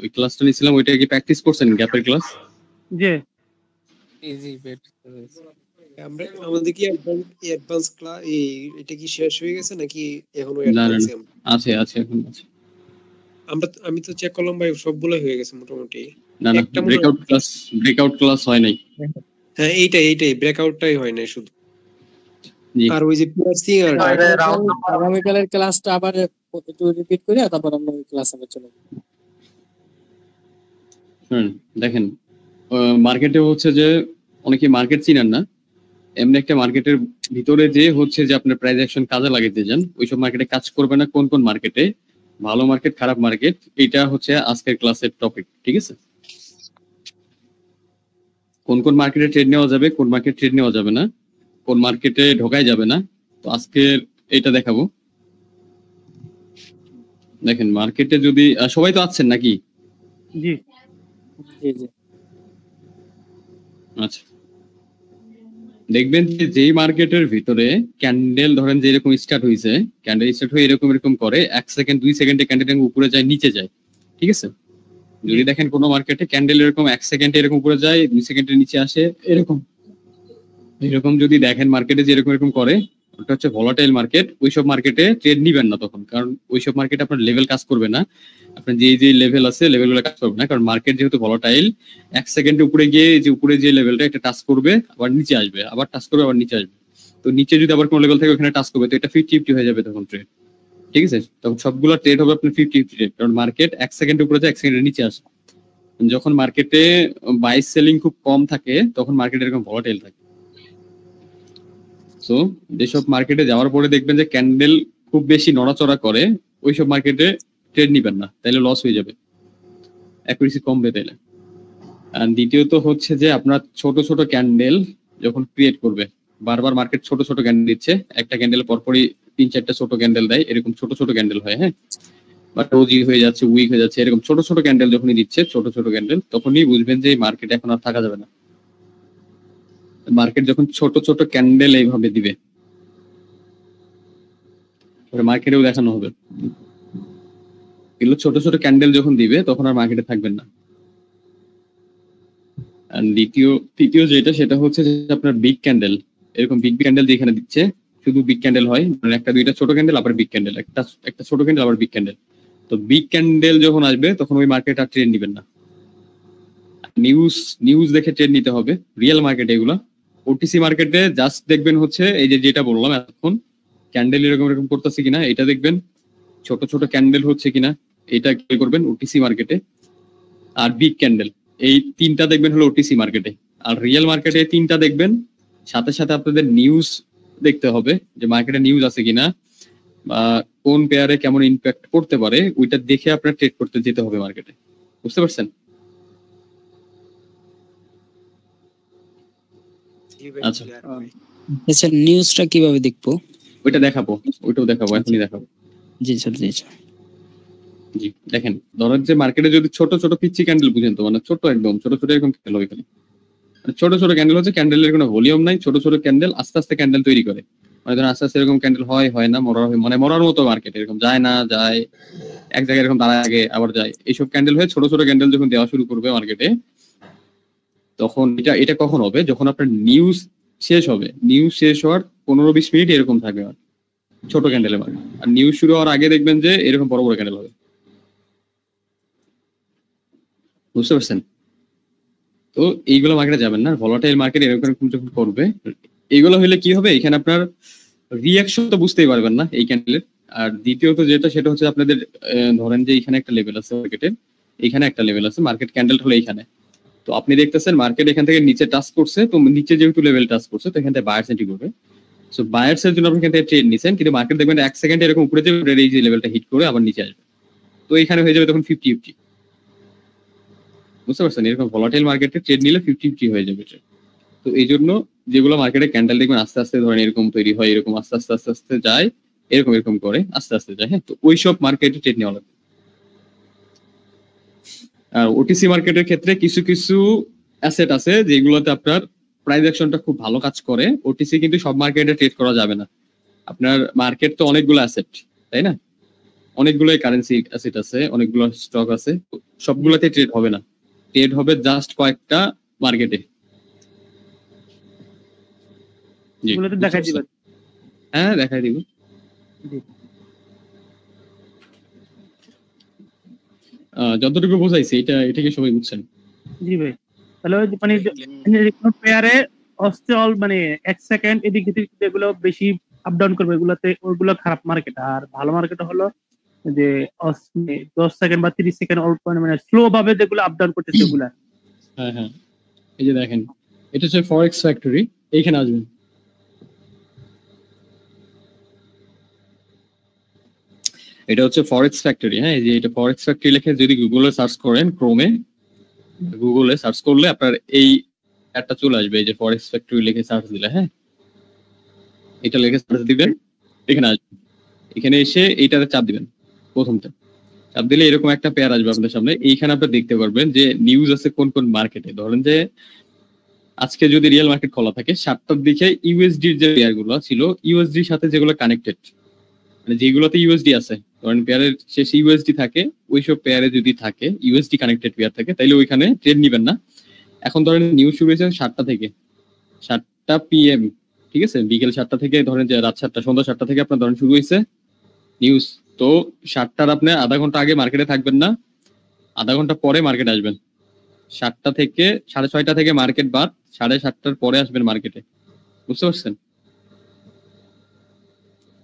ওই ক্লাসটা নিছিলাম, ওইটা কি প্র্যাকটিস করছেন গ্যাপের ক্লাস? জি জি আমরা আমাদের কি অ্যাডভান্স ক্লাস এটা কি শেষ হয়ে গেছে নাকি এখনো না না অ্যাডভান্স? আছে এখন আছে। আমি তো চেক করলাম ভাই, সবগুলো হয়ে গেছে মোটামুটি। না একটা মনে ব্রেকআউট ক্লাস হয় নাই। হ্যাঁ এইটাই ব্রেকআউটটাই হয় না শুধু। জি আর ওই যে পিআরসি আর আগামীকালের ক্লাসটা আবার একটু রিপিট করে তারপর আমরা ওই ক্লাস আবার চলে যাব। দেখেন মার্কেটে হচ্ছে যে অনেকে মার্কেট চিনেন না, এমনি একটা মার্কেটের ভিতরে যে হচ্ছে যে আপনার প্রাইস অ্যাকশন কাজে লাগাইতে যান, ওইসব মার্কেটে কাজ করবে না। কোন কোন মার্কেটে ভালো মার্কেট খারাপ মার্কেট, এটা হচ্ছে আজকের ক্লাসের টপিক, ঠিক আছে? কোন কোন মার্কেটে ট্রেড নেওয়া যাবে, কোন মার্কেট ট্রেড নেওয়া যাবে না, কোন মার্কেটে ঢোকাই যাবে না, তো আজকের এটা দেখাবো। দেখেন মার্কেটে যদি সবাই তো আছেন নাকি? জি জি জি আচ্ছা, দেখবেন যে যেই মার্কেটের ভিতরে ক্যান্ডেল ধরেন যে এরকম স্টার্ট হয়েছে, ক্যান্ডেল স্টার্ট হয়ে এরকম করে 1 সেকেন্ড 2 সেকেন্ডে ক্যান্ডেল উপরে যায় নিচে যায়, ঠিক আছে? যদি দেখেন কোনো মার্কেটে ক্যান্ডেল এরকম 1 সেকেন্ডে এরকম উপরে যায় 2 সেকেন্ডের নিচে আসে, এরকম যদি দেখেন মার্কেটে যে এরকম করে, ওটা হচ্ছে ভলাটাইল মার্কেট। ওইসব মার্কেটে ট্রেড নিবেন না তখন, কারণ ওইসব মার্কেটে আপনার লেভেল কাজ করবে না। আপনার যে লেভেল আছে লেভেলগুলো কাজ করবে না, কারণ মার্কেট যেহেতু ভলাটাইল, 1 সেকেন্ডে উপরে গিয়ে যে উপরে যে লেভেলটা এটা টাচ করবে, আবার নিচে আসবে, আবার টাচ করবে, আবার নিচে আসবে। তো নিচে যদি আবার কোনো লেভেল থাকে ওখানে টাচ করবে, তো এটা 50-50 হয়ে যাবে তখন ট্রেড, ঠিক আছে? তখন সবগুলো ট্রেড হবে আপনার 50-50 ট্রেড, কারণ মার্কেট 1 সেকেন্ডে উপরে যায় 1 সেকেন্ডের নিচে আসে। যখন মার্কেটে বাই সেলিং খুব কম থাকে তখন মার্কেট এরকম ভলাটাইল থাকে। সো যেসব মার্কেটে যাওয়ার পরে দেখবেন যে ক্যান্ডেল খুব বেশি নড়াচড়া করে, ওইসব মার্কেটে ট্রেড নিবেন না, তাইলে লস হয়ে যাবে, অ্যাকুরেসি কমবে তাইলে। আর দ্বিতীয়ত হচ্ছে যে আপনার ছোট ছোট ক্যান্ডেল যখন ক্রিয়েট করবে, বারবার মার্কেট ছোট ছোট ক্যান্ডেল দিচ্ছে, একটা ক্যান্ডেল পরপরই 3-4টা ছোট ক্যান্ডেল দেয়, এরকম ছোট ছোট ক্যান্ডেল হয়, হ্যাঁ, বা রোজি হয়ে যাচ্ছে, উইক হয়ে যাচ্ছে, এরকম ছোট ছোট ক্যান্ডেল যখনই দিচ্ছে, ছোট ছোট ক্যান্ডেল, তখনই বুঝবেন যে মার্কেট এখন আর থাকা যাবে না। মার্কেট যখন ছোট ছোট ক্যান্ডেল এইভাবে দিবে, মার্কেটেও দেখানো হবে, এগুলো ছোট ছোট ক্যান্ডেল যখন দিবে তখন আর মার্কেটে থাকবেন না। আর তৃতীয় যেটা, সেটা হচ্ছে যে আপনার বিগ ক্যান্ডেল, এরকম বিগ ক্যান্ডেল যেখানে দিচ্ছে, শুধু বিগ ক্যান্ডেল হয়, মানে একটা দুইটা ছোট ক্যান্ডেল আবার বিগ ক্যান্ডেল, একটা ছোট ক্যান্ডেল আবার বিগ ক্যান্ডেল। তো বিগ ক্যান্ডেল যখন আসবে তখন ওই মার্কেট আর ট্রেড নিবেন না, নিউজ দেখে ট্রেড নিতে হবে। রিয়েল মার্কেট এগুলা, ওটিসি মার্কেটে জাস্ট দেখবেন হচ্ছে এই যে যেটা বললাম এখন, ক্যান্ডেল এরকম করতেছে কিনা এটা দেখবেন, ছোট ছোট ক্যান্ডেল হচ্ছে কিনা এটা খেয়াল করবেন ওটিসি মার্কেটে। আর বিগ ক্যান্ডেল, এই তিনটা দেখবেন হলো ওটিসি মার্কেটে। আর রিয়েল মার্কেটে তিনটা দেখবেন, সাথে সাথে আপনাদের নিউজ দেখতে হবে যে মার্কেটে নিউজ আছে কিনা, বা কোন পেয়ারে কেমন ইম্প্যাক্ট করতে পারে, ওইটা দেখে আপনার ট্রেড করতে যেতে হবে মার্কেটে। বুঝতে পারছেন? আচ্ছা, আচ্ছা, নিউজটা কিভাবে দেখবো? ওইটাও দেখাবো, এখনই দেখাবো। জি স্যার, জি স্যার। জি দেখেন, ধরেন যে মার্কেটে যদি ছোট ছোট পিচ্ছি ক্যান্ডেল, বুঝেন তো, মানে ছোট একদম ছোট ছোট এরকম ক্যান্ডেল হবে, এখানে ছোট ছোট ক্যান্ডেল হচ্ছে, ক্যান্ডেলের কোনো ভলিউম নাই, ছোট ছোট ক্যান্ডেল আস্তে আস্তে ক্যান্ডেল তৈরি করে, মানে ধরেন আস্তে আস্তে এরকম ক্যান্ডেল হয় না, মরার মতো মার্কেট, এরকম যায় না যায়, এক জায়গায় এরকম দাঁড়ায় আগে আবার যায়, এইসব ক্যান্ডেল হয়ে ছোট ছোট ক্যান্ডেল যখন দেওয়া শুরু করবে মার্কেটে, তখন এটা কখন হবে? যখন আপনার নিউজ শেষ হবে, নিউজ শেষ হওয়ার 15-20 মিনিট এরকম থাকবে ছোট ক্যান্ডেলের মার্কেট। আর নিউজ শুরু হওয়ার আগে দেখবেন যে এরকম বড় বড় ক্যান্ডেল হবে। বুঝতে পারছেন? তো এইগুলো মার্কেটে যাবেন না, ভলাটাইল মার্কেট এরকম যখন করবে, এইগুলো হলে কি হবে, এখানে আপনার রিয়াকশন তো বুঝতেই পারবেন না এই ক্যান্ডেলের। আর দ্বিতীয়ত যেটা, সেটা হচ্ছে আপনাদের ধরেন যে এখানে একটা লেভেল আছে মার্কেটে, এখানে একটা লেভেল আছে, মার্কেট ক্যান্ডেল হলো এইখানে, তো আপনি দেখতেছেন মার্কেট এখান থেকে নিচে টাচ করছে, তো নিচে যেহেতু লেভেল টাচ করছে, তো এখান থেকে বায়ার্স এন্ট্রি করবে। সো বায়ার্স এর জন্য আপনি এখান থেকে ট্রেড নিছেন, কিন্তু মার্কেট দেখবেন 1 সেকেন্ডে এরকম উপরে যাবে, এই যে লেভেলটা হিট করে আবার নিচে আসবে, তো এখানে হয়ে যাবে তখন 50-50। বুঝতে পারছেন? এরকম ভলাটাইল মার্কেটে ট্রেড নিলে 50-50 হয়ে যাবে। তো এই জন্য যেগুলো মার্কেটে ক্যান্ডেল দেখবেন আস্তে আস্তে ধরেন এরকম তৈরি হয়, এরকম আস্তে আস্তে আস্তে আস্তে যায়, এরকম করে আস্তে আস্তে যায়, হ্যাঁ, তো ওইসব মার্কেটে ট্রেড নেওয়া লাগবে। আর ওটিসি মার্কেটের ক্ষেত্রে কিছু কিছু অ্যাসেট আছে যেগুলোতে আপনার প্রাইস অ্যাকশনটা খুব ভালো কাজ করে। ওটিসি কিন্তু সব মার্কেটে ট্রেড করা যাবে না, আপনার মার্কেট তো অনেকগুলো অ্যাসেট, তাই না? অনেকগুলোই কারেন্সি অ্যাসেট আছে, অনেকগুলো স্টক আছে, সবগুলোতে ট্রেড হবে না, ট্রেড হবে জাস্ট কয়েকটা মার্কেটে। জি, এগুলো তো দেখাই দিবেন। হ্যাঁ দেখাই দিব। জি। যতটুকু বোঝাইছি এটা কি সবাই বুঝছেন? জি ভাই, তাহলে ওই যে মানে কোনো পেয়ারে অল মানে 1 সেকেন্ড এদিক এদিক যেগুলো বেশি আপ ডাউন করবে ওগুলোতে, ওইগুলো খারাপ মার্কেট। আর ভালো মার্কেট হলো যে 10 সেকেন্ড বা 30 সেকেন্ড অল্প মানে স্লো ভাবে যেগুলো আপ ডাউন করতেছে ওগুলা। হ্যাঁ হ্যাঁ, এই যে দেখেন এটা হচ্ছে ফরেক্স ফ্যাক্টরি, এইখানে আসবেন। এটা হচ্ছে ফরেক্স ফ্যাক্টরি। হ্যাঁ, এই যে এটা ফরেক্স ফ্যাক্টরি লিখে যদি গুগলে সার্চ করেন, ক্রোমে গুগলে সার্চ করলে আপনার এই একটা চলে আসবে, এই যে ফরেক্স ফ্যাক্টরি লিখে সার্চ দিলে, হ্যাঁ এটা লিখে সার্চ দিবেন, এখানে আসবেন, এখানে এসে এইটাতে চাপ দিবেন, প্রথমটা চাপ দিলে এরকম একটা পেয়ার আসবে আপনাদের সামনে। এইখানে আপনি দেখতে পারবেন যে নিউজ আছে কোন কোন মার্কেটে। ধরেন যে আজকে যদি রিয়েল মার্কেট খোলা থাকে 7টার দিকে ইউএসডির যে পেয়ার গুলো ছিল, ইউএসডির সাথে যেগুলো কানেক্টেড, মানে যেগুলোতে ইউএসডি আছে, ধরেন পেয়ারের শেষে ইউএসডি থাকে, ওইসব পেয়ারে যদি থাকে ইউএসডি কানেক্টেড পেয়ার থাকে, তাইলে ওইখানে ট্রেড নিবেন না। এখন ধরেন নিউজ শুরু হয়েছে 7টা থেকে, 7টা PM, ঠিক আছে, বিকেল 7টা থেকে ধরেন যে রাত 7টা, সন্ধ্যা 7টা থেকে আপনার ধরেন শুরু হয়েছে নিউজ, তো 7টার আপনি আধা ঘন্টা আগে মার্কেটে থাকবেন না, আধা ঘন্টা পরে মার্কেট আসবেন। 7টা থেকে 6:30 থেকে মার্কেট বাদ, 7:30টার পরে আসবেন মার্কেটে, বুঝতে পারছেন?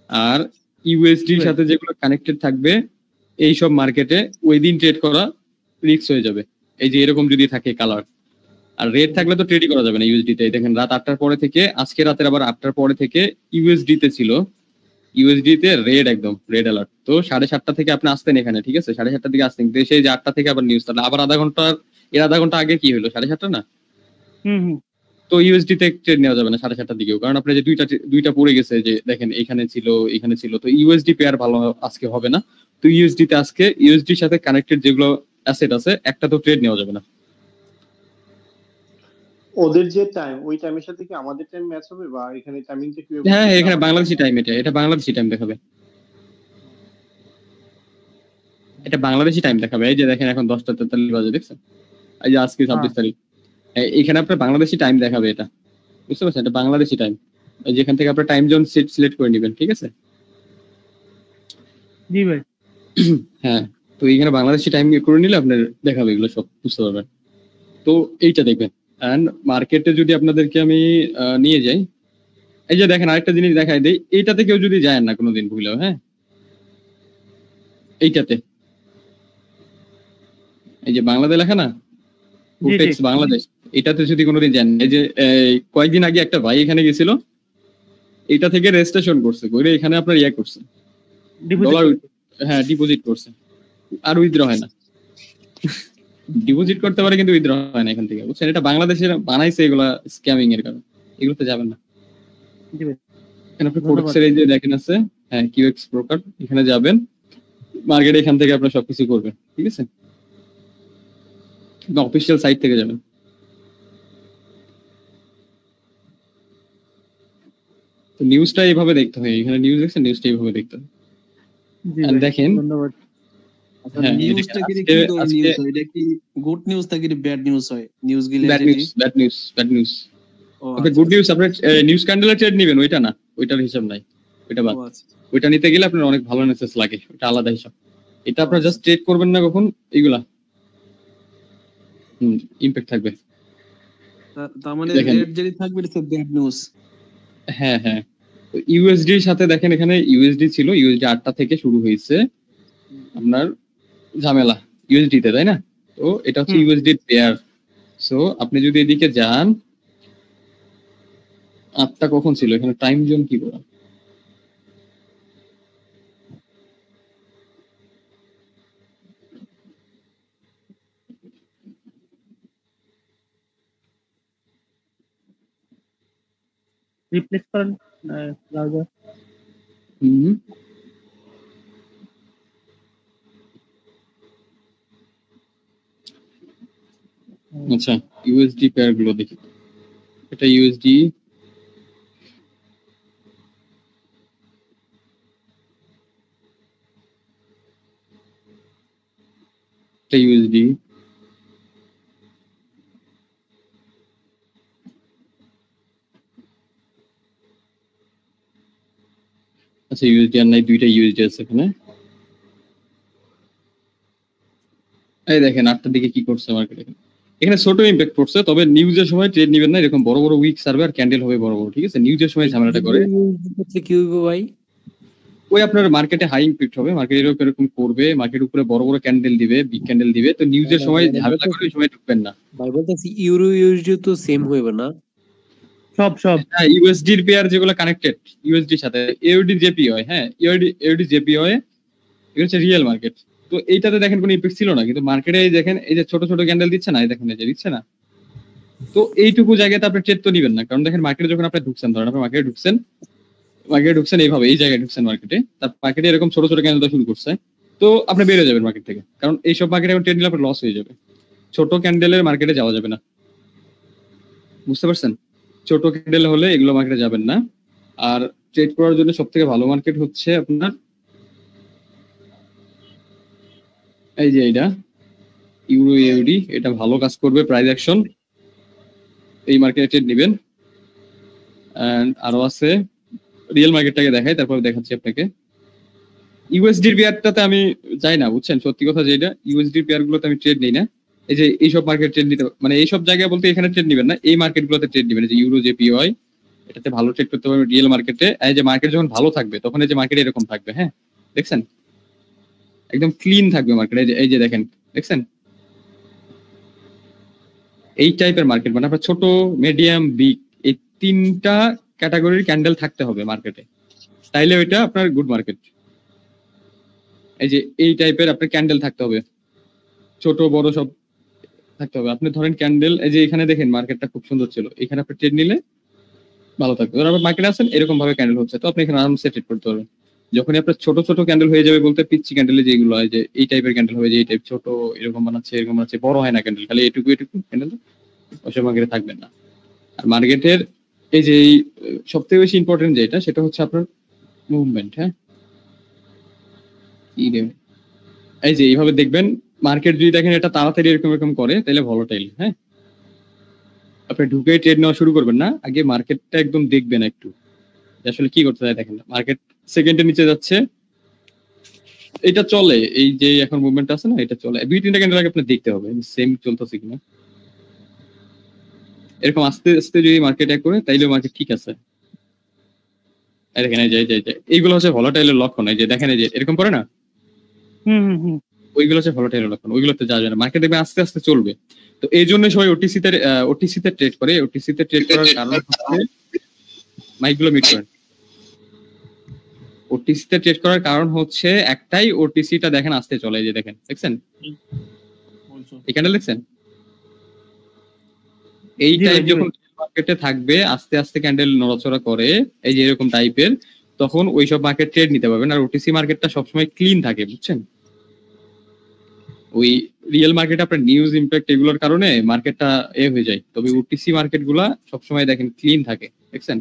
আর ইউএসডির সাথে যেগুলো কানেক্টেড থাকবে এইসব মার্কেটে ওই দিন ট্রেড করা রিস্ক হয়ে যাবে। এই যে এরকম যদি থাকে কালার, আর রেড থাকলে তো ট্রেডই করা যাবে না ইউএসডি তে। দেখেন রাত 8টার পরে থেকে, আজকে রাতের আবার 8টার পরে থেকে ইউএসডি তে ছিল, ইউএসডি তে রেড, একদম রেড অ্যালার্ট। তো 7:30 থেকে আপনি আসতেন এখানে, ঠিক আছে, 7:30 দিকে আসতেন, তো সেই যে 8টা থেকে আবার নিউজ, তাহলে আবার আধা ঘন্টার, এর আধা ঘন্টা আগে কি হলো, 7:30 না? তো ইউএসডি তে ট্রেড নেওয়া যাবে না 7:30টার দিকেও, কারণ আপনার যে দুইটা পড়ে গেছে, যে দেখেন এখানে ছিল এখানে ছিল, তো ইউএসডি পেয়ার ভালো আজকে হবে না। তো ইউএসডি তে আজকে ইউএসডির সাথে কানেক্টেড যেগুলো অ্যাসেট আছে একটা তো ট্রেড নেওয়া যাবে না। ওদের যে টাইম, ওই টাইমের সাথে কি আমাদের টাইম ম্যাচ হবে, বা এখানে টাইমিংটা কি? হ্যাঁ, এখানে বাংলাদেশি টাইম, এটা বাংলাদেশি টাইম দেখাবে, এটা বাংলাদেশি টাইম দেখাবে। এই যে দেখেন এখন 10:43 বাজে, দেখছেন? এই যে আজকে 26 তারিখ, এখানে আপনার বাংলাদেশি টাইম দেখাবে, এটা বুঝতে পারছেন, এটা বাংলাদেশি টাইম। যেখান থেকে আপনার টাইম জোন সিলেক্ট করে নেবেন, ঠিক আছে? জি ভাই। হ্যাঁ, তো এখানে বাংলাদেশি টাইম করে নিলে আপনার দেখাবে, এগুলো সব বুঝতে পারবেন। তো এইটা দেখবেন। এন্ড মার্কেটে যদি আপনাদেরকে আমি নিয়ে যাই, এই যে দেখেন আরেকটা জিনিস দেখাই দেই, এইটাতে কেউ যদি যায় না কোনোদিন ভুলেও, হ্যাঁ এইটাতে, এই যে বাংলাদেশ লেখা না, ফুটেক্স বাংলাদেশ, এটাতে যদি কোনোদিন যান, এই যে কয়েকদিন আগে একটা ভাই এখানে গেছিল, এটা থেকে রেজিস্ট্রেশন করছে, করে এখানে আপনার ইয়ে করছে, ডলার, হ্যাঁ ডিপোজিট করছে, আর উইথড্র হয় না। ডিপোজিট করতে পারে কিন্তু উইথড্র হয় না এখান থেকে, বুঝছেন? এটা বাংলাদেশের বানাইছে, এগুলা স্ক্যামিং এর কারণে, এগুলোতে যাবেন না। এখানে আপনি ফোরেক্সের এই যে দেখেন আছে, হ্যাঁ কিউএক্স ব্রোকার, এখানে যাবেন, মার্কেটে এখান থেকে আপনার সবকিছু করবেন, ঠিক আছে? অফিসিয়াল সাইট থেকে যাবেন। তো নিউজটা এইভাবে দেখতে হয়, এখানে নিউজ দেখছেন, নিউজটা এইভাবে দেখতে হয়। দেখেন ধন্যবাদ। হ্যাঁ, নিউজটা কি নিউজ হয়, এটা কি গুড নিউজ নাকি ব্যাড নিউজ হয়? নিউজ গিলে ব্যাড নিউজ। আপনি গুড নিউজ, আপনি নিউজ ক্যান্ডেলের ট্রেড নেবেন, ওইটা না, ওইটার হিসাব নাই, ওইটা বাদ। ওইটা নিতে গেলে আপনার অনেক ভালো মেসেজ লাগে, ওটা আলাদা হিসাব। এটা আপনার জাস্ট ট্রেড করবেন না কখন, এইগুলা ইমপ্যাক্ট থাকবে। তার মানে রেড যদি থাকবে এটা ব্যাড নিউজ। হ্যাঁ হ্যাঁ, ইউএসডি এর সাথে দেখেন, এখানে ইউএসডি ছিল, ইউএসডি 8টা থেকে শুরু হয়েছে আপনার ঝামেলা ইউএসডি তে, তাই না? তো এটা হচ্ছে ইউএসডি পেয়ার। সো আপনি যদি এদিকে যান, 8টা কখন ছিল, এখানে টাইম জোন কি করা, রিপ্লেস করেন ব্রাউজার। আচ্ছা, ইউএসডি পেয়ার গুলো দেখি, এটা ইউএসডি, একটা ইউএসডি, আচ্ছা ইউএসডি আর নাই, দুইটা ইউএসডি আছে এখানে। এই দেখেন 8টার দিকে কি করছে মার্কেট, এখানে ছোট ইম্প্যাক্ট পড়ছে, তবে নিউজের সময় ট্রেড নেবেন না, এরকম বড় বড় উইক সার্ভে আর ক্যান্ডেল হবে বড় বড়, ঠিক আছে? নিউজের সময় ঝামেলাটা করে কি হইব ভাই? ওই আপনার মার্কেটে হাই ইম্প্যাক্ট হবে, মার্কেট এরকম করবে, মার্কেট উপরে বড় বড় ক্যান্ডেল দিবে, বিগ ক্যান্ডেল দিবে, তো নিউজের সময় ঝামেলা করে ওই সময় ঢুকবেন না। ভাই বলতেছি ইউরো ইউএসডি তো সেম হইবে না? সব ইউএসডি এর পেয়ার যেগুলো কানেক্টেড ইউএসডি এর সাথে, ইউডি জেপি হয়, হ্যাঁ ইউডি জেপি হয়, এটা হচ্ছে রিয়েল মার্কেট। তো এইটাতে দেখেন কোনো ইফেক্ট ছিল না, কিন্তু মার্কেটে দেখেন এই যে ছোট ছোট ক্যান্ডেল দিচ্ছে না, এই দেখেন এই যে দিচ্ছে না, তো এইটুকু জায়গাতে আপনি ট্রেড তো নিবেন না, কারণ দেখেন মার্কেটে যখন আপনি ঢুকছেন, ধরেন আপনি মার্কেটে ঢুকছেন এইভাবে, এই জায়গায় ঢুকছেন মার্কেটে, তার মার্কেটে এরকম ছোট ছোট ক্যান্ডেল শুরু করছে, তো আপনি বেরিয়ে যাবেন মার্কেট থেকে, কারণ এইসব মার্কেটে ট্রেড নিলে আপনার লস হয়ে যাবে। ছোট ক্যান্ডেলের মার্কেটে যাওয়া যাবে না, বুঝতে পারছেন? ছোট ক্যান্ডেল হলে এগুলো মার্কেটে যাবেন না। আর ট্রেড করার জন্য সব থেকে ভালো মার্কেট হচ্ছে আপনার এই যে এটা ইউরো ইউডি, এটা ভালো কাজ করবে, প্রাইস অ্যাকশন, এই মার্কেটে ট্রেড নেবেন। এন্ড আরো আছে, রিয়েল মার্কেটটাকে দেখাই, তারপর দেখাচ্ছি আপনাকে। ইউএসডির পেয়ারটাতে আমি যাই না, বুঝছেন? সত্যি কথা যেটা, ইউএসডির পেয়ার গুলোতে আমি ট্রেড নেই না। এই যে এইসব মার্কেট ট্রেড নিতে, মানে এইসব জায়গায় বলতে এখানে ট্রেড নেবেন না, এই মার্কেট গুলোতে ট্রেড নেবেন, যে ইউরো জেপিওয়াই, এটাতে ভালো ট্রেড করতে পারবেন রিয়েল মার্কেটে। এই যে মার্কেট যখন ভালো থাকবে তখন এই যে মার্কেট এরকম থাকবে, হ্যাঁ দেখছেন, একদম ক্লিন থাকবে মার্কেট, এই যে দেখেন দেখছেন, এই টাইপের মার্কেট, মানে আপনার ছোট মিডিয়াম বিগ এই তিনটা ক্যাটাগরির ক্যান্ডেল থাকতে হবে মার্কেটে, তাইলে ওইটা আপনার গুড মার্কেট। এই যে এই টাইপের আপনার ক্যান্ডেল থাকতে হবে, ছোট বড় সব থাকতে হবে। আপনি ধরেন ক্যান্ডেল, এই যে এখানে দেখেন মার্কেটটা খুব সুন্দর ছিল, এখানে আপনি ট্রেড নিলে ভালো থাকবে। ধর আপনি মার্কেটে আছেন, এরকম ভাবে ক্যান্ডেল হচ্ছে, তো আপনি এখানে আরামসে ট্রেড করতে পারবেন। যখনই আপনার ছোট ছোট ক্যান্ডেল হয়ে যাবে, বলতে পিচ্ছি ক্যান্ডেলে যেগুলো হয়, যে এই টাইপের ক্যান্ডেল হবে, যে এই টাইপ ছোট এরকম বানাচ্ছে এরকম বানাচ্ছে, বড় হয় না ক্যান্ডেল, খালি এটুকু ক্যান্ডেল, ওইসব মার্কেটে থাকবেন না। আর মার্কেটের এই যে সব থেকে বেশি ইম্পর্টেন্ট যেটা, সেটা হচ্ছে আপনার মুভমেন্ট। হ্যাঁ এই যে এইভাবে দেখবেন মার্কেট, যদি দেখেন এটা তাড়াতাড়ি এরকম এরকম করে, তাহলে ভলাটাইল। হ্যাঁ আপনি ঢুকে ট্রেড নেওয়া শুরু করবেন না, আগে মার্কেটটা একদম দেখবেন একটু আসলে কি করতে চায়। দেখেন মার্কেট সেকেন্ডের নিচে যাচ্ছে, এটা চলে, এই যে এখন মুভমেন্ট আছে না, এটা চলে, 2-3টা ক্যান্ডেল আগে আপনি দেখতে হবে সেম চলতেছে কিনা। এরকম আস্তে আস্তে যদি মার্কেট এক করে, তাইলে মার্কেট ঠিক আছে। দেখেন এই যে এইগুলো হচ্ছে ভলাটাইলের লক্ষণ। এই যে দেখেন এই যে এরকম করে না, ওইগুলো হচ্ছে ভলাটাইলের লক্ষণ, ওইগুলোতে যাওয়া যায় না। মার্কেট দেখবে আস্তে আস্তে চলবে, তো এই জন্য সবাই ওটিসিতে ট্রেড করে। ওটিসিতে ট্রেড করার কারণ হচ্ছে, মাইকগুলো মিট করেন, ওটিসিতে ট্রেড করার কারণ হচ্ছে একটাই, ওটিসিটা দেখেন আস্তে চলে, এই যে দেখেন দেখছেন এই ক্যান্ডেল দেখছেন, এই টাইপ যখন মার্কেটে থাকবে আস্তে আস্তে ক্যান্ডেল নড়াচড়া করে, এই যে এরকম টাইপের, তখন ওইসব মার্কেট ট্রেড নিতে পারবেন। আর ওটিসি মার্কেটটা সবসময় ক্লিন থাকে, বুঝছেন? ওই রিয়েল মার্কেট আপনার নিউজ ইম্প্যাক্ট এগুলোর কারণে মার্কেটটা হয়ে যায়, তবে ওটিসি মার্কেট গুলা সবসময় দেখেন ক্লিন থাকে, দেখছেন?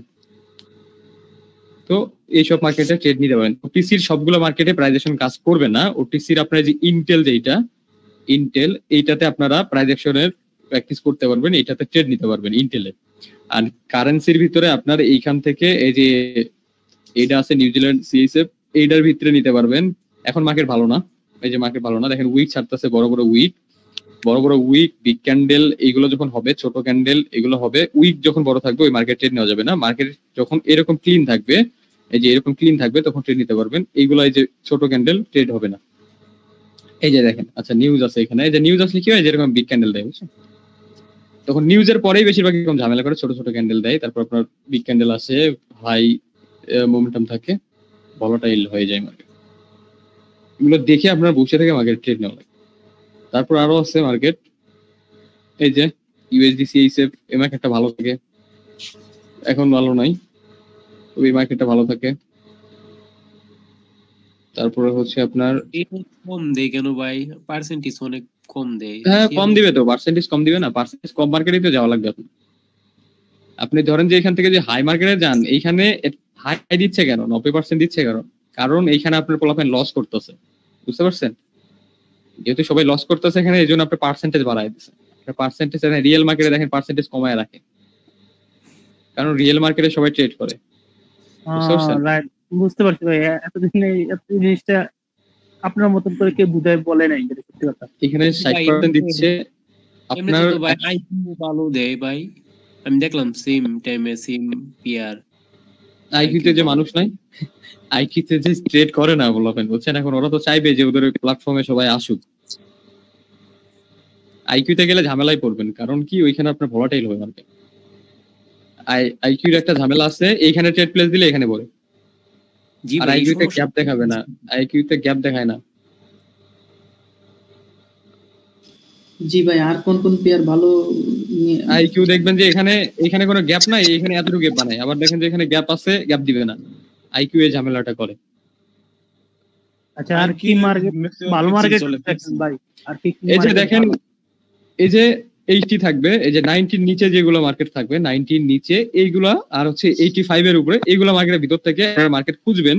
তো এইসব মার্কেটে ট্রেড নিতে পারেন। ওটিসির সবগুলো মার্কেটে প্রাইজেশন কাজ করবে না। ওটিসির আপনার যে ইন্টেল, এইটাতে আপনারা প্রাইজেশনের প্র্যাকটিস করতে পারবেন, এইটাতে ট্রেড নিতে পারবেন ইন্টেলে। আর কারেন্সির ভিতরে আপনার এইখান থেকে এই যে এইটা আছে নিউজিল্যান্ড সিএসএফ, এইটার ভিতরে নিতে পারবেন। এখন মার্কেট ভালো না, এই যে মার্কেট ভালো না, দেখেন উইক ছাড়তেছে, বড় বড় উইক বিগ ক্যান্ডেল এইগুলো যখন হবে, ছোট ক্যান্ডেল এগুলো হবে। উইক যখন বড় থাকবে ওই মার্কেট ট্রেড নেওয়া যাবে না। মার্কেট যখন এরকম ক্লিন থাকবে, এই যে এরকম ক্লিন থাকবে, তখন ট্রেড নিতে পারবেন। এইগুলো এই যে ছোট ক্যান্ডেল ট্রেড হবে না। এই যে দেখেন, আচ্ছা নিউজ আছে এখানে, এই যে নিউজ আসলে কি হয়, যেরকম বিগ ক্যান্ডেল দেয়, বুঝছেন? তখন নিউজের পরেই বেশিরভাগ এরকম ঝামেলা করে, ছোট ছোট ক্যান্ডেল দেয়, তারপর আপনার বিগ ক্যান্ডেল আসে, হাই মোমেন্টাম থাকে, ভলাটাইল হয়ে যায় মার্কেট। এগুলো দেখে আপনার বসে থেকে মার্কেট ট্রেড নেওয়া লাগে। তারপর আরো আছে মার্কেট, এই যে ইউএসডি সিএসএফ, এই মার্কেটটা ভালো থাকে, এখন ভালো নাই, ওই মার্কেটটা ভালো থাকে। তারপরে হচ্ছে আপনার কম দেয় কেন ভাই? পার্সেন্টেজ অনেক কম দেয়। হ্যাঁ কম দিবে তো, পার্সেন্টেজ কম দিবে না, পার্সেন্টেজ কম মার্কেটে তো যাওয়া লাগবে। আপনি ধরেন যে এখান থেকে যে হাই মার্কেটে যান, এইখানে হাই দিচ্ছে কেন, 90% দিচ্ছে কারণ এইখানে আপনার পোলাপাইন লস করতেছে, বুঝতে পারছেন? যেহেতু সবাই লস করতেছে এখানে, এই জন্য আপনি পার্সেন্টেজ বাড়ায় দিচ্ছে। পার্সেন্টেজ রিয়েল মার্কেটে দেখেন পার্সেন্টেজ কমায় রাখে, কারণ রিয়েল মার্কেটে সবাই ট্রেড করে। বুঝতে পারছেন? রাইট, বুঝতে পারছি ভাই। এতদিন এত জিনিসটা আপনার মতন করে কেউ বুঝায় বলে নাই, যেটা সত্যি কথা। এখানে 60% দিচ্ছে আপনার। এমনিতে তো ভাই আইকিউ ভালো দেয় ভাই, আমি দেখলাম সেম টাইমে সেম পিআর। আইকিউতে যে মানুষ নাই, আইকিউতে যে ট্রেড করে না বলবেন, বুঝছেন? এখন ওরা তো চাইবে যে ওদের প্ল্যাটফর্মে সবাই আসুক। আইকিউতে গেলে ঝামেলায় পড়বেন, কারণ কি ওইখানে আপনার ভলাটাইল হবে মার্কেট। আইকিউর একটা ঝামেলা আছে, এইখানে ট্রেড প্লেস দিলে এখানে পড়ে। জি আর ভাই, আইকিউতে গ্যাপ দেখাবে না, আইকিউতে গ্যাপ দেখায় না। জি ভাই, আর কোন কোন পেয়ার ভালো? আইকিউ দেখবেন যে এখানে কোনো গ্যাপ নাই, এখানে এতটুকু গ্যাপ বানায়, আবার দেখেন যে এখানে গ্যাপ আছে, গ্যাপ দিবে না। আইকিউ এই ঝামেলাটা করে। আচ্ছা, আর কি মার্কেট ভালো মার্কেট ভাই? আর কি এই যে দেখেন, এই যে 80 থাকবে, এই যে 90 নিচে যেগুলো মার্কেট থাকবে, 90 নিচে এইগুলা, আর হচ্ছে 85 এর উপরে এইগুলো মার্কেটের ভিতর থেকে মার্কেট খুঁজবেন।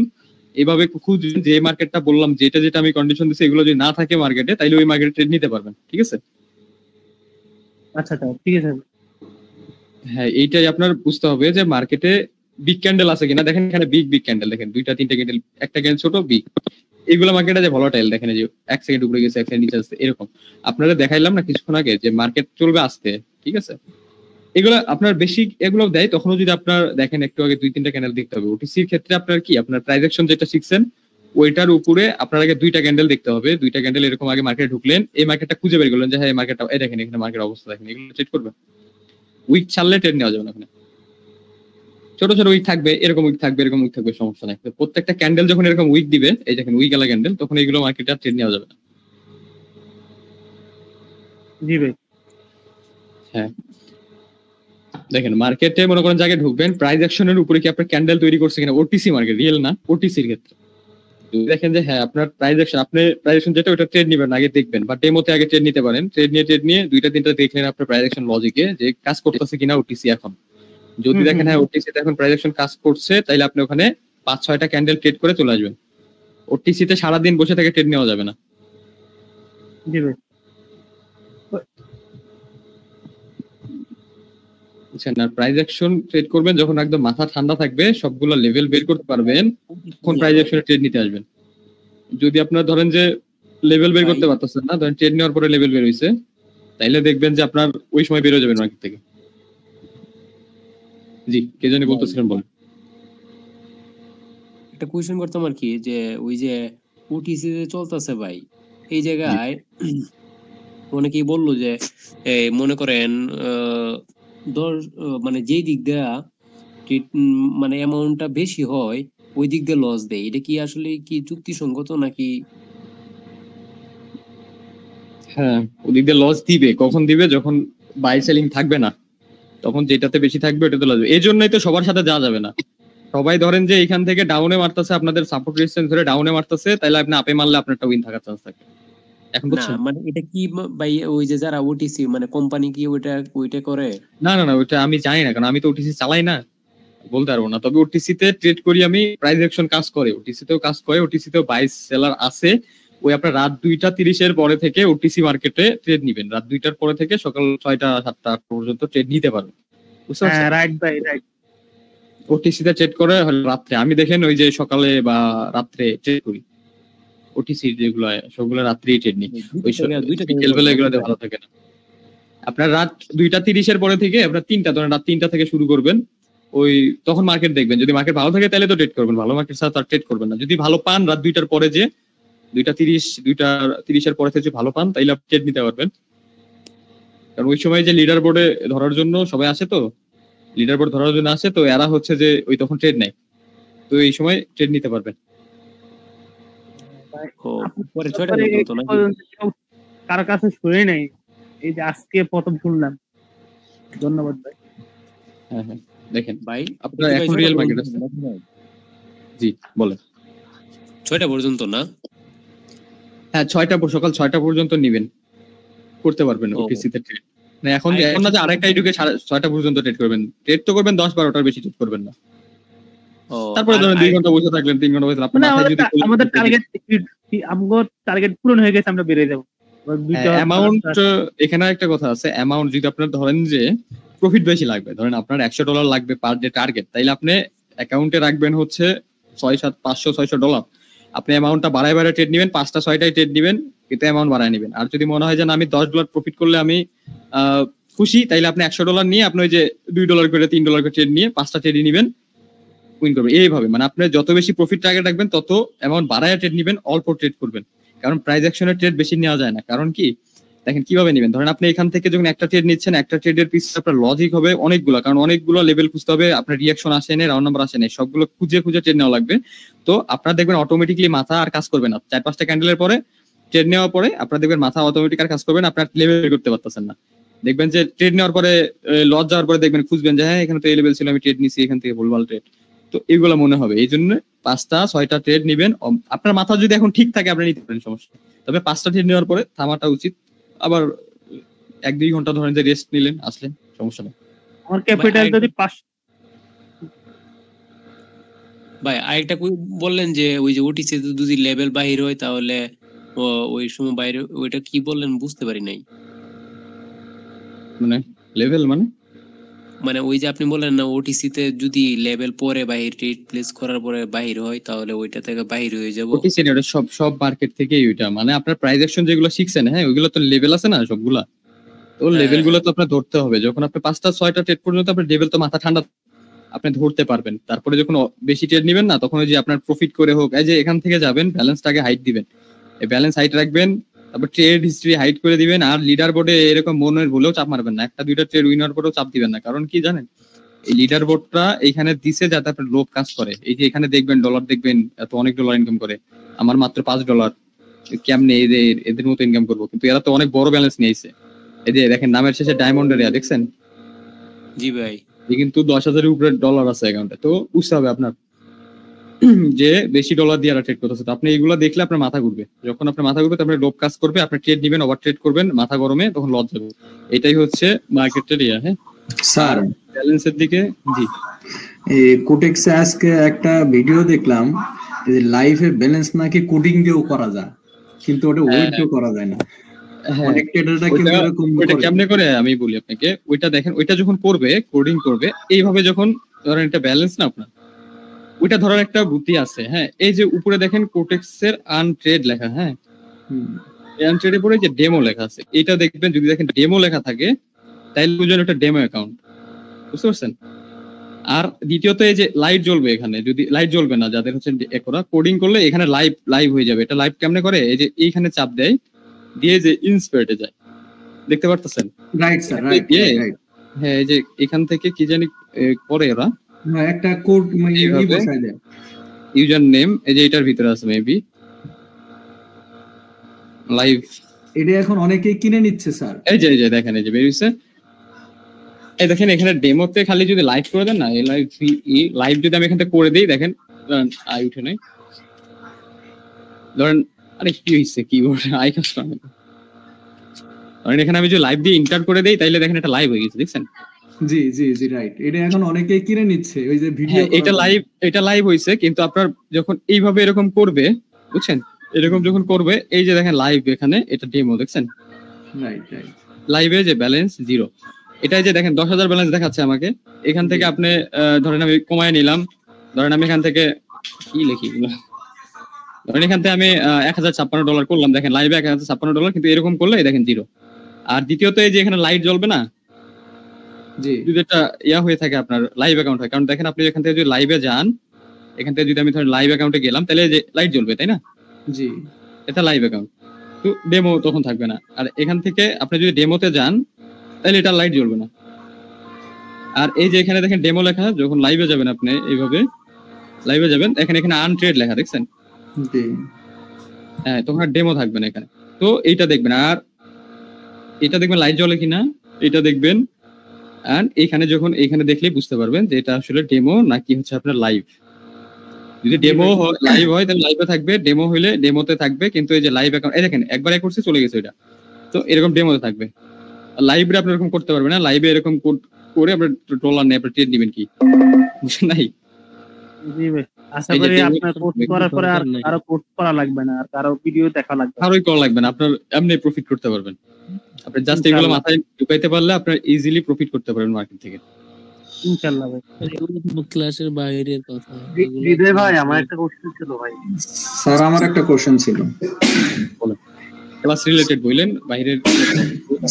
এইভাবে খুঁজবেন যে মার্কেটটা বললাম, যেটা আমি কন্ডিশন দিচ্ছি, এগুলো যদি না থাকে মার্কেটে, তাইলে ওই মার্কেটে ট্রেড নিতে পারবেন। ঠিক আছে? আচ্ছা ঠিক আছে। হ্যাঁ, এইটাই আপনার বুঝতে হবে যে মার্কেটে বিগ ক্যান্ডেল আছে কিনা। দেখেন এখানে বিগ ক্যান্ডেল দেখেন, 2-3 ক্যান্ডেল, একটা ক্যান্ডেল ছোট বিগ। এগুলো মার্কেটে যে ভলাটাইল দেখেন, যে 1 সেকেন্ড উপরে গেছে, 1 সেকেন্ড নিচে আসছে, এরকম। আপনারা দেখাইলাম না কিছুক্ষণ আগে যে মার্কেট চলবে আসতে। ঠিক আছে? এগুলো আপনার বেশি এগুলো দেয়, তখনও যদি আপনার দেখেন একটু আগে 2-3টা ক্যান্ডেল দেখতে হবে। ওটিসির ক্ষেত্রে আপনার কি, আপনার প্রাইস অ্যাকশন যেটা শিখছেন ওইটার উপরে আপনার আগে 2টা ক্যান্ডেল দেখতে হবে। 2টা ক্যান্ডেল এরকম আগে মার্কেটে ঢুকলেন, এই মার্কেটটা খুঁজে বের করলেন যে হ্যাঁ এই মার্কেটটা, এই দেখেন এখানে মার্কেট অবস্থা দেখেন, এগুলো ট্রেড করবেন। উইক ছাড়লে ট্রেড নেওয়া যাবে না। ওখানে ছোট ছোট উইক থাকবে, এরকম উইক থাকবে, এরকম উইক থাকবে, সমস্যা নাই। প্রত্যেকটা ক্যান্ডেল যখন এরকম উইক দিবে, এই দেখেন উইক আলা ক্যান্ডেল, তখন এগুলো মার্কেটে ট্রেড নেওয়া যাবে না। জি ভাই। হ্যাঁ, দেখেন মার্কেটে মনে করেন জায়গায় ঢুকবেন, প্রাইস অ্যাকশনের উপরে কি আপনার ক্যান্ডেল তৈরি করছে কিনা, ওটিসি মার্কেট, রিয়েল না, ওটিসির ক্ষেত্রে দেখেন যে হ্যাঁ আপনার প্রাইস অ্যাকশন, আপনি প্রাইস অ্যাকশন যেটা ওটা ট্রেড নেবেন আগে দেখবেন, বা ডেমোতে আগে ট্রেড নিতে পারেন। ট্রেড নিয়ে 2-3টা দেখলেন আপনার প্রাইস অ্যাকশন লজিকে যে কাজ করতেছে কিনা ওটিসি। এখন যদি দেখেন হ্যাঁ ওটিসি তে এখন প্রাইস অ্যাকশন কাজ করছে, তাইলে আপনি ওখানে 5-6টা ক্যান্ডেল ট্রেড করে চলে আসবেন। ওটিসি তে সারাদিন বসে থেকে ট্রেড নেওয়া যাবে না। জি ভাই। বুঝছেন? আর প্রাইস অ্যাকশন ট্রেড করবেন যখন একদম মাথা ঠান্ডা থাকবে, সবগুলো লেভেল বের করতে পারবেন, তখন প্রাইস অ্যাকশনে ট্রেড নিতে আসবেন। যদি আপনার ধরেন যে লেভেল বের করতে পারতেছেন না, ধরেন ট্রেড নেওয়ার পরে লেভেল বের হইছে, তাইলে দেখবেন যে আপনার ওই সময় বের হয়ে যাবেন মার্কেট থেকে। জি, কে জানি বলতেছিলেন, বলেন। একটা কোয়েশ্চেন করতাম আর কি, যে ওই যে ওটিসি যে চলতেছে ভাই, এই জায়গায় অনেকেই বললো যে মনে করেন মানে যেই দিক দেয়া মানে অ্যামাউন্টটা বেশি হয় ওই দিক দিয়ে লস দেয়, এটা কি আসলে কি যুক্তিসঙ্গত নাকি? হ্যাঁ, ওদিক দিয়ে লস দিবে। কখন দিবে? যখন বাই সেলিং থাকবে না, তখন যেটাতে বেশি থাকবে ওটাতে লস দিবে। এই জন্যই তো সবার সাথে যাওয়া যাবে না। সবাই ধরেন যে এখান থেকে ডাউনে মারতেছে, আপনাদের সাপোর্ট রেজিস্ট্যান্স ধরে ডাউনে মারতেছে, তাইলে আপনি আপে মারলে আপনারটা উইন থাকার চান্স থাকে। এখন না বুঝছেন? মানে এটা কি ভাই, ওই যে যারা ওটিসি মানে কোম্পানি কি ওইটা করে? না, ওইটা আমি জানি না, কারণ আমি তো ওটিসি চালাই না, বলতে পারবো না। তবে ওটিসি তে ট্রেড করি আমি, প্রাইস অ্যাকশন কাজ করে, ওটিসি তেও কাজ করে। ওটিসি তেও বাই সেলার আছে। ওই আপনার রাত 2:30 পরে থেকে ওটিসি মার্কেটে ট্রেড নিবেন, রাত 2টার পরে থেকে সকাল 6টা-7টা পর্যন্ত ট্রেড নিতে পারবেন। বুঝতে পারছেন? রাইট ভাই, রাইট। ওটিসি তে ট্রেড করে রাত্রে, আমি দেখেন ওই যে সকালে বা রাত্রে ট্রেড করি। ওটিসি যেগুলো সবগুলো রাত্রেই ট্রেড নিই, ওই বিকেল বেলা এগুলোতে ভালো থাকে না। আপনার রাত 2:30 পরে থেকে আপনার 3টা, ধরেন রাত 3টা থেকে শুরু করবেন, ওই তখন মার্কেট দেখবেন। যদি মার্কেট ভালো থাকে তাহলে তো ট্রেড করবেন, ভালো মার্কেট ছাড়া তার ট্রেড করবেন না। যদি ভালো পান রাত 2টার পরে, যে 2:30 পরে থেকে ভালো পান, তাইলে আপনি ট্রেড নিতে পারবেন। কারণ ওই সময় যে লিডার বোর্ডে ধরার জন্য সবাই আসে, তো লিডার বোর্ড ধরার জন্য আসে, তো এরা হচ্ছে যে ওই তখন ট্রেড নেয়, তো এই সময় ট্রেড নিতে পারবেন। কারো কাছে শুনে নাই, এই যে আজকে প্রথম শুনলাম। ধন্যবাদ ভাই। হ্যাঁ, দেখেন ভাই আপনার এখন রিয়েল মার্কেট আছে। জি বলেন। 6টা পর্যন্ত না? হ্যাঁ, সকাল 6টা পর্যন্ত নিবেন, করতে পারবেন ওটিসি তে ট্রেড। না এখন না যে আরেকটা ঢুকে 6টা পর্যন্ত ট্রেড করবেন। ট্রেড তো করবেন 10-12টার বেশি ট্রেড করবেন না। তারপরে ধরেন 2 ঘন্টা বসে থাকলেন, 3 ঘন্টা বসে আপনার মানে মাথায় যদি আমাদের টার্গেট পূরণ হয়ে গেছে, আমরা বেরিয়ে যাবো। অ্যামাউন্ট এখানে একটা কথা আছে, অ্যামাউন্ট যদি আপনার ধরেন যে প্রফিট বেশি লাগবে, ধরেন আপনার $100 লাগবে পার ডে টার্গেট, তাইলে আপনি অ্যাকাউন্টে রাখবেন হচ্ছে 500-600 আপনি অ্যামাউন্টটা বাড়ায় ট্রেড নেবেন, 5টা-6টায় ট্রেড নেবেন, কিন্তু অ্যামাউন্ট বাড়ায় নেবেন। আর যদি মনে হয় যে না আমি $10 প্রফিট করলে আমি খুশি, তাইলে আপনি $100 নিয়ে আপনি ওই যে $2 করে $3 করে ট্রেড নিয়ে 5টা ট্রেডই নেবেন, উইন করবেন। এইভাবে মানে আপনি যত বেশি প্রফিট টার্গেট রাখবেন তত অ্যামাউন্ট বাড়ায় ট্রেড নেবেন, অল্প ট্রেড করবেন। কারণ প্রাইস অ্যাকশনের ট্রেড বেশি নেওয়া যায় না। কারণ কি দেখেন কিভাবে নেবেন, ধরেন আপনি এখান থেকে যখন একটা ট্রেড নিচ্ছেন, একটা ট্রেডের পিছনে আপনার লজিক হবে অনেকগুলো, কারণ অনেকগুলো লেভেল খুঁজতে হবে, আপনার রিয়াকশন আসে না, রাউন্ড নাম্বার আসে না, সবগুলো খুঁজে ট্রেড নেওয়া লাগবে। তো আপনার দেখবেন অটোমেটিকলি মাথা আর কাজ করবে না, 4-5টা ক্যান্ডেলের পরে ট্রেড নেওয়ার পরে আপনার দেখবেন মাথা অটোমেটিক আর কাজ করবে না, আপনার লেভেল করতে পারতেছেন না। দেখবেন যে ট্রেড নেওয়ার পরে লস যাওয়ার পরে দেখবেন খুঁজবেন যে হ্যাঁ এখানে তো এই লেভেল ছিল, আমি ট্রেড নিছি, এখান থেকে ভুলভাল ট্রেড। তো এগুলো মনে হবে, এই জন্য 5টা-6টা ট্রেড নিবেন। আপনার মাথা যদি এখন ঠিক থাকে আপনি নিতে পারেন, সমস্যা। তবে 5টা ট্রেড নেওয়ার পরে থামাটা উচিত। আবার 1-2 ঘন্টা ধরেন যে রেস্ট নিলেন, আসলেন, সমস্যা নেই। আমার ক্যাপিটাল যদি 5 ভাই আরেকটা বললেন যে ওই যে ওটিসি যদি লেভেল বাহির হয় তাহলে ওই সময় বাইরে, ওইটা কি বললেন বুঝতে পারি নাই। মানে লেভেল মানে ওই যে আপনি বললেন না ওটিসি তে যদি লেভেল পরে বাহির ট্রেড প্লেস করার পরে বাহির হয় তাহলে ওইটা থেকে বাহির হয়ে যাব। ওটিসি এটা সব মার্কেট থেকেই ওইটা, মানে আপনার প্রাইস অ্যাকশন যেগুলো শিখছেন, হ্যাঁ ওইগুলো তো লেভেল আছে না সবগুলা, তো লেভেল গুলো তো আপনার ধরতে হবে। যখন আপনি 5টা-6টা ট্রেড পর্যন্ত আপনার লেভেল তো মাথা ঠান্ডা আপনি ধরতে পারবেন, তারপরে যখন বেশি ট্রেড নেবেন না, তখন ওই যে আপনার প্রফিট করে হোক, এই যে এখান থেকে যাবেন ব্যালেন্সটাকে হাইট দিবেন, এই ব্যালেন্স হাইট রাখবেন, তারপর ট্রেড হিস্ট্রি হাইট করে দিবেন। আর লিডার বোর্ডে এরকম মনের ভুলেও চাপ মারবেন না, 1-2টা ট্রেড উইনার পরেও চাপ দিবেন না। কারণ কি জানেন, এই লিডার বোর্ডটা এইখানে দিছে যাতে আপনার লোভ কাজ করে। এই যে এখানে দেখবেন ডলার, দেখবেন এত অনেক ডলার ইনকাম করে, আমার মাত্র $5, কেমনে এদের মতো ইনকাম করবো? কিন্তু এরা তো অনেক বড় ব্যালেন্স নিয়েছে। এই যে দেখেন নামের শেষে ডায়মন্ড এরিয়া দেখছেন? জি ভাই, কিন্তু 10,000-এর উপরে ডলার আছে অ্যাকাউন্টে। তো বুঝতে হবে আপনার যে বেশি ডলার দিয়ে ট্রেড করতেছে। তো আপনি এগুলো দেখলে আপনার মাথা ঘুরবে, যখন আপনার মাথা ঘুরবে তারপরে লোভ কাজ করবে, আপনি ট্রেড নেবেন, ওভার ট্রেড করবেন, মাথা গরমে তখন লস যাবে। এটাই হচ্ছে মার্কেটের ইয়া। হ্যাঁ স্যার, ব্যালেন্সের দিকে জি কোটেক্সে আজকে একটা ভিডিও দেখলাম যে লাইভে ব্যালেন্স নাকি কোডিং দিয়েও করা যায়, কিন্তু ওটা ওয়েট দিয়েও করা যায় না। অনেক ট্রেডাররা কিন্তু এরকম ওইটা কেমনে করে আমি বলি আপনাকে। ওইটা দেখেন, ওইটা যখন করবে কোডিং করবে এইভাবে, যখন ধরেন এটা ব্যালেন্স না আপনার, ওইটা ধরার একটা বুদ্ধি আছে। হ্যাঁ এই যে উপরে দেখেন কোটেক্সের আনট্রেড লেখা, হ্যাঁ আনট্রেডের পরে যে ডেমো লেখা আছে, এটা দেখবেন যদি দেখেন ডেমো লেখা থাকে তাইলে বুঝবেন একটা ডেমো অ্যাকাউন্ট, বুঝতে পারছেন? আর দ্বিতীয়ত এই যে লাইট জ্বলবে, এখানে যদি লাইট জ্বলবে না যাদের হচ্ছে একরা কোডিং করলে এখানে লাইভ হয়ে যাবে। এটা লাইভ কেমনে করে, এই যে এইখানে চাপ দেয় দিয়ে যে ইন্সপায়ার্টে যায়, দেখতে পারতেছেন? Right sir, right. হ্যাঁ এই যে এখান থেকে কি জানি করে এরা একটা কোড মানে বসায় দেয়, ইউজার নেম, এই যে এটার ভিতরে আছে মেবি লাইভ। এটা এখন অনেকেই কিনে নিচ্ছে স্যার। এই যে দেখেন, এই যে বেরিয়েছে, এই দেখেন এখানে ডেমোতে খালি যদি লাইভ করে দেন না, এই লাইভ যদি আমি এখান থেকে করে দিই, দেখেন আই উঠে নাই, ধরেন আরে কি হয়েছে কিবোর্ড আই কাজ করে, ধরেন এখানে আমি যদি লাইভ দিয়ে ইন্টার করে দেই তাইলে দেখেন এটা লাইভ হয়ে গেছে, দেখছেন? জি জি জি রাইট। এটা এখন অনেকেই কিনে নিচ্ছে ওই যে ভিডিও। এটা লাইভ হইছে, কিন্তু আপনার যখন এইভাবে এরকম করবে, বুঝছেন, এরকম যখন করবে, এই যে দেখেন লাইভ, এখানে এটা ডেমো, দেখছেন? Right right. লাইভে যে ব্যালেন্স 0, এটাই যে দেখেন 10,000 ব্যালেন্স দেখাচ্ছে আমাকে। এখান থেকে আপনি ধরেন আমি কমায় নিলাম, ধরেন আমি এখান থেকে কি লিখি, ধরেন এখান থেকে আমি $1,056 করলাম, দেখেন লাইভে $1,056, কিন্তু এরকম করলে দেখেন 0। আর দ্বিতীয়ত এই যে এখানে লাইট জ্বলবে না, যদি এটা ইয়া হয়ে থাকে আপনার লাইভ অ্যাকাউন্ট হয়, কারণ দেখেন আপনি এখান থেকে যদি লাইভে যান, এখান থেকে যদি আমি ধরেন লাইভ অ্যাকাউন্টে গেলাম, তাহলে যে লাইট জ্বলবে, তাই না? জি, এটা লাইভ অ্যাকাউন্ট, তো ডেমো তখন থাকবে না। আর এখান থেকে আপনি যদি ডেমোতে যান তাহলে এটা লাইট জ্বলবে না। আর এই যে এখানে দেখেন ডেমো লেখা, যখন লাইভে যাবেন আপনি এইভাবে লাইভে যাবেন, এখানে আনট্রেড লেখা, দেখছেন? হ্যাঁ, তখন আর ডেমো থাকবে না এখানে। তো এইটা দেখবেন, আর এটা দেখবেন লাইট জ্বলে কিনা, এটা দেখবেন। আর এইখানে যখন এইখানে দেখলেই বুঝতে পারবেন যে এটা আসলে ডেমো নাকি হচ্ছে আপনার লাইভ। যদি ডেমো লাইভ হয় তাহলে লাইভে থাকবে, ডেমো হইলে ডেমোতে থাকবে। কিন্তু এই যে লাইভ অ্যাকাউন্ট, এই দেখেন একবার করছে চলে গেছে এটা, তো এরকম ডেমোতে থাকবে। লাইভে আপনি এরকম করতে পারবেন না, লাইভে এরকম করে আপনার ডলার নেই, আপনি ট্রেড নেবেন কি, বুঝছেন? নাই জি ভাই, আশা এই যে করি টেবিল আপনার কোর্স করার পরে আর কারো কোর্স করা লাগবে না, আর কারো ভিডিও দেখা লাগবে না। আরোই করা লাগবে না, আপনার এমনি প্রফিট করতে পারবেন। আপনি জাস্ট এগুলো ইনশাআল্লাহ। মাথায় ঢুকাইতে পারলে আপনার ইজিলি প্রফিট করতে পারবেন মার্কেট থেকে। ইনশাআল্লাহ ভাই। ক্লাসের বাইরের কথা। হৃদয় ভাই, আমার একটা কোশ্চেন ছিল ভাই। স্যার আমার একটা কোশ্চেন ছিল। ক্লাস রিলেটেড বললেন, বাইরের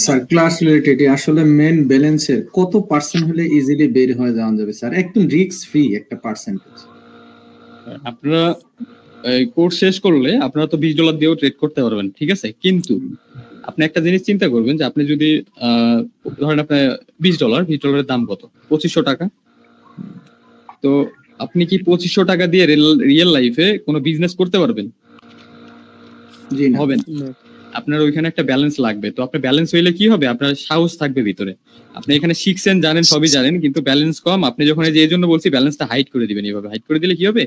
স্যার ক্লাস রিলেটেড আসলে মেন ব্যালেন্সের কত পার্সেন্ট হলে ইজিলি বের হয়ে যাওয়া যাবে স্যার, একদম রিস্ক ফ্রি একটা পার্সেন্টেজ? আপনারা কোর্স শেষ করলে আপনারা তো $20 দিয়েও ট্রেড করতে পারবেন, ঠিক আছে? কিন্তু আপনি একটা জিনিস চিন্তা করবেন যে আপনি যদি ধরেন আপনার $20 দাম কত? 2500 টাকা। তো আপনি কি 2500 টাকা দিয়ে রিয়েল লাইফে কোনো বিজনেস করতে পারবেন? জি না, হবে না। আপনার ওইখানে একটা ব্যালেন্স লাগবে। তো আপনার ব্যালেন্স হইলে কি হবে? আপনার সাহস থাকবে ভিতরে। আপনি এখানে শিখছেন, জানেন, সবই জানেন, কিন্তু ব্যালেন্স কম। আপনি যখন এই জন্য বলছি ব্যালেন্সটা হাইড করে দিবেন। এইভাবে হাইড করে দিলে কি হবে?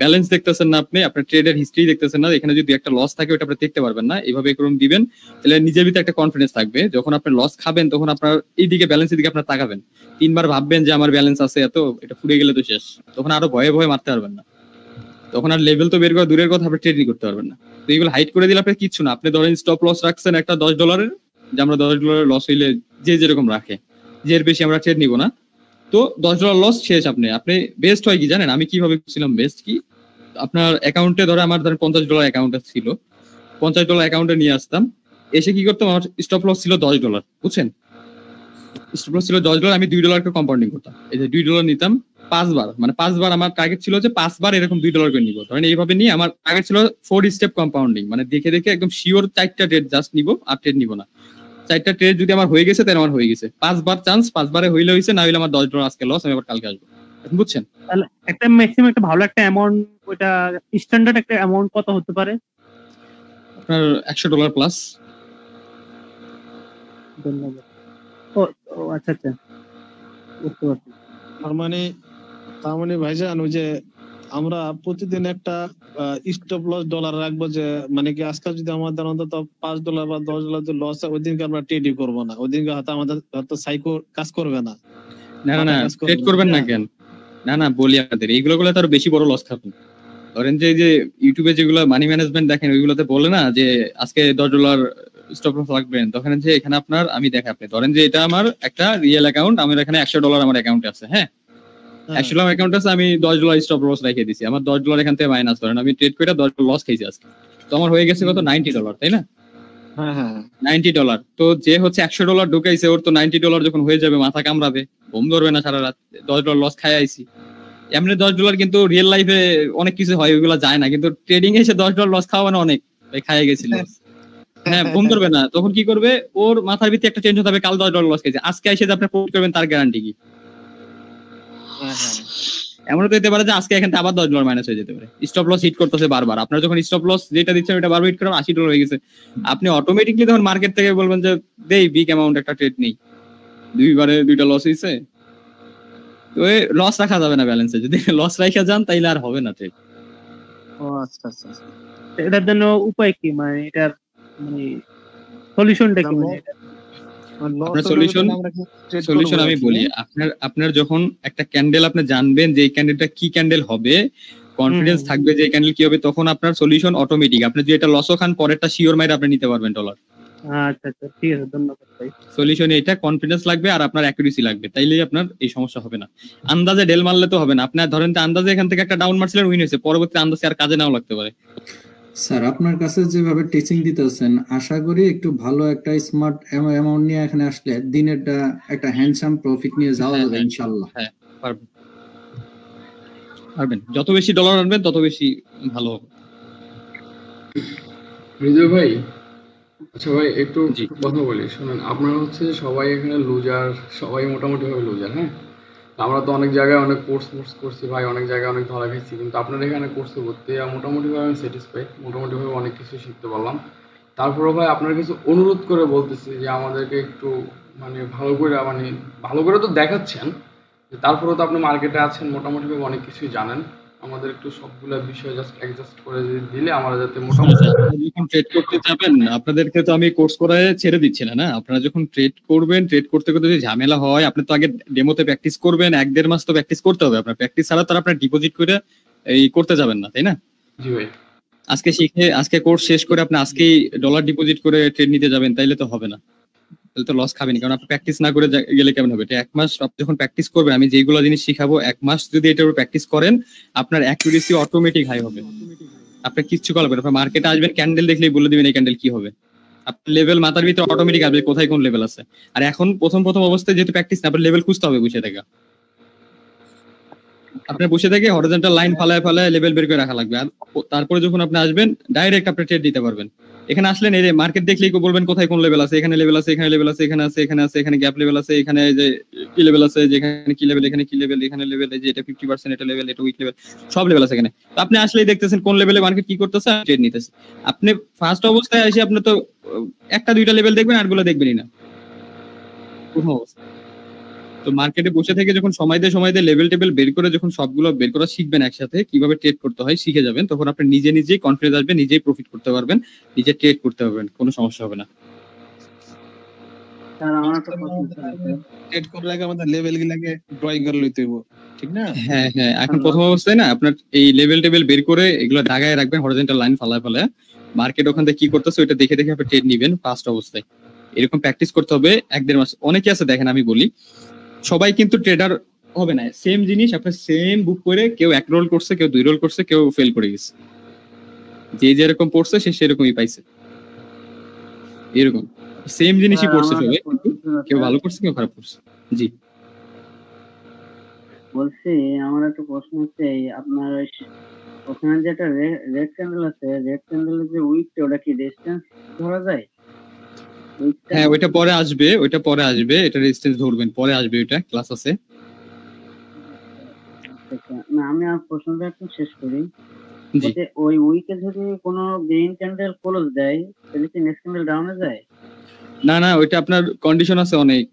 ব্যালেন্স দেখতেছেন না আপনি, আপনার ট্রেডের হিস্ট্রি দেখতেছেন না, এখানে যদি একটা লস থাকে ওটা আপনি দেখতে পারবেন না। এইভাবে এরকম দিবেন, তাহলে নিজের ভিতরে একটা কনফিডেন্স থাকবে। যখন আপনি লস খাবেন তখন আপনার এইদিকে ব্যালেন্সের দিকে আপনার তাকাবেন, 3 বার ভাববেন যে আমার ব্যালেন্স আছে এত, এটা ফুরে গেলে তো শেষ। তখন আরো ভয়ে ভয়ে মারতে পারবেন না, তখন আর লেভেল তো বের করা দূরের কথা, আপনি ট্রেডিং করতে পারবেন না। তো এইগুলো হাইড করে দিলে আপনার কিচ্ছু না। আপনি ধরেন স্টপ লস রাখছেন একটা $10, যে আমরা $10 লস হইলে যে যেরকম রাখে, যে এর বেশি আমরা ট্রেড নিব না। তো $10 লস শেষ। আপনি বেস্ট হয় কি জানেন? আমি কিভাবে ছিলাম বেস্ট কি, আপনার অ্যাকাউন্টে ধরে আমার ধরেন $50 অ্যাকাউন্টে ছিল, $50 অ্যাকাউন্টে নিয়ে আসতাম, এসে কি করতাম, আমার স্টপ লস ছিল $10, বুঝছেন? স্টপ লস ছিল $10, আমি $2 কম্পাউন্ডিং করতাম। এই যে $2 নিতাম 5 বার, মানে 5 বার আমার টার্গেট ছিল যে 5 বার এরকম $2 করে নিব। ধরেন এইভাবে নিয়ে আমার টার্গেট ছিল 4 স্টেপ কম্পাউন্ডিং, মানে দেখে দেখে একদম শিওর 4টা ট্রেড জাস্ট নিব, আর ট্রেড নিব না। 4টা ট্রেড যদি আমার হয়ে গেছে তাহলে আমার হয়ে গেছে। 5 বার চান্স, 5 বারে হইলে হইছে, না হইলে আমার $10 আজকে লস, আমি আবার কালকে আসবো। এখন বুঝছেন? তাহলে একটা ম্যাক্সিমাম একটা ভালো একটা অ্যামাউন্ট, ওটা স্ট্যান্ডার্ড একটা অ্যামাউন্ট কত হতে পারে? আপনার $100 প্লাস। ধন্যবাদ। ও আচ্ছা আচ্ছা, বুঝতে পারছি। তার মানে ভাইজান, ওই যে আমরা প্রতিদিন একটা স্টপ লস ডলার রাখবো, যে মানে কি আজকাল যদি আমাদের অন্তত $5 বা $10 লস হয়, ওই দিনকে আমরা ট্রেডই করবো না, ওই দিনকে হয়তো আমাদের হয়তো সাইকো কাজ করবে না। না না না, ট্রেড করবেন না কেন? না না, বলি আপনাদের এইগুলো গুলো তো আরো বেশি বড় লস খাবেন। ধরেন যে ইউটিউবে যেগুলো মানি ম্যানেজমেন্ট দেখেন, ওইগুলোতে বলে না যে আজকে $10 স্টপ লস রাখবেন, তখন যে এখানে আপনার আমি দেখে, আপনি ধরেন যে এটা আমার একটা রিয়েল অ্যাকাউন্ট, আমার এখানে $100 আমার অ্যাকাউন্টে আছে, হ্যাঁ $100 অ্যাকাউন্ট আছে, আমি $10 স্টপ লস রেখে দিছি, আমার $10 এখান থেকে মাইনাস করেন, আমি ট্রেড করে $10 লস খেয়েছি আজকে, তো আমার হয়ে গেছে কত? $90, তাই না? হ্যাঁ হ্যাঁ, $90। তো যে হচ্ছে $100 ঢুকাইছে, ওর তো $90 যখন হয়ে যাবে মাথা কামড়াবে, ঘুম ধরবে না সারা রাত, $10 লস খাই আইছি। এমনি $10 কিন্তু রিয়েল লাইফে অনেক কিছু হয়, ওইগুলো যায় না, কিন্তু ট্রেডিং এ এসে $10 লস খাওয়া মানে অনেক খাইয়া গেছিল। হ্যাঁ, ঘুম ধরবে না, তখন কি করবে, ওর মাথার ভিতরে একটা টেনশন হবে, কাল $10 লস খেয়েছে, আজকে এসে যে আপনি প্রফিট করবেন তার গ্যারান্টি কি? এমনও তো হতে পারে যে আজকে এখান থেকে আবার $10 মাইনাস হয়ে যেতে পারে, স্টপ লস হিট করতেছে বারবার। আপনার যখন স্টপ লস যেটা দিচ্ছেন ওটা বারবার হিট করেন, $80 হয়ে গেছে, আপনি অটোমেটিকলি তখন মার্কেট থেকে বলবেন যে দেই বিগ অ্যামাউন্ট একটা ট্রেড নেই, 2বারে 2টা লস হয়েছে। তো লস রাখা যাবে না ব্যালেন্সে, যদি লস রাখা যান তাইলে আর হবে না ট্রেড। ও আচ্ছা আচ্ছা, এটার জন্য উপায় কি, মানে এটার মানে সলিউশনটা কি? মানে এটা সলিউশন আমি বলি, আপনার যখন একটা ক্যান্ডেল আপনি জানবেন যে এই ক্যান্ডেলটা কি ক্যান্ডেল হবে, কনফিডেন্স থাকবে যে এই ক্যান্ডেল কি হবে, তখন আপনার সলিউশন অটোমেটিক। আপনি যদি এটা লসও খান, পরেরটা শিওর মাইরে আপনি নিতে পারবেন $। আচ্ছা আচ্ছা, ঠিক আছে, ধন্যবাদ ভাই। সলিউশনে এটা কনফিডেন্স লাগবে আর আপনার অ্যাকুরেসি লাগবে, তাইলেই আপনার এই সমস্যা হবে না। আন্দাজে ডেল মারলে তো হবে না। আপনার ধরেন যে আন্দাজে এখান থেকে একটা ডাউন মারছিলেন, উইন হয়েছে, পরবর্তী আন্দাজে আর কাজে নাও লাগতে পারে। স্যার আপনার কাছে যেভাবে টিচিং দিতেছেন, আশা করি একটু ভালো একটা স্মার্ট অ্যামাউন্ট নিয়ে এখানে আসলে দিনের একটা হ্যান্ডসাম প্রফিট নিয়ে যাওয়া যাবে ইনশাআল্লাহ। হ্যাঁ, পারবেন। যত বেশি $, আনবেন তত বেশি ভালো হবে। হৃদয় ভাই, আচ্ছা ভাই, একটু কথা বলি, শুনুন। আপনারা হচ্ছে সবাই এখানে লুজার, সবাই মোটামুটি ভাবে লুজার, হ্যাঁ? আমরা তো অনেক জায়গায় অনেক কোর্স করছি ভাই, অনেক জায়গায় অনেক ধরা খেয়েছি, কিন্তু আপনার এখানে কোর্সে করতে মোটামুটি ভাবে আমি স্যাটিসফাইড, মোটামুটি ভাবে অনেক কিছু শিখতে পারলাম। তারপরে ভাই আপনার কিছু অনুরোধ করে বলতেছি যে আমাদেরকে একটু মানে ভালো করে তো দেখাচ্ছেন, তারপরে তো আপনি মার্কেটে আছেন, মোটামুটি ভাবে অনেক কিছুই জানেন, আমাদের একটু সবগুলা বিষয় জাস্ট অ্যাডজাস্ট করে দিলে আমরা যাতে মোটামুটি যখন ট্রেড করতে যাবেন আপনাদেরকে তো আমি কোর্স করায় ছেড়ে দিচ্ছি না। আপনারা যখন ট্রেড করবেন, ট্রেড করতে করতে যদি ঝামেলা হয়, আপনি তো আগে ডেমোতে প্র্যাকটিস করবেন, 1-1.5 মাস তো প্র্যাকটিস করতে হবে। আপনার প্র্যাকটিস ছাড়া তো আপনার ডিপোজিট করে এই করতে যাবেন না, তাই না? জি ভাই। আজকে শিখে আজকে কোর্স শেষ করে আপনি আজকেই ডলার ডিপোজিট করে ট্রেড নিতে যাবেন, তাইলে তো হবে না, তাহলে তো লস খাবেন। কারণ আপনি প্র্যাকটিস না করে গেলে কেমন হবে? এটা 1 মাস আপনি যখন প্র্যাকটিস করবেন, আমি যেগুলো জিনিস শিখাবো 1 মাস যদি এটার উপর প্র্যাকটিস করেন, আপনার অ্যাকুরেসি অটোমেটিক হাই হবে। আপনি কিচ্ছু করবেন, আপনি মার্কেটে আসবেন, ক্যান্ডেল দেখলেই বলে দিবেন এই ক্যান্ডেল কি হবে। আপনার লেভেল মাথার ভিতরে অটোমেটিক আসবে কোথায় কোন লেভেল আছে। আর এখন প্রথম অবস্থায় যেহেতু প্র্যাকটিস না, আপনার লেভেল খুঁজতে হবে বসে থেকে। আপনার বসে থেকে হরিজন্টাল লাইন ফালায় লেভেল বের করে রাখা লাগবে। আর তারপরে যখন আপনি আসবেন, ডাইরেক্ট আপনি ট্রেড দিতে পারবেন। এখানে আসলেন, এই যে মার্কেট দেখলেই বলবেন কোথায় কোন লেভেল আছে, এখানে লেভেল আছে, এখানে লেভেল আছে, এখানে আছে, এখানে আছে, এখানে গ্যাপ লেভেল আছে, এখানে যে কি লেভেল আছে, যেখানে কি লেভেল, এখানে কি লেভেল, এখানে লেভেল, এই যে এটা 50%, এটা লেভেল, এটা উইক লেভেল, সব লেভেল আছে এখানে। তো আপনি আসলেই দেখতেছেন কোন লেভেলে মার্কেট কি করতেছে, ট্রেড নিতেছে। আপনি ফার্স্ট অবস্থায় এসে আপনি তো 1-2টা লেভেল দেখবেন, আরগুলো দেখবেনই না প্রথম অবস্থা। তো মার্কেটে বসে থেকে যখন সময় দিয়ে লেভেল টেবিল বের করে যখন সবগুলো বের করা শিখবেন, একসাথে কিভাবে ট্রেড করতে হয় শিখে যাবেন, তখন আপনি নিজেই কনফিডেন্স আসবে, নিজেই প্রফিট করতে পারবেন, নিজে ট্রেড করতে পারবেন, কোনো সমস্যা হবে না। স্যার আমার একটা প্রশ্ন আছে, ট্রেড করার আগে আমাদের লেভেল গুলাকে ড্রয়িং করে লইতে হইব, ঠিক না? হ্যাঁ, এখন প্রথম অবস্থায় না আপনার এই লেভেল টেবিল বের করে এগুলো দাগায় রাখবেন, হরিজন্টাল লাইন ফালায় মার্কেট ওখান থেকে কি করতেছে ওইটা দেখে আপনি ট্রেড নিবেন ফার্স্ট অবস্থায়। এরকম প্র্যাকটিস করতে হবে 1-1.5 মাস। অনেকে আছে দেখেন, আমি বলি সবাই কিন্তু ট্রেডার হবে না। সেম জিনিস আপনি সেম বুক করে, কেউ 1 রোল করছে, কেউ 2 রোল করছে, কেউ ফেল করে গেছে। যে যেরকম পড়ছে সে সেরকমই পাইছে। এরকম সেম জিনিসই পড়ছে সবাই, কেউ ভালো করছে, কেউ খারাপ করছে। জি বলছি, আমার একটা প্রশ্ন হচ্ছে, আপনার ওখানে যেটা রেড ক্যান্ডেল আছে, রেড ক্যান্ডেলের যে উইকটা, ওটা কি রেজিস্ট্যান্স ধরা যায়? হ্যাঁ, ওইটা পরে আসবে, এটা রেজিস্ট্যান্স ধরবেন, পরে আসবে, ওইটা ক্লাস আছে। না, আমি আর প্রশ্নটা একটু শেষ করি। ওই উইকে যদি কোনো গ্রিন ক্যান্ডেল ক্লোজ দেয়, তাহলে কি নেক্সট ক্যান্ডেল ডাউনে যায়? না, ওইটা আপনার কন্ডিশন আছে অনেক।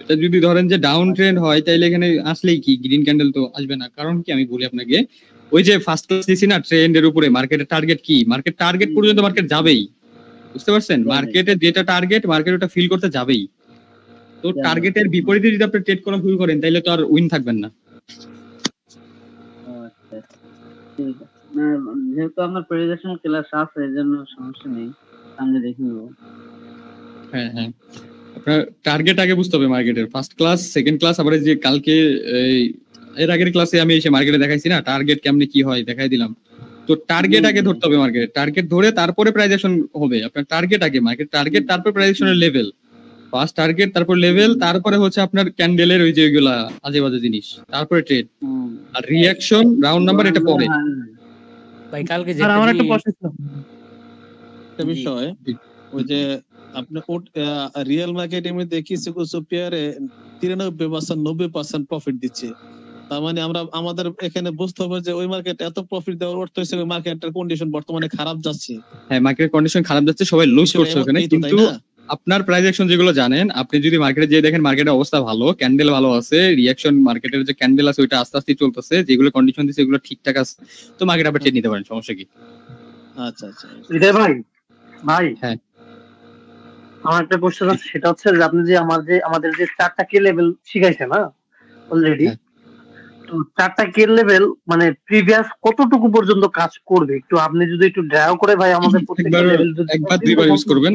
এটা যদি ধরেন যে ডাউন ট্রেন্ড হয়, তাইলে এখানে আসলেই কি গ্রিন ক্যান্ডেল তো আসবে না। কারণ কি, আমি বলি আপনাকে, ওই যে ফার্স্ট ক্লাস দিছি না ট্রেন্ডের উপরে, মার্কেটের টার্গেট কি, মার্কেট টার্গেট পর্যন্ত মার্কেট যাবেই, বুঝতে পারছেন? মার্কেটের যেটা টার্গেট, মার্কেট ওটা ফিল করতে যাবেই। তো টার্গেটের বিপরীতে যদি আপনি ট্রেড করা শুরু করেন, তাইলে তো আর উইন থাকবেন না। ঠিক আছে, না যেহেতু আমার প্রেজেন্টেশন ক্লাস আছে, এজন্য সমস্যা নেই, সামনে দেখে নেব। হ্যাঁ, আপনার টার্গেট আগে বুঝতে হবে মার্কেটের, ফার্স্ট ক্লাস, সেকেন্ড ক্লাস, আবার যে কালকে এর আগের ক্লাসে আমি এসে মার্কেটে দেখাইছি না টার্গেট কেমনে কি হয়, দেখাই দিলাম। তো টার্গেট আগে ধরতে হবে, মার্কেট টার্গেট ধরে তারপরে প্রাইজেশন হবে। আপনার টার্গেট আগে, মার্কেট টার্গেট, তারপর প্রাইজেশনের লেভেল, ফার্স্ট টার্গেট, তারপর লেভেল, তারপরে হচ্ছে আপনার ক্যান্ডেলের ওই যে ওইগুলা আজে বাজে জিনিস, তারপরে ট্রেড আর রিঅ্যাকশন, রাউন্ড নাম্বার, এটা পরে। ভাই কালকে যে আমার একটা প্রশ্ন ছিল, একটা বিষয়, ওই যে আপনি রিয়েল মার্কেটের মধ্যে কিছু পেয়ারে 93%, 90% প্রফিট দিচ্ছে। তার মানে আমরা আমাদের এখানে বুঝতে হবে যে ওই মার্কেট এত প্রফিট দেওয়ার অর্থ হচ্ছে ওই মার্কেটের কন্ডিশন বর্তমানে খারাপ যাচ্ছে। হ্যাঁ, মার্কেটের কন্ডিশন খারাপ যাচ্ছে, সবাই লুজ করছে ওখানে। কিন্তু আপনার প্রাইস অ্যাকশন যেগুলো জানেন, আপনি যদি মার্কেটে যে দেখেন মার্কেটের অবস্থা ভালো, ক্যান্ডেল ভালো আছে, রিঅ্যাকশন মার্কেটের যে ক্যান্ডেল আছে ওইটা আস্তে আস্তে চলতেছে, যেগুলো কন্ডিশন দিচ্ছে এগুলো ঠিকঠাক আছে, তো মার্কেট আবার ট্রেড নিতে পারেন, সমস্যা কি? আচ্ছা, ভাই হ্যাঁ, আমার একটা প্রশ্ন আছে, সেটা হচ্ছে যে আপনি যে আমাদের যে 4টা কে লেভেল শিখাইছেন না অলরেডি, তো 4টা কে লেভেল মানে প্রিভিয়াস কতটুকু পর্যন্ত কাজ করবে, একটু আপনি যদি একটু ড্রাও করে ভাই আমাদের প্রত্যেকটা লেভেল একবার 2বার ইউজ করবেন,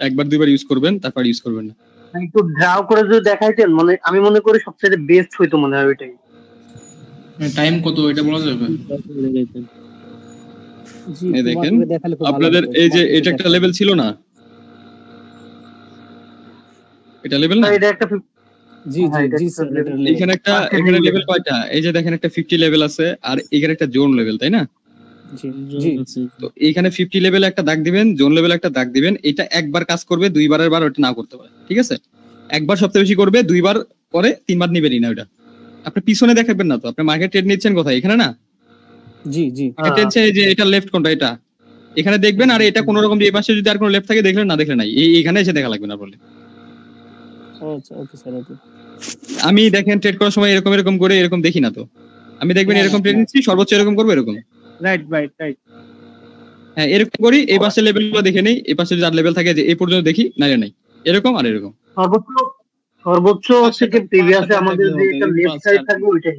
একবার 2বার ইউজ করবেন, তারপর ইউজ করবেন না। একটু ড্রাও করে যদি দেখাইতেন, মানে আমি মনে করি সবচেয়ে বেস্ট হইতো মনে হয় ওইটাই। টাইম কত এটা বলা যাবে? এই দেখেন আপনাদের এই যে এটা একটা লেভেল ছিল না, এটা লেভেল না, এটা একটা এখানে একটা, এখানে লেভেল কয়টা, এই যে দেখেন একটা 50 লেভেল আছে, আর এখানে একটা জোন লেভেল, তাই না? তো এইখানে 50 লেভেল একটা দাগ দিবেন, জোন লেভেল একটা দাগ দিবেন। এটা একবার কাজ করবে, 2বারের বার ওটা না করতে পারে, ঠিক আছে? একবার সবচেয়ে বেশি করবে, 2বার পরে 3বার নিবেনই না। ওটা আপনি পিছনে দেখাবেন না, তো আপনি মার্কেট ট্রেড নিচ্ছেন কোথায়, এখানে না? এই যে এটা লেফট কোনটা, এটা এখানে দেখবেন, আর এটা কোন রকম এই পাশে যদি আর কোনো লেফট থাকে দেখলেন, না দেখলে নাই, এইখানে এসে দেখা লাগবে না বলে। আচ্ছা, ওকে স্যার, ওকে। আমি দেখেন ট্রেড করার সময় এরকম করে এরকম দেখি না, তো আমি দেখবেন এরকম ট্রেড নিচ্ছি, সর্বোচ্চ এরকম করবো, এরকম রাইট রাইট রাইট। হ্যাঁ এরকম করি। এই পাশের লেভেলগুলো দেখে নেই, এই পাশে যার লেভেল থাকে যে এই পর্যন্ত দেখি, নাইলে নাই, এরকম আর এরকম। সর্বোচ্চ হচ্ছে কি প্রিভিয়াসে আমাদের যে একটা লেফট সাইড থাকবে ওইটাই।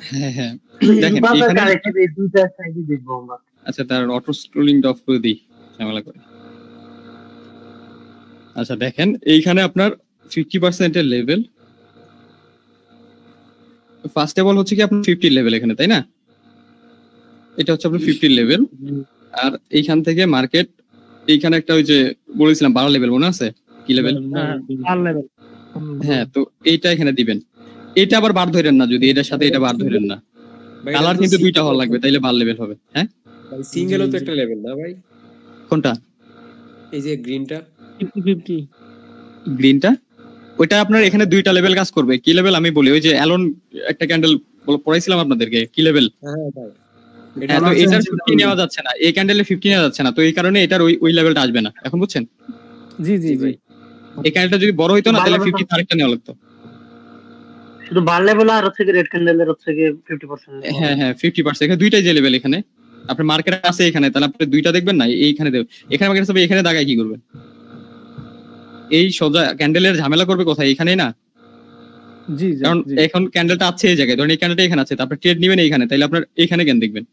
হ্যাঁ হ্যাঁ দেখেন এখানে এই দুইটা সাইডই দেখবো আমরা। আচ্ছা তার অটো স্ক্রলিংটা অফ করে দিই ঝামেলা করে। আচ্ছা দেখেন এইখানে আপনার 50% এর লেভেল, ফার্স্ট অফ অল হচ্ছে কি আপনার 50 লেভেল এখানে, তাই না? এটা হচ্ছে আপনার 50 লেভেল। আর এইখান থেকে মার্কেট এইখানে একটা ওই যে বলেছিলাম 12 লেভেল, মনে আছে কি লেভেল? হ্যাঁ তো এইটা এখানে দিবেন। এটা আবার বার ধরেন না, যদি এটার সাথে এটা বার ধরেন না, কালার কিন্তু দুইটা হওয়া লাগবে, তাইলে 12 লেভেল হবে। হ্যাঁ ভাই সিঙ্গেলও তো একটা লেভেল না ভাই? কোনটা? এই যে গ্রিনটা 50-50 গ্রিনটা ওইটা আপনার এখানে দুইটা লেভেল কাজ করবে। কি লেভেল আমি বলি, ওই যে অ্যালন একটা ক্যান্ডেল পড়াইছিলাম আপনাদেরকে, কি লেভেল? হ্যাঁ ভাই হ্যাঁ তো এটার 50 নেওয়া যাচ্ছে না, এই ক্যান্ডেলে 50 নেওয়া যাচ্ছে না, তো এই কারণে এটার ওই লেভেলটা আসবে না। এখন বুঝছেন? জি জি জি। এই ক্যান্ডেলটা যদি বড় হইতো না তাহলে 50 আরেকটা নেওয়া লাগতো। শুধু বার লেভেল আর হচ্ছে কি রেড ক্যান্ডেলের হচ্ছে কি 50%। হ্যাঁ হ্যাঁ 50%, এখানে দুইটাই যে লেভেল এখানে আপনার মার্কেট আছে এখানে, তাহলে আপনি দুইটা দেখবেন না, এইখানে দেবেন। এখানে মার্কেট আছে, এখানে দাগায় কি করবেন? এই সোজা ক্যান্ডেলের ঝামেলা করবে কোথায়? এখানেই না। জি জি। কারণ এখন ক্যান্ডেলটা আছে এই জায়গায়, ধরেন এই ক্যান্ডেলটা এখানে আছে, তারপর ট্রেড নেবেন এইখানে, তাহলে আপনার এইখানে কেন দেখবেন?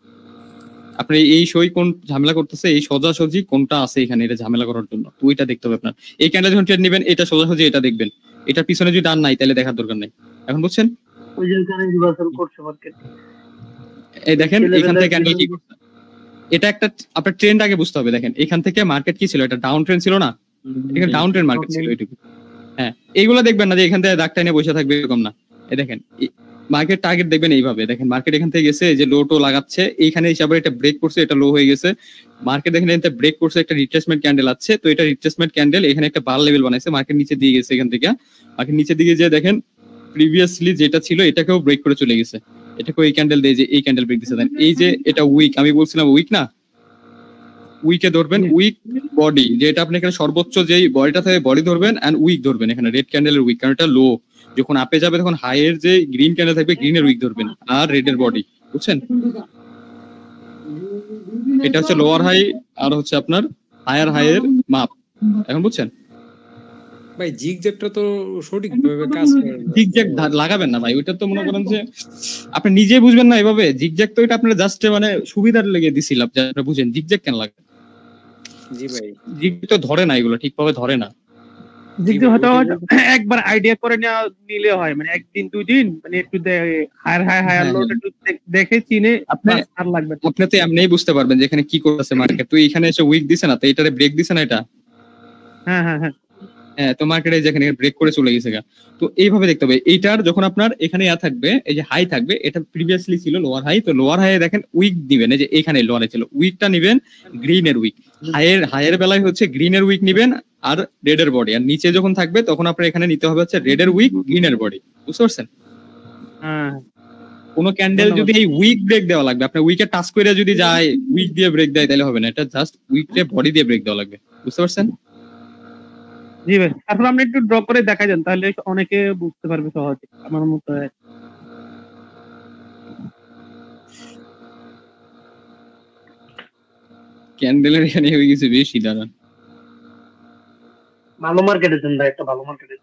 আপনি এই সই কোন ঝামেলা করতেছে, এই সোজাসুজি কোনটা আছে এখানে, এটা ঝামেলা করার জন্য তো ওইটা দেখতে হবে আপনার। এই ক্যান্ডেল যখন ট্রেড নেবেন এটা সোজাসুজি এটা দেখবেন, এটার পিছনে যদি ডান নাই তাহলে দেখার দরকার নাই। এখন বুঝছেন? ওই যে এখানে রিভার্সাল করছে মার্কেট। এই দেখেন এখান থেকে ক্যান্ডেল কি করছে, এটা একটা আপনার ট্রেন্ড আগে বুঝতে হবে। দেখেন এখান থেকে মার্কেট কি ছিল, এটা ডাউন ট্রেন্ড ছিল না, এখানে ডাউন ট্রেন্ড মার্কেট ছিল এইটুকু। হ্যাঁ এইগুলো দেখবেন না যে এখান থেকে দাগটা নিয়ে বসে থাকবে, এরকম না। এই দেখেন মার্কেট টার্গেট দেখবেন এইভাবে। দেখেন মার্কেট এখান থেকে গেছে, যে লো টো লাগাচ্ছে, এইখানে হিসাবে এটা ব্রেক করছে, এটা লো হয়ে গেছে। মার্কেট দেখেন এটা ব্রেক করছে, একটা রিট্রেসমেন্ট ক্যান্ডেল আছে, তো এটা রিট্রেসমেন্ট ক্যান্ডেল, এখানে একটা বার লেভেল বানাইছে, মার্কেট নিচে দিয়ে গেছে। এখান থেকে মার্কেট নিচে দিকে যে দেখেন প্রিভিয়াসলি যেটা ছিল এটাকেও ব্রেক করে চলে গেছে, এটাকেও এই ক্যান্ডেল দিয়ে যে এই ক্যান্ডেল ব্রেক দিছে। এই যে এটা উইক, আমি বলছিলাম উইক না, উইকে ধরবেন, উইক বডি যেটা আপনি এখানে সর্বোচ্চ যেই বডিটা থাকে বডি ধরবেন, এন্ড উইক ধরবেন এখানে রেড ক্যান্ডেলের উইক, কারণ এটা লো। যখন আপে যাবে তখন হাই এর যে গ্রিন ক্যান্ডেল থাকবে গ্রিনের উইক ধরবেন, আর রেড এর বডি। বুঝছেন? এটা হচ্ছে লোয়ার হাই আর হচ্ছে আপনার হায়ার হাই এর মাপ। এখন বুঝছেন? ভাই জিগজ্যাগটা তো সঠিকভাবে কাজ করে না। জিগজ্যাগ লাগাবেন না ভাই, ওইটা তো মনে করেন যে আপনি নিজেই বুঝবেন না এভাবে। জিগজ্যাগ তো এটা আপনার জাস্ট মানে সুবিধার লেগে দিছিলাম, যে আপনি বুঝেন জিগজ্যাগ কেন লাগে। জি ভাই জিগজ্যাগ তো ধরে না, এগুলো ঠিকভাবে ধরে না। জিগজ্যাগ হয়তো একবার আইডিয়া করে নিলে হয়, মানে একদিন দুই দিন মানে একটু হায়ার হায়ার লোড একটু দেখে চিনে আর লাগবে। আপনি তো এমনিই বুঝতে পারবেন যে এখানে কি করতেছে মার্কেট। তো এখানে এসে উইক দিছে না, তো এটারে ব্রেক দিছে না এটা। হ্যাঁ হ্যাঁ হ্যাঁ হ্যাঁ তো মার্কেটে যেখানে ব্রেক করে চলে গেছে। তো এইভাবে দেখতে হবে। এইটার যখন আপনার এখানে থাকবে, এই যে হাই থাকবে, এটা প্রিভিয়াসলি ছিল লোয়ার হাই, তো লোয়ার হাই দেখেন উইক দিবেন, এই যে এখানে লোয়ারে ছিল উইকটা নিবেন গ্রিনের উইক, হাইয়ের বেলায় হচ্ছে গ্রিনের উইক নিবেন আর রেড এর বডি, আর নিচে যখন থাকবে তখন আপনার এখানে নিতে হবে হচ্ছে রেড এর উইক গ্রিনের বডি। বুঝতে পারছেন? কোন ক্যান্ডেল যদি এই উইক ব্রেক দেওয়া লাগবে, আপনার উইকে টাচ করে যদি যায় উইক দিয়ে ব্রেক দেয় তাহলে হবে না, এটা জাস্ট উইকে বডি দিয়ে ব্রেক দেওয়া লাগবে। বুঝতে পারছেন? জি ভাই, তারপর আপনি একটু ড্র করে দেখা যান, তাহলে অনেকে বুঝতে পারবে সহজে আমার মতো। ক্যান্ডেলের এখানে হয়ে গেছে বেশি, দাঁড়ান ভালো মার্কেটের জন্য একটা ভালো মার্কেটের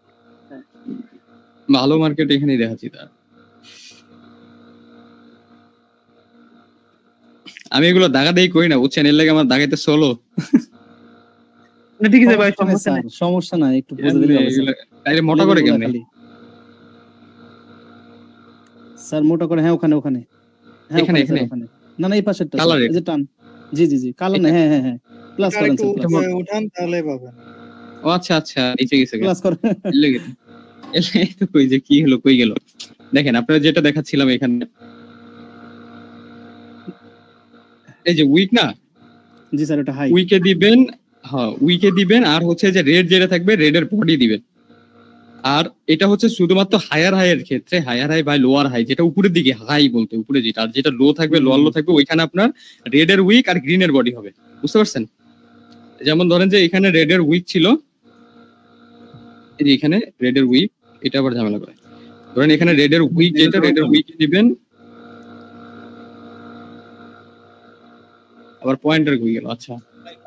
ভালো মার্কেট এখানেই দেখাচ্ছি। দাঁড়ান আমি এগুলো দাগা দেই করি না, বুঝছেন? এর লাগে আমার দাগাইতে চলো। ঠিক আছে ভাই, সমস্যা নাই, একটু বুঝে দিলে হবে তাইলে মোটা করে কেমনে স্যার? মোটা করে। হ্যাঁ ওখানে ওখানে এখানে এখানে না না এই পাশেরটা, এই যে টান। জি জি জি কালার না। হ্যাঁ হ্যাঁ হ্যাঁ প্লাস করেন স্যার, উঠান তাহলে পাবেন। ও আচ্ছা আচ্ছা নিচে গেছে, প্লাস করেন। এই তো কই যে কি হলো, কই গেল? দেখেন আপনারা যেটা দেখাচ্ছিলাম এখানে, এই যে উইক না। জি স্যার এটা হাই। উইকে দিবেন, হ্যাঁ উইকে দিবেন, আর হচ্ছে যে রেড যেটা থাকবে রেড এর বডি দিবেন। আর এটা হচ্ছে শুধুমাত্র হায়ার হাই এর ক্ষেত্রে, higher high by lower high, যেটা উপরের দিকে হাই বলতে উপরে যেটা, আর যেটা লো থাকবে লোয়ার লো থাকবে, ওইখানে আপনার রেড এর উইক আর গ্রিন এর বডি হবে। বুঝতে পারছেন? যেমন ধরেন যে এখানে রেড এর উইক ছিল, এই যে এখানে রেড এর উইক, এটা আবার ঝামেলা করে। ধরেন এখানে রেড এর উইক যেটা, রেড এর উইক দিবেন আবার পয়েন্টার কই গেল? আচ্ছা,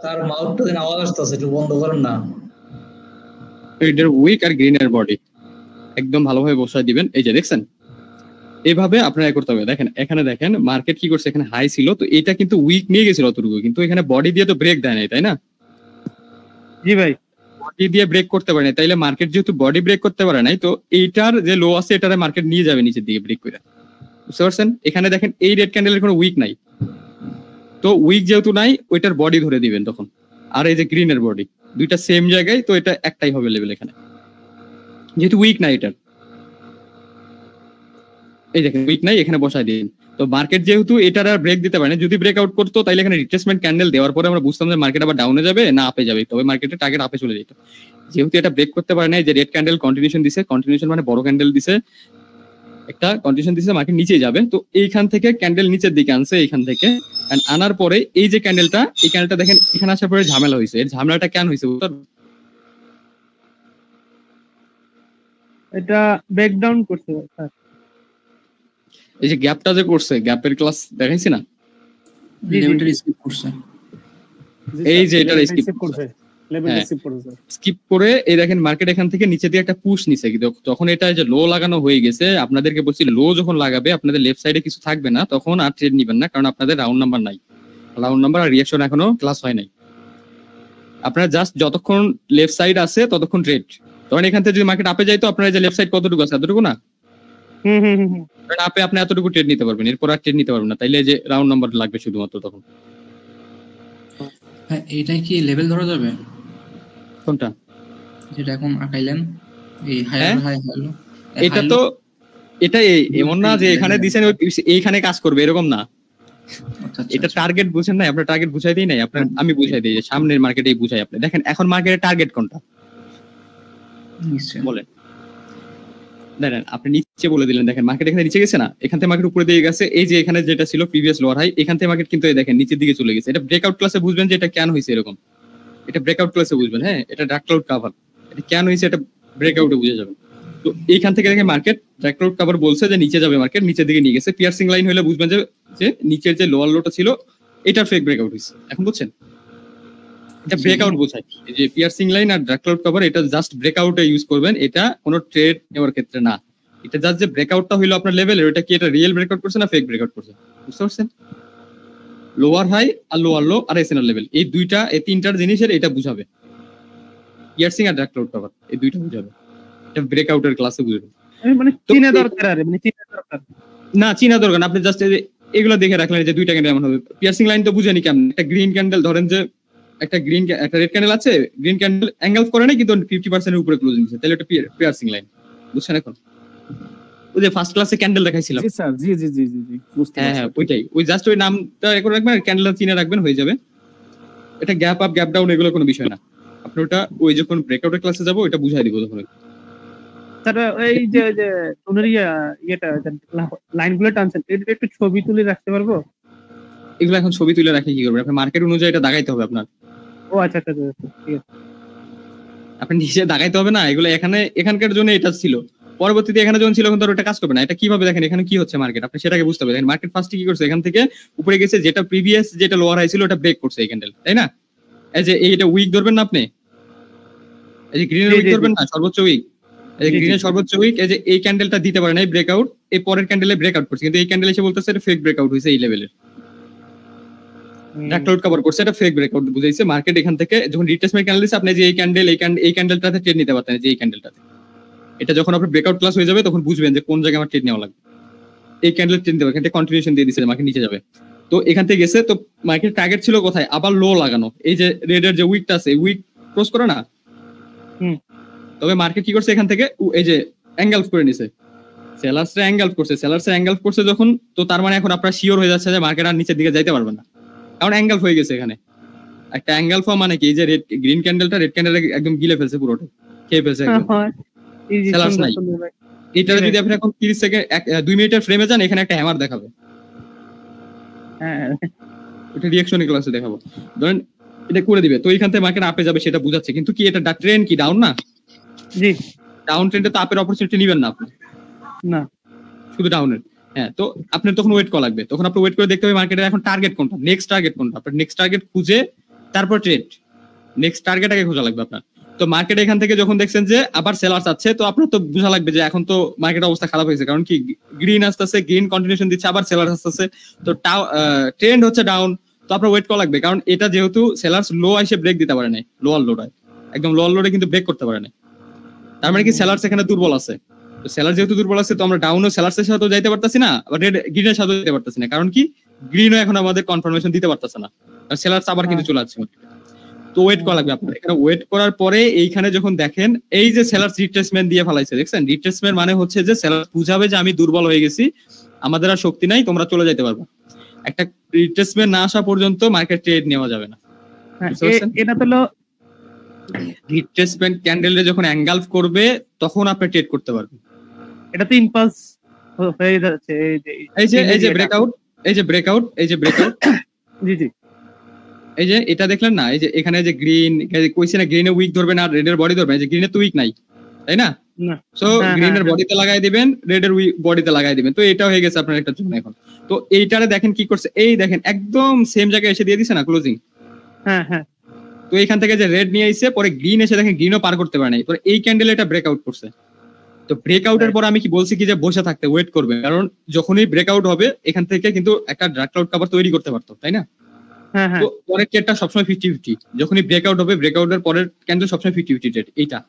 তার মাউথটা যেন আওয়াজ আসতেছে, একটু বন্ধ করেন না। এটার উইক আর গ্রিনের বডি একদম ভালোভাবে বসায় দিবেন। এই যে দেখছেন, এইভাবে আপনারা করতে হবে। দেখেন এখানে দেখেন মার্কেট কি করছে, এখানে হাই ছিল, তো এটা কিন্তু উইক নিয়ে গেছিল অতটুকু, কিন্তু এখানে বডি দিয়ে তো ব্রেক দেয় নাই, তাই না? জি ভাই, বডি দিয়ে ব্রেক করতে পারে নাই, তাইলে মার্কেট যেহেতু বডি ব্রেক করতে পারে নাই, তো এইটার যে লো আছে এটারে মার্কেট নিয়ে যাবে নিচের দিকে ব্রেক করে। বুঝতে পারছেন? এখানে দেখেন এই রেড ক্যান্ডেলের কোনো উইক নাই, তো উইক যেহেতু নাই ওইটার বডি ধরে দিবেন তখন। আর এই যে গ্রিনের বডি দুইটা সেম জায়গায়, তো এটা একটাই হবে লেভেল এখানে, যেহেতু উইক নাই এটার। এই দেখেন উইক নাই, এখানে বসায় দিন। তো মার্কেট যেহেতু এটার আর ব্রেক দিতে পারে না, যদি ব্রেক আউট করতো তাহলে এখানে রিট্রেসমেন্ট ক্যান্ডেল দেওয়ার পরে আমরা বুঝতাম যে মার্কেট আবার ডাউনে যাবে না আপে যাবে, তবে মার্কেটের টার্গেট আপে চলে যেত। যেহেতু এটা ব্রেক করতে পারে না, যে রেড ক্যান্ডেল কন্টিনিউশন দিছে, কন্টিনিউশন মানে বড় ক্যান্ডেল দিছে, একটা কন্ডিশন দিছে মার্কেট নিচে যাবে, তো এইখান থেকে ক্যান্ডেল নিচের দিকে আনছে এইখান থেকে, আনার পরে এই যে ক্যান্ডেলটা, এই ক্যান্ডেলটা দেখেন এখানে আসার পরে ঝামেলা হয়েছে। এর ঝামেলাটা কেন হয়েছে? এটা ব্রেকডাউন করছে স্যার। এই যে গ্যাপটা যে করছে, গ্যাপের ক্লাস দেখাইছি না? লেভেলটা স্কিপ করছে, এই যে এটা স্কিপ করছে, লেভেল স্কিপ করছে, স্কিপ করে এই দেখেন মার্কেট এখান থেকে নিচে দিয়ে একটা পুশ নিছে। যখন এটা যে লো লাগানো হয়ে গেছে, আপনাদেরকে বলছি লো যখন লাগাবে আপনাদের লেফট সাইডে কিছু থাকবে না, তখন আর ট্রেড নিবেন না, কারণ আপনাদের রাউন্ড নাম্বার নাই, রাউন্ড নাম্বার আর রিঅ্যাকশন এখনো ক্লাস হয় নাই। আপনারা জাস্ট যতক্ষণ লেফট সাইড আছে ততক্ষণ ট্রেড। তখন এখান থেকে যদি মার্কেট আপে যায়, তো আপনার যে লেফট সাইড কতটুকু আছে এতটুকু না, আপে আপনি এতটুকু ট্রেড নিতে পারবেন, এরপর আর ট্রেড নিতে পারবেন না, তাইলে যে রাউন্ড নাম্বার লাগবে শুধুমাত্র তখন। হ্যাঁ, এটাই কি লেভেল ধরা যাবে? কোনটা যেটা এখন আঁকাইলেন, এই হাই হাই হলো এটা তো, এটা এমন না যে এখানে দিছেন এইখানে কাজ করবে এরকম না। এটা টার্গেট বুঝেন না, আপনার টার্গেট বুঝাই দেই নাই আপনার, আমি বুঝাই দিই যে সামনের মার্কেটেই বুঝাই। আপনি দেখেন এখন মার্কেটের টার্গেট কোনটা বলেন, দেখেন আপনি নিচে বলে দিলেন। দেখেন মার্কেট এখানে নিচে গেছে না, এখান থেকে মার্কেট উপরে দিয়ে গেছে। এই যে এখানে যেটা ছিল প্রিভিয়াস লোয়ার হাই, এখান থেকে মার্কেট কিন্তু দেখেন নিচের দিকে চলে গেছে। এটা ব্রেকআউট ক্লাসে বুঝবেন যে এটা কেন হয়েছে এরকম, এটা ব্রেকআউট ক্লাসে বুঝবেন। হ্যাঁ, এটা ডার্ক ক্লাউড কভার, এটা কেন হয়েছে এটা ব্রেকআউটে বুঝে যাবেন। তো এইখান থেকে দেখেন মার্কেট ডার্ক ক্লাউড কভার বলছে যে নিচে যাবে, মার্কেট নিচের দিকে নিয়ে গেছে। পিয়ার্সিং লাইন হলে বুঝবেন যে নিচের যে লোয়ার লোটা ছিল এটা ফেক ব্রেকআউট হয়েছে। এখন বুঝছেন, এটা ব্রেকআউট বোঝায়। এই যে পিয়ার্সিং লাইন আর ডার্ক ক্লাউড কভার এটা জাস্ট ব্রেকআউটে ইউজ করবেন, এটা কোনো ট্রেড নেওয়ার ক্ষেত্রে না। এটা জাস্ট যে ব্রেকআউটটা হইলো আপনার লেভেলের, ওটা কি এটা রিয়েল ব্রেকআউট করছে না ফেক ব্রেকআউট করছে, বুঝতে পারছেন? লোয়ার হাই আর লোয়ার লো আর এসএনআর লেভেল, এই দুইটা এই তিনটার জিনিসের এটা বুঝাবে। পিয়ার্সিং আর ডার্ক ক্লাউড কভার এই দুইটা বুঝাবে, এটা ব্রেকআউটের ক্লাসে বুঝবে। মানে চিনা দরকার আর মানে চিনা দরকার না, চিনা দরকার না, আপনি জাস্ট এগুলো দেখে রাখলেন যে দুইটা ক্যান্ডেল এমন হবে। পিয়ার্সিং লাইন তো বুঝেনি কেমন, একটা গ্রিন ক্যান্ডেল ধরেন যে একটা একটা রেড ক্যান্ডেল আছে, গ্রিন ক্যান্ডেল অ্যাঙ্গেল করে না কিন্তু 50% এর উপরে ক্লোজিং দিচ্ছে, তাহলে এটা পিয়ার্সিং লাইন, বুঝছেন? এখন ওই যে ফার্স্ট ক্লাসে ক্যান্ডেল দেখাইছিলাম, জি স্যার, জি জি জি জি জি বুঝতে পারছি। হ্যাঁ ওইটাই, ওই জাস্ট ওই নামটা করে রাখবেন, ক্যান্ডেলটা চিনে রাখবেন, হয়ে যাবে। এটা গ্যাপ আপ গ্যাপ ডাউন এগুলো কোনো বিষয় না, আপনি ওটা ওই যখন ব্রেকআউটের ক্লাসে যাবো ওটা বুঝাই দিব তখন। স্যার এই যে তোমরা ইয়েটা লাইনগুলো টানছেন, এটা একটু ছবি তুলে রাখতে পারবো? এগুলো এখন ছবি তুলে রাখে কি করবেন, আপনি মার্কেট অনুযায়ী এটা দাগাইতে হবে আপনার। ও আচ্ছা আচ্ছা ঠিক আছে, আপনি নিজে দাগাইতে হবে না এগুলো, এখানকার জন্য এটা ছিল, পরবর্তীতে এখানে যখন ছিল এখন তো ওটা কাজ করবে না। এটা কিভাবে দেখেন এখানে কি হচ্ছে মার্কেট, আপনি সেটাকে বুঝতে হবে। দেখেন মার্কেট ফার্স্টে কি করছে, এখান থেকে উপরে গেছে, যেটা প্রিভিয়াস যেটা লোয়ার হাই ছিল ওটা ব্রেক করছে এই ক্যান্ডেল, তাই না? এই যে এইটা উইক ধরবেন না আপনি, এই যে গ্রিনের উইক ধরবেন না, সর্বোচ্চ উইক, এই যে গ্রিনের সর্বোচ্চ উইক, এই যে এই ক্যান্ডেলটা দিতে পারে না এই ব্রেকআউট, এই পরের ক্যান্ডেলে ব্রেকআউট করছে, কিন্তু এই ক্যান্ডেল এসে বলতেছে এটা ফেক ব্রেকআউট হয়েছে এই লেভেলের, ডার্ক ক্লাউড কভার করছে, এটা ফেক ব্রেকআউট বুঝাইছে। মার্কেট এখান থেকে যখন রিট্রেসমেন্ট ক্যান্ডেল দিচ্ছে, আপনি যে এই ক্যান্ডেলটাতে ট্রেড নিতে পারতেন, যে এই ক্যান্ডেলটাতে, এটা যখন আপনার ব্রেকআউট ক্লাস হয়ে যাবে তখন বুঝবেন যে কোন জায়গায় আমার ট্রেড নেওয়া লাগবে। এই ক্যান্ডেল ট্রেড নিতে পারবেন, এটা কন্টিনিউশন দিয়ে দিচ্ছে মার্কেট নিচে যাবে, তো এখান থেকে গেছে, তো মার্কেট টার্গেট ছিল কোথায়, আবার লো লাগানো, এই যে রেডের যে উইকটা আছে উইক ক্রস করে না, তবে মার্কেট কি করছে এখান থেকে এই যে অ্যাঙ্গেলফ করে নিছে, সেলার্সরা অ্যাঙ্গেলফ করছে যখন, তো তার মানে এখন আপনারা শিওর হয়ে যাচ্ছে যে মার্কেট আর নিচের দিকে যাইতে পারবে না, কারণ অ্যাঙ্গেলফ হয়ে গেছে। এখানে একটা অ্যাঙ্গেলফ মানে কি, এই যে গ্রিন ক্যান্ডেলটা রেড ক্যান্ডেল একদম গিলে ফেলছে, পুরোটা খেয়ে ফেলছে একদম, সেলার্স নাই। এটারে যদি আপনি এখন 30 সেকেন্ড 2 মিনিটের ফ্রেমে যান, এখানে একটা হ্যামার দেখাবে, এটা রিঅ্যাকশনের ক্লাসে দেখাবো, ধরেন এটা করে দিবে, তো এইখান থেকে মার্কেট আপে যাবে সেটা বুঝাচ্ছে, কিন্তু কি এটা ট্রেন্ড কি ডাউন না? জি, ডাউন ট্রেন্ডে তো আপের অপরচুনিটি নেবেন না আপনি, না শুধু ডাউনের। হ্যাঁ, তো আপনার তখন ওয়েট করা লাগবে, তখন আপনি ওয়েট করে দেখতে হবে মার্কেটের এখন টার্গেট কোনটা, নেক্সট টার্গেট কোনটা, আপনার নেক্সট টার্গেট খুঁজে তারপর ট্রেড, নেক্সট টার্গেট আগে খোঁজা লাগবে আপনার। তো মার্কেট এখান থেকে যখন দেখছেন যে আবার সেলার্স আছে, তো আপনার তো বোঝা লাগবে যে এখন তো মার্কেট অবস্থা খারাপ হয়েছে, কারণ কি গ্রিন আসতেছে, গ্রিন কন্টিনিউশন দিচ্ছে, আবার সেলার্স আসতেছে, তো ট্রেন্ড হচ্ছে ডাউন, তো আপনার ওয়েট করা লাগবে, কারণ এটা যেহেতু সেলার্স লো এসে ব্রেক দিতে পারে নাই, লোয়ার লোডে একদম লোয়ার লোডে কিন্তু ব্রেক করতে পারে নাই, তার মানে কি সেলার্স এখানে দুর্বল আছে। তো সেলার যেহেতু দুর্বল আছে, তো আমরা ডাউনও সেলার্সের সাথে যাইতে পারতাছি না, আবার রেড গ্রিনের সাথে যেতে পারতাছি না, কারণ কি গ্রিনও এখন আমাদের কনফার্মেশন দিতে পারতাছে না, আর সেলার্স আবার কিন্তু চলে আসছে। তো ওয়েট করা লাগবে আপনার এখানে। ওয়েট করার পরে এইখানে যখন দেখেন এই যে সেলার্স রিট্রেসমেন্ট দিয়ে ফেলাইছে, দেখছেন রিট্রেসমেন্ট মানে হচ্ছে যে সেলার বুঝাবে যে আমি দুর্বল হয়ে গেছি, আমাদের আর শক্তি নাই, তোমরা চলে যাইতে পারবে। একটা রিট্রেসমেন্ট না আসা পর্যন্ত মার্কেট ট্রেড নেওয়া যাবে না। এটা তো রিট্রেসমেন্ট ক্যান্ডেলে যখন এনগালফ করবে তখন আপনি ট্রেড করতে পারবেন। এটা তো ইম্পালস হয়ে যাচ্ছে, এই যে ব্রেকআউট, এই যে ব্রেকআউট, এই যে ব্রেকআউট, জি জি, এই যে এটা দেখলেন না, এই যে এখানে যে গ্রিন কইছে না গ্রিনে উইক ধরবে না রেডের বডি ধরবে, এই যে গ্রিনে তো উইক নাই, তাই না? সো গ্রিনের বডিতে লাগাই দিবেন, রেডের বডিতে লাগাই দিবেন, তো এটা হয়ে গেছে আপনার একটা জোন এখন। তো এইটারে দেখেন কি করছে, এই দেখেন একদম সেম জায়গায় এসে দিয়ে দিছে না ক্লোজিং। হ্যাঁ হ্যাঁ, তো এইখান থেকে যে রেড নিয়ে আইছে, পরে গ্রিন এসে দেখেন গ্রিনও পার করতে পারে নাই, পরে এই ক্যান্ডেল এটা ব্রেকআউট করছে। তো ব্রেকআউটের পর আমি কি বলছি কি যে বসে থাকতে, ওয়েট করবে, কারণ যখনই ব্রেকআউট হবে এখান থেকে কিন্তু একটা ড্রাগ ক্লাউড কভার তৈরি করতে পারতো, তাই না? তো পরের ট্রেডটা সবসময় 50-50, যখনই ব্রেকআউট হবে ব্রেকআউটের পরের ক্যান্ডেল সবসময় 50-50 ট্রেড। এইটা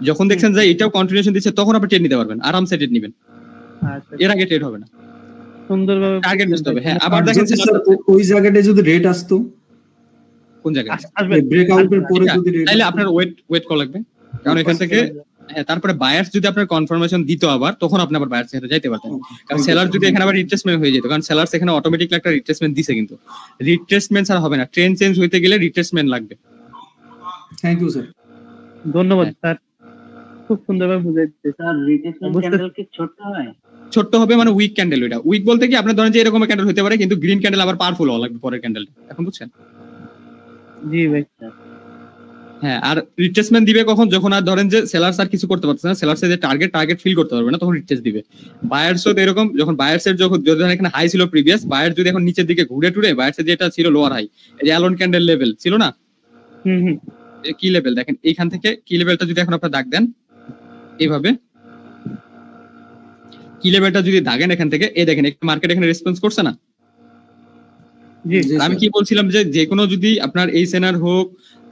যখন দেখছেন যে এটাও কন্টিনিউশন দিচ্ছে, তখন আপনি ট্রেড নিতে পারবেন, আরামসে ট্রেড নেবেন, এর আগে ট্রেড হবে না, সুন্দরভাবে টার্গেট বুঝতে হবে। হ্যাঁ, আবার দেখেন ওই জায়গাটা যদি রেট আসতো, কোন জায়গায় ব্রেকআউটের পরে যদি রেট, তাহলে আপনার ওয়েট করা লাগবে, কারণ এখান থেকে হ্যাঁ তারপরে বায়ার্স যদি আপনার কনফার্মেশন দিত আবার, তখন আপনি আবার বায়ার্স এর যাইতে পারতেন। কারণ সেলার যদি এখানে আবার রিট্রেসমেন্ট হয়ে যেত, কারণ সেলার্স এখানে অটোমেটিক্যালি একটা রিট্রেসমেন্ট দিছে, কিন্তু রিট্রেসমেন্ট ছাড়া হবে না, ট্রেন্ড চেঞ্জ হইতে গেলে রিট্রেসমেন্ট লাগবে। থ্যাংক ইউ স্যার, ধন্যবাদ স্যার, খুব সুন্দরভাবে বুঝাই দিতে। স্যার রিট্রেসমেন্ট ক্যান্ডেল কি ছোট হয়? ছোট হবে মানে উইক ক্যান্ডেল, ওইটা উইক বলতে কি আপনার ধরেন যে এরকম ক্যান্ডেল হতে পারে, কিন্তু গ্রিন ক্যান্ডেল আবার পাওয়ারফুল হওয়া লাগবে পরের ক্যান্ডেলটা, এখন বুঝছেন? জি ভাই। হ্যাঁ, আর রিট্রেসমেন্ট দিবে কখন, যখন আর ধরেন যে সেলার্স আর কিছু করতে পারছে না, সেলার্সের যে টার্গেট ফিল করতে পারবে না, তখন রিট্রেস দিবে। বায়ার্সও তো এরকম, যখন বায়ার্সের যখন এখানে হাই ছিল প্রিভিয়াস, বায়ার যদি এখন নিচের দিকে ঘুরে টুরে, বায়ার্সের যেটা ছিল লোয়ার হাই, এই যে অ্যালন ক্যান্ডেল লেভেল ছিল না, কি লেভেল দেখেন এইখান থেকে, কি লেভেলটা যদি এখন আপনারা দাগ দেন এইভাবে, কি লেভেলটা যদি দাগেন এখান থেকে, এই দেখেন একটু মার্কেট এখানে রেসপন্স করছে না। আমি কি বলছিলাম যে কোনো যদি আপনার এই সেনার হোক,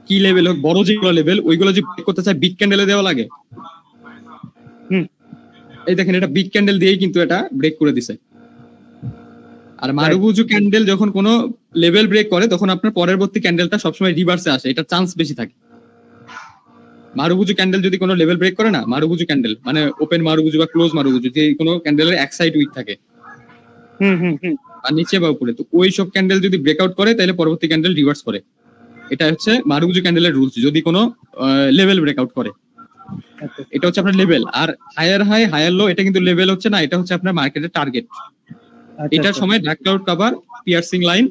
কি লেভেল হোক, বড় যেগুলো লেভেল, ওইগুলো যদি ব্রেক করতে চায় বিগ ক্যান্ডেলে দেওয়া লাগে। এই দেখেন এটা বিগ ক্যান্ডেল দিয়েই কিন্তু এটা ব্রেক করে দিছে। আর মারুবুজু ক্যান্ডেল যখন কোনো লেভেল ব্রেক করে, তখন আপনার পরবর্তী ক্যান্ডেলটা সবসময় রিভার্সে আসে, এটা চান্স বেশি থাকে। মারুবুজু ক্যান্ডেল যদি কোনো লেভেল ব্রেক করে না, মারুবুজু ক্যান্ডেল মানে ওপেন মারুবুজু বা ক্লোজ মারুবুজু, যে কোনো ক্যান্ডেলের এক সাইড উইক থাকে আর নিচে বা উপরে, তো ওই সব ক্যান্ডেল যদি ব্রেকআউট করে তাহলে পরবর্তী ক্যান্ডেল রিভার্স করে। এটা হচ্ছে মারুবুজু ক্যান্ডেলের রুলস, যদি কোনো লেভেল ব্রেকআউট করে। এটা হচ্ছে আপনার লেভেল। আর হায়ার হাই হায়ার লো, এটা কিন্তু লেভেল হচ্ছে না, এটা হচ্ছে আপনার মার্কেটের টার্গেট। এটার সময় dark cloud cover, piercing line,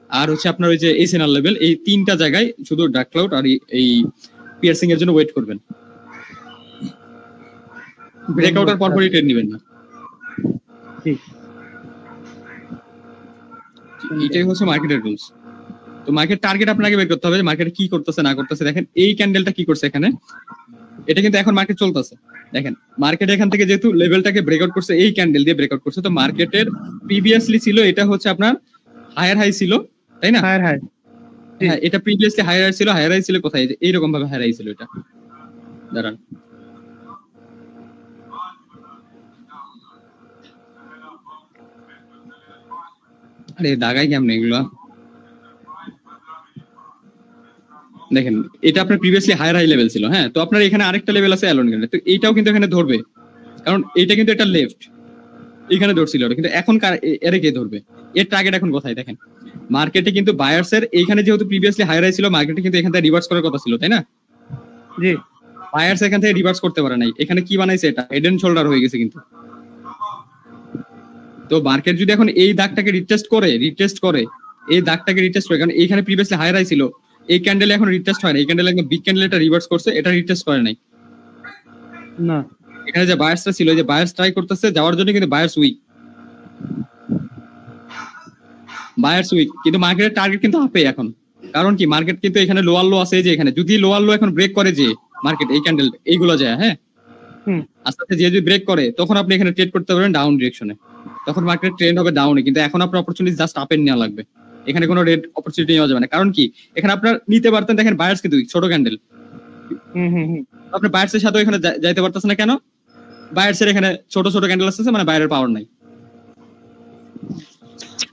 আর হচ্ছে আপনার ওই যে এসএনআর লেভেল, এই তিনটা জায়গায় শুধু ডার্ক ক্লাউড আর এই পিয়ার্সিং এর জন্য ওয়েট করবেন, ব্রেকআউটের পরপরই ট্রেড নেবেন না। এটাই হচ্ছে মার্কেটের রুলস। তো মার্কেট টার্গেট আপনাকে বের করতে হবে, মার্কেট কি করতেছে না করতেছে। দেখেন এই ক্যান্ডেলটা কি করছে এখানে, এটা কিন্তু এখন মার্কেট চলতেছে। দেখেন মার্কেট এখান থেকে যেহেতু লেভেলটাকে ব্রেকআউট করছে, এই ক্যান্ডেল দিয়ে ব্রেকআউট করছে, তো মার্কেটের প্রিভিয়াসলি ছিল এটা হচ্ছে আপনার হায়ার হাই ছিল, তাই না? হায়ার হাই, হ্যাঁ, এটা প্রিভিয়াসলি হায়ার হাই ছিল। হায়ার হাই ছিল কোথায়? এইরকম ভাবে হায়ার হাই ছিল এটা, দাঁড়ান আরে দাগাই কেমন এগুলো, দেখেন এটা আপনার প্রিভিয়াসলি হায়ার হাই লেভেল ছিল। হ্যাঁ, তো আপনার এখানে আরেকটা লেভেল আছে অ্যালোন ক্যান্ডেল, তো এইটাও কিন্তু এখানে ধরবে, কারণ এইটা কিন্তু এটা লেফট, এখানে ধরছিল ওটা, কিন্তু এখন এর কে ধরবে? এর টার্গেট এখন কোথায়? দেখেন মার্কেটে কিন্তু বায়ার্সের এইখানে যেহেতু প্রিভিয়াসলি হায়ার হাই ছিল, মার্কেটে কিন্তু এখান থেকে রিভার্স করার কথা ছিল, তাই না? জি, বায়ার্স এখান থেকে রিভার্স করতে পারে নাই, এখানে কি বানাইছে? এটা হেড এন্ড শোল্ডার হয়ে গেছে কিন্তু। তো মার্কেট যদি এখন এই দাগটাকে রিটেস্ট করে এই দাগটাকে রিটেস্ট করে, কারণ এইখানে প্রিভিয়াসলি হায়ার হাই ছিল, এই ক্যান্ডেলে এখন রিটেস্ট হয় না, এই ক্যান্ডেলে একদম বিগ ক্যান্ডেল এটা রিভার্স করছে, এটা রিটেস্ট করে নাই না। এখানে যে বায়ার্সটা ছিল, যে বায়ার্স ট্রাই করতেছে যাওয়ার জন্য, কিন্তু বায়ার্স উইক, বায়ার্স উইক, কিন্তু মার্কেটের টার্গেট কিন্তু আপে এখন। কারণ কি, মার্কেট কিন্তু এখানে লোয়ার লো আছে, যে এখানে যদি লোয়ার লো এখন ব্রেক করে, যে মার্কেট এই ক্যান্ডেল এইগুলো যায়, হ্যাঁ আস্তে আস্তে যে যদি ব্রেক করে, তখন আপনি এখানে ট্রেড করতে পারবেন ডাউন ডিরেকশনে, তখন মার্কেট ট্রেন্ড হবে ডাউনে। কিন্তু এখন আপনার অপরচুনিটি জাস্ট আপের নেওয়া লাগবে, এখানে কোনো রেড অপরচুনিটি নেওয়া যাবে না। কারণ কি, এখানে আপনার নিতে পারতেন, দেখেন বায়ার্স কিন্তু ছোট ক্যান্ডেল, আপনি বায়ার্সের সাথে এখানে যাইতে পারতেছেন না কেন? বায়ার্সের এখানে ছোট ছোট ক্যান্ডেল আসতেছে, মানে বাইরের পাওয়ার নাই।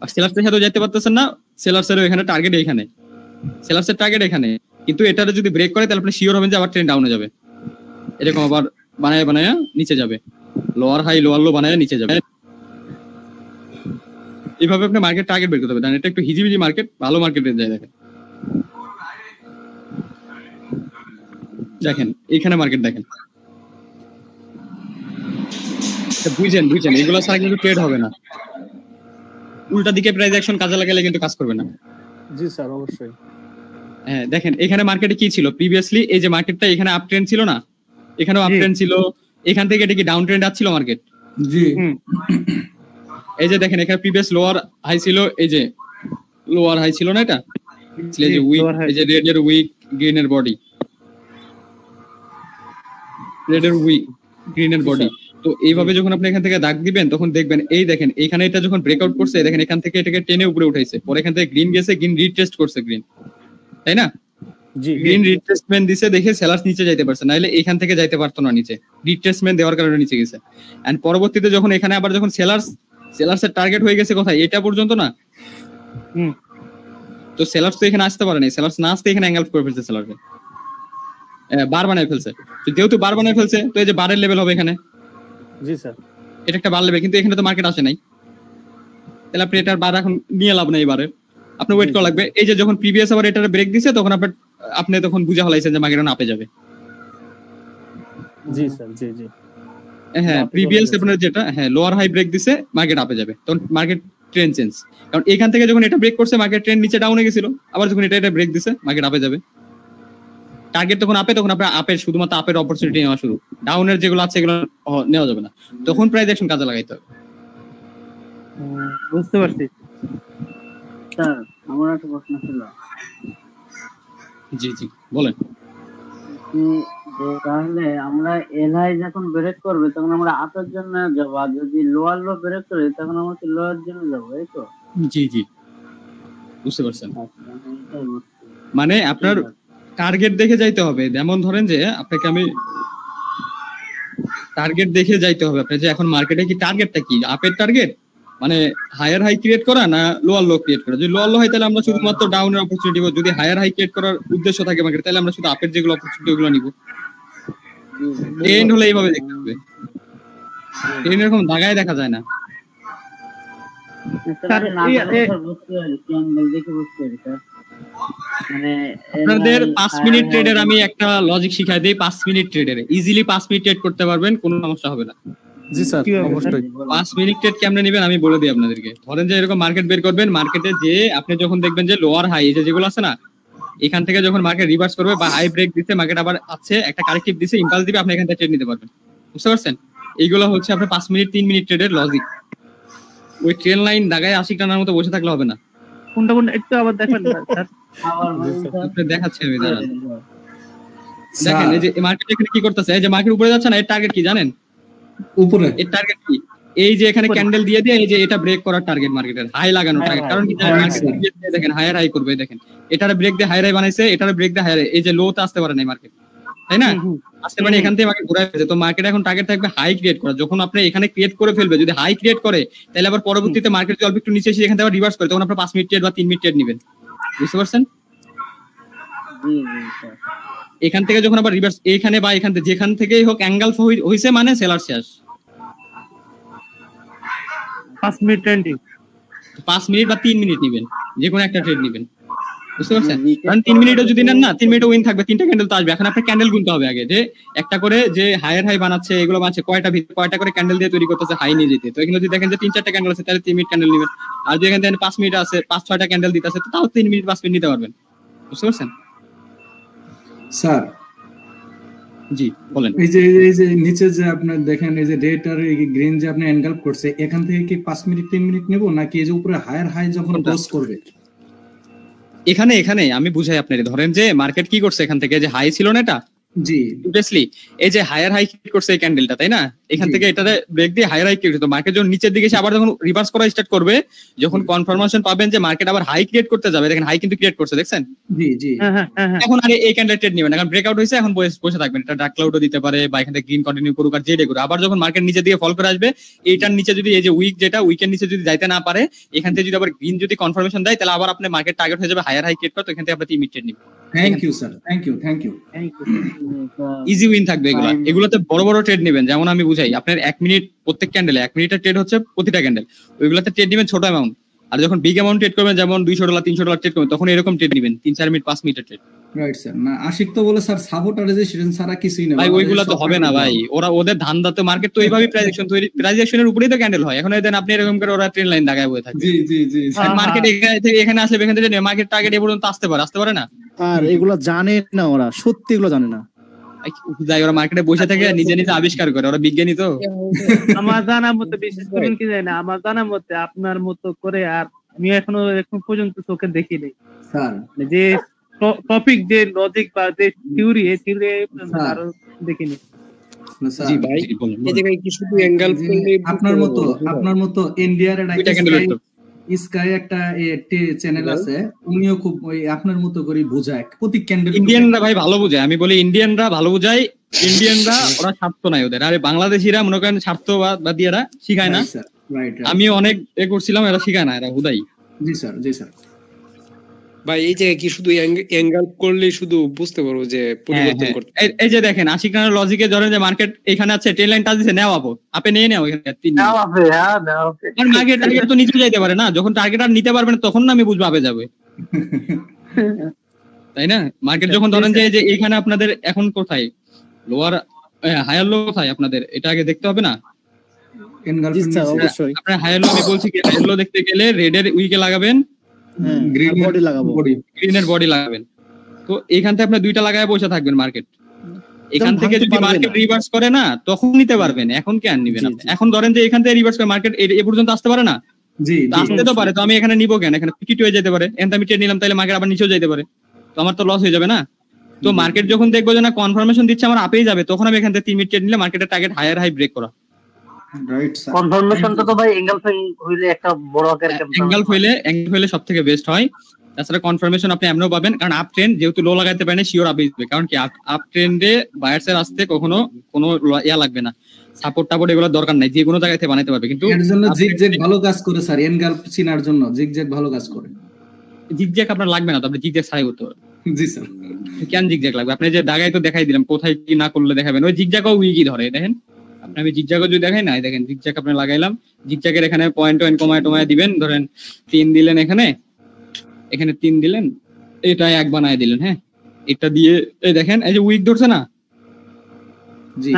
আর সেলার্সের সাথে যাইতে পারতেছেন না, সেলার্সের এখানে টার্গেট এখানে, সেলার্সের টার্গেট এখানে, কিন্তু এটারে যদি ব্রেক করে তাহলে আপনি শিওর হবেন যে আবার ট্রেন্ড ডাউনে যাবে, এরকম আবার বানায় বানায় নিচে যাবে, লোয়ার হাই লোয়ার লো বানায় নিচে যাবে। এইভাবে আপনি মার্কেট টার্গেট বের করতে হবে। এটা একটু হিজিবিজি মার্কেট, ভালো মার্কেটে যায়। দেখেন দেখেন এইখানে মার্কেট দেখেন, বুঝছেন বুঝছেন, এগুলো ছাড়া কিন্তু ট্রেড হবে না। উল্টা দিকে প্রাইস অ্যাকশন কাজে লাগালে কিন্তু কাজ করবে না। জি স্যার, অবশ্যই। হ্যাঁ দেখেন এখানে মার্কেটে কি ছিল প্রিভিয়াসলি, এই যে মার্কেটটা এখানে আপ ট্রেন্ড ছিল না, এখানেও আপ ট্রেন্ড ছিল, এখান থেকে এটা কি ডাউন ট্রেন্ড আসছিল মার্কেট? জি। এই যে দেখেন এখানে প্রিভিয়াস লোয়ার হাই ছিল, এই যে লোয়ার হাই ছিল না, এটা এই যে উইক, এই যে রেড এর উইক, গ্রিন এর বডি, রেড এর উইক, গ্রিন এর বডি। তো এইভাবে যখন আপনি এখান থেকে দাগ দিবেন, তখন দেখবেন এই দেখেন এখানে এটা যখন ব্রেকআউট করছে, দেখেন এখান থেকে এটাকে টেনে উপরে উঠাইছে, পরে এখান থেকে গ্রিন গেছে, গ্রিন রিটেস্ট করছে গ্রিন, তাই না? গ্রিন রিট্রেসমেন্ট দিছে দেখে সেলার্স নিচে যাইতে পারছে, নাইলে এখান থেকে যাইতে পারতো না নিচে, রিট্রেসমেন্ট দেওয়ার কারণে নিচে গেছে। এন্ড পরবর্তীতে যখন এখানে আবার যখন সেলার্সের টার্গেট হয়ে গেছে কোথায়, এটা পর্যন্ত না, তো সেলার্স তো এখানে আসতে পারে না, সেলার্স না আসতে এখানে অ্যাঙ্গেল করে ফেলছে, সেলারকে বার বানায় ফেলছে। তো যেহেতু বার বানায় ফেলছে, তো এই যে বারের লেভেল হবে এখানে। জি স্যার, এটা একটা বার লেভেল, কিন্তু এখানে তো মার্কেট আসে নাই, তাহলে আপনি এটার বার এখন নিয়ে লাভ নাই, এবারে আপনি ওয়েট করা লাগবে। এই যে যখন প্রিভিয়াস আবার এটার ব্রেক দিছে, তখন আপনি তখন বুঝে হলাইছেন যে মার্কেট আপে যাবে। জি স্যার, জি জি। হ্যাঁ প্রিভিয়াস আপনার যেটা, হ্যাঁ লোয়ার হাই ব্রেক দিছে, মার্কেট আপে যাবে, তখন মার্কেট ট্রেন্ড চেঞ্জ। কারণ এখান থেকে যখন এটা ব্রেক করছে, মার্কেট ট্রেন্ড নিচে ডাউনে গেছিল, আবার যখন এটা ব্রেক দিছে, মার্কেট আপে যাবে। টার্গেট তখন আপে, তখন আপনার আপের শুধুমাত্র আপের অপরচুনিটি নেওয়া শুরু, ডাউনের যেগুলো আছে এগুলো নেওয়া যাবে না, তখন প্রাইস অ্যাকশন কাজে লাগাইতে হবে। বুঝতে পারছি স্যার। আমার একটা প্রশ্ন ছিল। জি জি বলেন। তাহলে আমরা এলআই যখন ব্রেক করবে, তখন আমরা আপের জন্য যাবো, আর যদি লোয়ার লো ব্রেক করি, তখন আমরা কি লোয়ার জন্য যাবো, এই তো? জি জি বুঝতে পারছেন। মানে আপনার টার্গেট দেখে যাইতে হবে। যেমন ধরেন যে আপনাকে আমি টার্গেট দেখে যাইতে হবে আপনার, যে এখন মার্কেটে কি টার্গেটটা কি, আপের টার্গেট মানে হায়ার হাই ক্রিয়েট করা না লোয়ার লো ক্রিয়েট করা। যদি লোয়ার লো হয় তাহলে আমরা শুধুমাত্র ডাউনের অপরচুনিটি, যদি হায়ার হাই ক্রিয়েট করার উদ্দেশ্য থাকে মার্কেট, তাহলে আমরা শুধু আপের যেগুলো অপরচুনিটি ওগুলো নিব। ট্রেন্ড হলে এইভাবে দেখতে হবে, ট্রেন্ড এরকম দাগায় দেখা যায় না। আপনাদের 5 মিনিট ট্রেডের আমি একটা লজিক শিখাই দেই। 5 মিনিট ট্রেডের ইজিলি 5 মিনিট ট্রেড করতে পারবেন, কোনো সমস্যা হবে না। জি স্যার, অবশ্যই। 5 মিনিট ট্রেড কেমনে নেবেন আমি বলে দিই আপনাদেরকে। ধরেন যে এরকম মার্কেট বের করবেন, মার্কেটে যে আপনি যখন দেখবেন যে লোয়ার হাই যেগুলো আছে না, এখান থেকে যখন মার্কেট রিভার্স করবে বা হাই ব্রেক দিচ্ছে, মার্কেট আবার আছে একটা কারেক্টিভ দিচ্ছে, ইম্পালস দিবে, আপনি এখান থেকে ট্রেড নিতে পারবেন। বুঝতে পারছেন? এইগুলো হচ্ছে আপনার 5 মিনিট 3 মিনিট ট্রেডের লজিক। ওই ট্রেন লাইন দাগায় 80 টানার মতো বসে থাকলে হবে না। কোনটা কোনটা একটু আবার দেখবেন স্যার। আপনি দেখাচ্ছি আমি, দাঁড়ান। দেখেন এই যে মার্কেট এখানে কি করতেছে, এই যে মার্কেট উপরে যাচ্ছে না, এর টার্গেট কি জানেন? উপরে এর টার্গেট কি? এই যে এখানে ক্যান্ডেল দিয়ে দিয়ে এই যে এটা ব্রেক করার টার্গেট, মার্কেটের হাই লাগানো টার্গেট। কারণ কি দেখেন হায়ার হাই করবে, দেখেন এটারে ব্রেক দিয়ে হায়ার হাই বানাইছে, এটারে ব্রেক দিয়ে হায়ার, এই যে লো তে আসতে পারে না মার্কেট, তাই না? আসতে পারে এখান থেকে মার্কেট ঘুরায় ফেলছে। তো মার্কেট এখন টার্গেট থাকবে হাই ক্রিয়েট করা। যখন আপনি এখানে ক্রিয়েট করে ফেলবে, যদি হাই ক্রিয়েট করে, তাহলে আবার পরবর্তীতে মার্কেট অল্প একটু নিচে এসে এখান থেকে আবার রিভার্স করে, তখন আপনি 5 মিনিট ট্রেড বা 3 মিনিট ট্রেড নেবেন। বুঝতে পারছেন? এখান থেকে যখন আবার রিভার্স এখানে বা এখান থেকে যেখান থেকেই হোক অ্যাঙ্গেল হইছে, মানে সেলার শেষ। 5 মিনিট ট্রেন্ডিং, 5 মিনিট বা 3 মিনিট নেবেন, যে কোনো একটা ট্রেড নেবেন। বুঝতে পারছেন? কারণ 3 মিনিটও যদি নেন না, 3 মিনিটও উইন থাকবে, 3টা ক্যান্ডেল তো আসবে। এখন আপনার ক্যান্ডেল গুনতে হবে আগে, যে একটা করে যে হায়ার হাই বানাচ্ছে এগুলো বানাচ্ছে কয়টা করে ক্যান্ডেল দিয়ে তৈরি করতেছে হাই নিয়ে যেতে। তো এখানে যদি দেখেন যে 3-4টা ক্যান্ডেল আছে, তাহলে 3 মিনিট ক্যান্ডেল নেবেন। আর যদি এখানে দেখেন 5 মিনিট আছে, 5-6টা ক্যান্ডেল দিতেছে, তো তাও 3 মিনিট 5 মিনিট নিতে পারবেন। বুঝতে পারছেন? স্যার জি বলেন। এই যে নিচে যে আপনার দেখেন এই যে রেড আর গ্রিন যে আপনি এনগালপ করছে, এখান থেকে কি 5 মিনিট 3 মিনিট নেব নাকি এই যে উপরে হায়ার হাই যখন ক্লোজ করবে? এখানে আমি বুঝাই আপনার, ধরেন যে মার্কেট কি করছে, এখান থেকে যে হাই ছিল না এটা, জি অবভিয়াসলি এই যে হায়ার হাই ক্রিয়েট করছে এই ক্যান্ডেলটা, তাই না? এখান থেকে এটাতে ব্রেক দিয়ে হায়ার হাই ক্রিয়েট করতে, মার্কেট যখন নিচের দিকে এসে আবার যখন রিভার্স করা স্টার্ট করবে, যখন কনফার্মেশন পাবেন যে মার্কেট আবার হাই ক্রিয়েট করতে যাবে, দেখেন হাই কিন্তু ক্রিয়েট করছে, দেখছেন? জি জি। এখন আরে এই ক্যান্ডেল ট্রেড নেবেন, এখন ব্রেকআউট হয়েছে, এখন বসে থাকবেন, এটা ডার্ক ক্লাউডও দিতে পারে বা এখান থেকে গ্রিন কন্টিনিউ করুক আর যেটা করুক, আবার যখন মার্কেট নিচে দিয়ে ফল করে আসবে, এইটার নিচে যদি এই যে উইক যেটা উইকের নিচে যদি যাইতে না পারে, এখান থেকে যদি আবার গ্রিন যদি কনফার্মেশন দেয়, তাহলে আবার আপনার মার্কেট টার্গেট হয়ে যাবে হায়ার হাই ক্রিয়েট করতে, এখান থেকে আপনি ইমিডিয়েট নেবেন। Thank you sir, thank you. Easy win থাকবে এগুলোতে বড় বড় ট্রেড নেবেন, যেমন আমি বুঝাই, আপনার 1 মিনিট প্রত্যেক ক্যান্ডেলে 1 মিনিটের ট্রেড হচ্ছে প্রতিটা ক্যান্ডেল, ওইগুলোতে ট্রেড নেবেন ছোট অ্যামাউন্ট। আর যখন বিগ অ্যামাউন্ট ট্রেড করবেন, যেমন $200 $300 ট্রেড করবেন, তখন এরকম ট্রেড নেবেন 3-4 মিনিট 5 মিনিটের ট্রেড। Right sir. না আশিক তো বলে স্যার সাপোর্ট আর রেজিস্ট্যান্স ছাড়া কিছুই না ভাই, ওইগুলো তো হবে না ভাই, ওদের ধান্দাতে মার্কেট তো এইভাবেই প্রাইজেকশনের উপরেই তো ক্যান্ডেল হয়। এখন দেন আপনি এরকম করে ওরা ট্রেন লাইন দাগায় বসে থাকে। জি জি জি। মার্কেট এখানে আসলে এখান থেকে মার্কেট টার্গেট এ পর্যন্ত আসতে পারে না। আর এগুলো জানে না ওরা, সত্যি এগুলো জানে না। যাই, ওরা মার্কেটে বসে থেকে নিজে নিজে আবিষ্কার করে, ওরা বিজ্ঞানী তো। আমার জানার মতে, বিশেষ করে কি জানি না, আমার জানার মতে আপনার মতো করে আর আমি এখন পর্যন্ত চোখে দেখিনি স্যার যে টপিক, যে লজিক বা যে থিওরি, এই থিওরি আরো দেখিনি। জি ভাই, এই জায়গায় কি শুধু অ্যাঙ্গেল করলে আপনার মতো ইন্ডিয়ার স্কাই একটা চ্যানেল আছে, উনিও খুব ওই আপনার মতো করে বোঝায় প্রতি ক্যান্ডেল। ইন্ডিয়ানরা ভাই ভালো বোঝায়, আমি বলি ইন্ডিয়ানরা ভালো বোঝায়। ইন্ডিয়ানরা ওরা স্বার্থ নাই ওদের, আরে বাংলাদেশিরা মনে করেন স্বার্থ বা দিয়ে এরা শিখায় না। আমি অনেক করছিলাম, এরা শিখায় না, এরা হুদাই। জি স্যার, জি স্যার। ভাই এই জায়গায় কি শুধু অ্যাঙ্গেল করলে শুধু বুঝতে পারবো যে পরিবর্তন করতে? এই যে দেখেন আশিক রানার লজিকে ধরেন যে মার্কেট এখানে আছে, ট্রেন লাইন টাচ দিছে, নেও আপে নিয়ে নাও এখানে 3 আর মার্কেট টার্গেট তো নিচে যাইতে পারে না, যখন টার্গেট আর নিতে পারবে না তখন না আমি বুঝবো আপে যাবে, তাই না? মার্কেট যখন ধরেন যে এখানে আপনাদের এখন কোথায় লোয়ার হায়ার লো কোথায় আপনাদের, এটা আগে দেখতে হবে না? আপনার হায়ার লো, আমি বলছি কি হায়ার লো দেখতে গেলে রেডের উইকে লাগাবেন, গ্রিনের বডি লাগাবেন। তো এখান থেকে আপনি দুইটা লাগায় বসে থাকবেন মার্কেট। এখান থেকে যদি মার্কেট রিভার্স করে না তখন নিতে পারবেন, এখন কি আর নিবেন আপনি? এখন ধরেন যে এখান থেকে রিভার্স করে মার্কেট এ পর্যন্ত আসতে পারে না, আসতে তো পারে, তো আমি এখানে নিবো কেন? এখানে 52 হয়ে যেতে পারে, এখানে আমি ট্রেড নিলাম, তাহলে মার্কেট আবার নিচেও যেতে পারে, তো আমার তো লস হয়ে যাবে না? তো মার্কেট যখন দেখবো যে না কনফার্মেশন দিচ্ছে আমার আপেই যাবে, তখন আমি এখান থেকে 3 মিনিট ট্রেড নিলে মার্কেটের টার্গেট হায়ার হাই ব্রেক করা। কনফার্মেশনটা তো ভাই এঙ্গেল হইলে একটা বড় আকারের অ্যাঙ্গেল হইলে সবথেকে বেস্ট হয়। তাছাড়া কনফার্মেশন আপনি এমনও পাবেন, কারণ আপ ট্রেন্ড যেহেতু লো লাগাইতে পারেন শিওর আপে আসবে, কারণ কি আপ ট্রেন্ডে বায়ার্স এর আসতে কখনো কোনো ইয়া লাগবে না, সাপোর্ট টাপোর্ট এগুলো দরকার নাই, যে কোনো জায়গা থেকে বানাইতে পারবে। কিন্তু এর জন্য জিগজ্যাগ ভালো কাজ করে স্যার, এনগাল চিনার জন্য জিগজ্যাগ ভালো কাজ করে। জিগজ্যাগ আপনার লাগবে না, তো আপনি জিগজ্যাগ ছাড়াই করতে পারবেন। জি স্যার। কেন জিগজ্যাগ লাগবে? আপনি যে দাগায় তো দেখাই দিলাম, কোথায় কি না করলে দেখাবেন, ওই জিগজ্যাগও উইকই ধরে। দেখেন আপনি, আমি জিগজ্যাগও যদি দেখাই না, দেখেন জিগজ্যাগ আপনি লাগাইলাম, জিগজ্যাগের এখানে পয়েন্ট কমায় দিবেন, ধরেন 3 দিলেন, এখানে 3 দিলেন, এটা 1 বানায় দিলেন, হ্যাঁ এটা দিয়ে এই দেখেন এই যে উইক ধরছে না, জি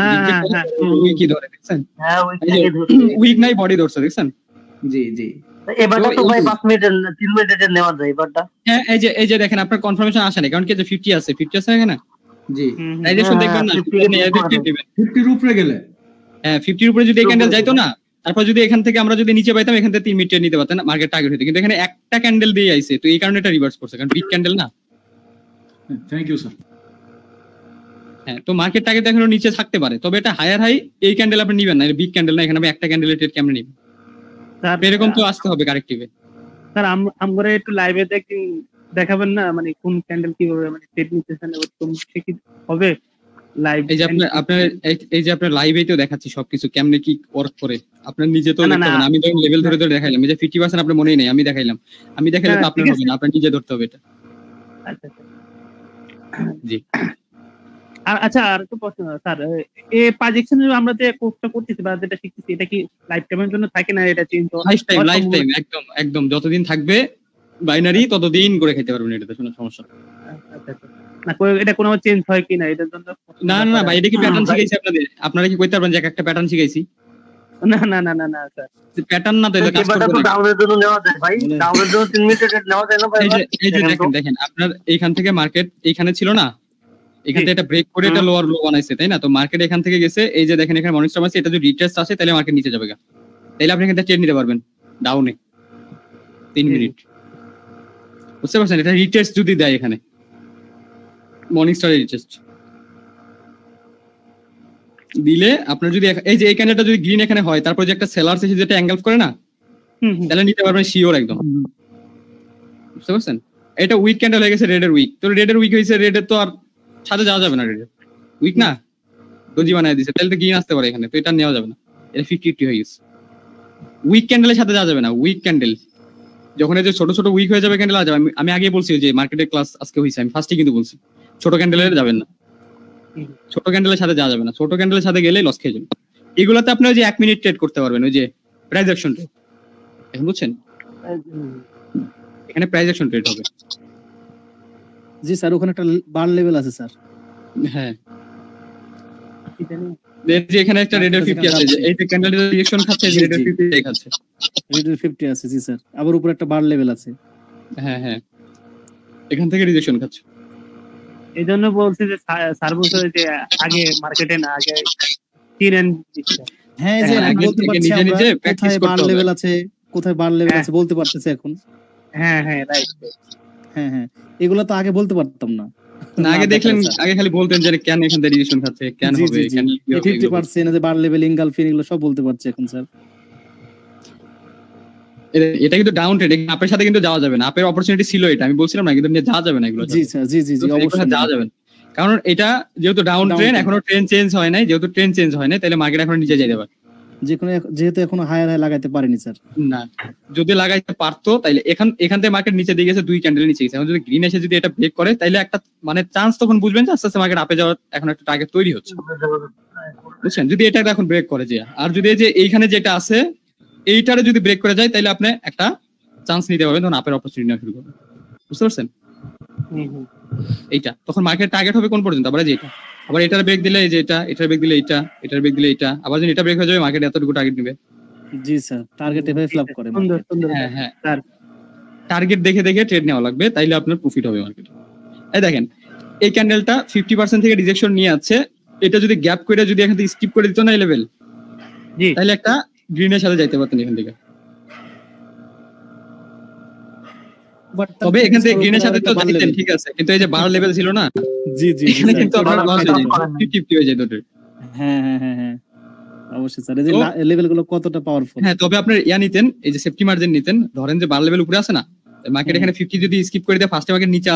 উইকই ধরে, দেখছেন? হ্যাঁ উইক নাই, বডি ধরছে, দেখছেন? জি জি। এবারটা তো ভাই 5 মিনিট 3 মিনিটে নেওয়া যায় এবারটা। হ্যাঁ এই যে দেখেন আপনার কনফার্মেশন আসে না, কারণ কি যে 50 আছে এখানে। জি রাইজেশন দেখবেন না, 50 উপরে গেলে, হ্যাঁ 50 উপরে যদি এই ক্যান্ডেল যাইতো না, তারপর যদি এখান থেকে আমরা যদি নিচে পাইতাম, এখান থেকে 3 মিনিট নিতে পারতেন, মার্কেট টার্গেট হইতো। কিন্তু এখানে একটা ক্যান্ডেল দিয়ে আইছে, তো এই কারণে এটা রিভার্স করছে, কারণ বিগ ক্যান্ডেল না। Thank you sir. হ্যাঁ, তো মার্কেট টার্গেট এখনো নিচে থাকতে পারে, তবে এটা হায়ার হাই, এই ক্যান্ডেল আপনি নিবেন না, বিগ ক্যান্ডেল না, এখানে একটা ক্যান্ডেলের ট্রেড কেমনে নিবেন? এরকম তো আসতে হবে কারেক্টিভে। স্যার আমরা একটু লাইভে দেখাবেন না, মানে কোন ক্যান্ডেল কিভাবে মানে ট্রেড নিতেছেন, এরকম কি হবে লাইভ? এই যে আপনার এই যে আপনার লাইভেই তো দেখাচ্ছি সবকিছু কেমনে কি ওয়ার্ক করে, আপনার নিজে তো দেখতে হবে না। আমি তো লেভেল ধরে দেখাইলাম, এই যে 50% আপনার মনেই নেই, আমি দেখাইলে তো আপনার হবে না, আপনার নিজে ধরতে হবে এটা। আচ্ছা জি। আচ্ছা, আর একটু প্রশ্ন স্যার, এই প্রজেকশন আমরা যে কোর্সটা করতেছি বা যেটা শিখতেছি, এটা কি লাইফ টাইমের জন্য থাকে না? এটা চেঞ্জ হয় লাইফ টাইম, একদম যতদিন থাকবে বাইনারি ততদিন করে খেতে পারবেন, এটাতে কোনো সমস্যা না। এটা কোনো চেঞ্জ হয় কি না এটার জন্য? না ভাই, এটা কি প্যাটার্ন শিখাইছি আপনাদের? আপনারা কি কইতে পারবেন যে একটা প্যাটার্ন শিখাইছি? না স্যার, প্যাটার্ন না, তাহলে কাজ করবে না। ডাউনের জন্য নেওয়া যায় ভাই, ডাউনের জন্য 3 মিনিট নেওয়া যায় না ভাই? এই যে দেখেন আপনার এইখান থেকে মার্কেট এইখানে ছিল না, এখান থেকে এটা ব্রেক করে এটা লোয়ার লো বানাইছে, তাই না? তো মার্কেট এখান থেকে গেছে, এই যে দেখেন এখানে মর্নিং স্টার আছে, এটা যদি রিট্রেস আসে তাহলে মার্কেট নিচে যাবে, তাহলে আপনি এখান থেকে ট্রেড নিতে পারবেন ডাউনে 3 মিনিট, বুঝতে পারছেন? এটা রিট্রেস যদি দেয় এখানে মর্নিং স্টারে রিট্রেস দিলে আপনার যদি এই যে এই ক্যান্ডেলটা যদি গ্রিন এখানে হয়, তারপর যে একটা সেলার এসে যেটা অ্যাঙ্গেল করে না, তাহলে নিতে পারবেন শিওর একদম, বুঝতে পারছেন? এটা উইক ক্যান্ডেল হয়ে গেছে রেডের উইক, তো রেডের উইক হয়েছে, রেডের তো আর সাথে যাওয়া যাবে না, রেডের উইক না ডোজি বানায় দিছে, তাহলে তো গ্রিন আসতে পারে এখানে, তো এটা নেওয়া যাবে না, এটা 50-50 হয়ে গেছে। উইক ক্যান্ডেলের সাথে যাওয়া যাবে না, উইক ক্যান্ডেল যখন এই যে ছোট ছোট উইক হয়ে যাবে ক্যান্ডেল যাবে, আমি আগে বলছি যে মার্কেটের ক্লাস আজকে হয়েছে, আমি ফার্স্টে কিন্তু বলছি ছোট ক্যান্ডেলের যাবেন না, ছোট ক্যান্ডেলের সাথে যাওয়া যাবে না, ছোট ক্যান্ডেলের সাথে গেলে লস খেয়ে যাবেন। এগুলোতে আপনি ওই যে 1 মিনিট ট্রেড করতে পারবেন, ওই যে প্রাইস অ্যাকশন ট্রেড, এখন বুঝছেন? এখানে প্রাইস অ্যাকশন ট্রেড হবে। জি স্যার, ওখানে একটা বার লেভেল আছে স্যার। হ্যাঁ, যে এখানে একটা রেডের 50 আছে, এই যে ক্যান্ডেলটা রিঅ্যাকশন খাচ্ছে, যে রেডের 50 খাচ্ছে, রেডের 50 আছে। জি স্যার, আবার উপরে একটা বার লেভেল আছে। হ্যাঁ হ্যাঁ, এখান থেকে রিজেকশন খাচ্ছে। এই জন্য বলছি যে স্যার বলছে যে আগে মার্কেটে না, আগে কিনেন। হ্যাঁ, যে বলতে পারছি আমরা কোথায় বার লেভেল আছে, কোথায় বার লেভেল আছে বলতে পারতেছে এখন। হ্যাঁ হ্যাঁ, রাইট। হ্যাঁ হ্যাঁ, এগুলো তো আগে বলতে পারতাম না। না, আগে দেখলেন, আগে খালি বলতেন যে কেন এখান থেকে রিজেকশন খাচ্ছে, কেন হবে, কেন 50% যে বার লেভেল ইনগালফিন এগুলো সব বলতে পারছে এখন স্যার। এটা কিন্তু ডাউন ট্রেড, আপনার সাথে কিন্তু যাওয়া যাবে না, আপনার অপরচুনিটি ছিল এটা, আমি বলছিলাম না কিন্তু যাওয়া যাবে না এগুলো। জি স্যার, জি জি জি, অবশ্যই যাওয়া যাবে না, কারণ এটা যেহেতু ডাউন ট্রেন্ড, এখনো ট্রেন্ড চেঞ্জ হয় নাই, যেহেতু ট্রেন্ড চেঞ্জ হয় নাই, তাহলে মার্কেট এখনো নিচে যাইতে পারে, যেহেতু এখনো হায়ার হাই লাগাইতে পারেনি স্যার। না, যদি লাগাইতে পারতো তাহলে এখান থেকে মার্কেট নিচে দিয়ে গেছে, 2 ক্যান্ডেলের নিচে গেছে, এখন যদি গ্রিন এসে যদি এটা ব্রেক করে তাহলে একটা মানে চান্স তখন বুঝবেন যে আস্তে আস্তে মার্কেট আপে যাওয়ার এখন একটা টার্গেট তৈরি হচ্ছে, বুঝছেন? যদি এটা এখন ব্রেক করে যায়, আর যদি এই যে এইখানে যেটা আছে এইটারে যদি ব্রেক করে যায়, তাহলে আপনি একটা চান্স নিতে পারবেন, তখন আপের অপরচুনিটি নেওয়া শুরু করবেন, বুঝতে পারছেন? এইটা তখন মার্কেট টার্গেট হবে কোন পর্যন্ত, আবার যে এটা, আবার এটার ব্রেক দিলে এই যে এটা, এটার ব্রেক দিলে এটা, এটার ব্রেক দিলে এটা, আবার যদি এটা ব্রেক হয়ে যাবে মার্কেট এতটুকু টার্গেট নেবে। জি স্যার, টার্গেট এভাবে ফ্ল্যাপ করে। হ্যাঁ হ্যাঁ, স্যার টার্গেট দেখে দেখে ট্রেড নেওয়া লাগবে, তাইলে আপনার প্রফিট হবে মার্কেটে। এই দেখেন এই ক্যান্ডেলটা 50% থেকে রিজেকশন নিয়ে আছে, এটা যদি গ্যাপ করে যদি এখান থেকে স্কিপ করে দিত না এই লেভেল, তাহলে একটা গ্রিনের সাথে যাইতে পারতেন এখান থেকে। তবে এখান থেকে গ্রিনের সাথে তো যাইতেন, ঠিক আছে, কিন্তু এই যে বার লেভেল ছিল না, জি জি, এখানে কিন্তু আপনার লস হয়ে যায়, 50-50 হয়ে যায় দুটো। হ্যাঁ হ্যাঁ হ্যাঁ হ্যাঁ, অবশ্যই স্যার, এই যে লেভেলগুলো কতটা পাওয়ারফুল। হ্যাঁ, তবে আপনি নিতেন, এই যে সেফটি মার্জিন নিতেন, ধরেন যে বার লেভেল উপরে আছে না, মার্কেট এখানে 50 যদি স্কিপ করে দিয়ে ফার্স্টে মার্কেট নিচে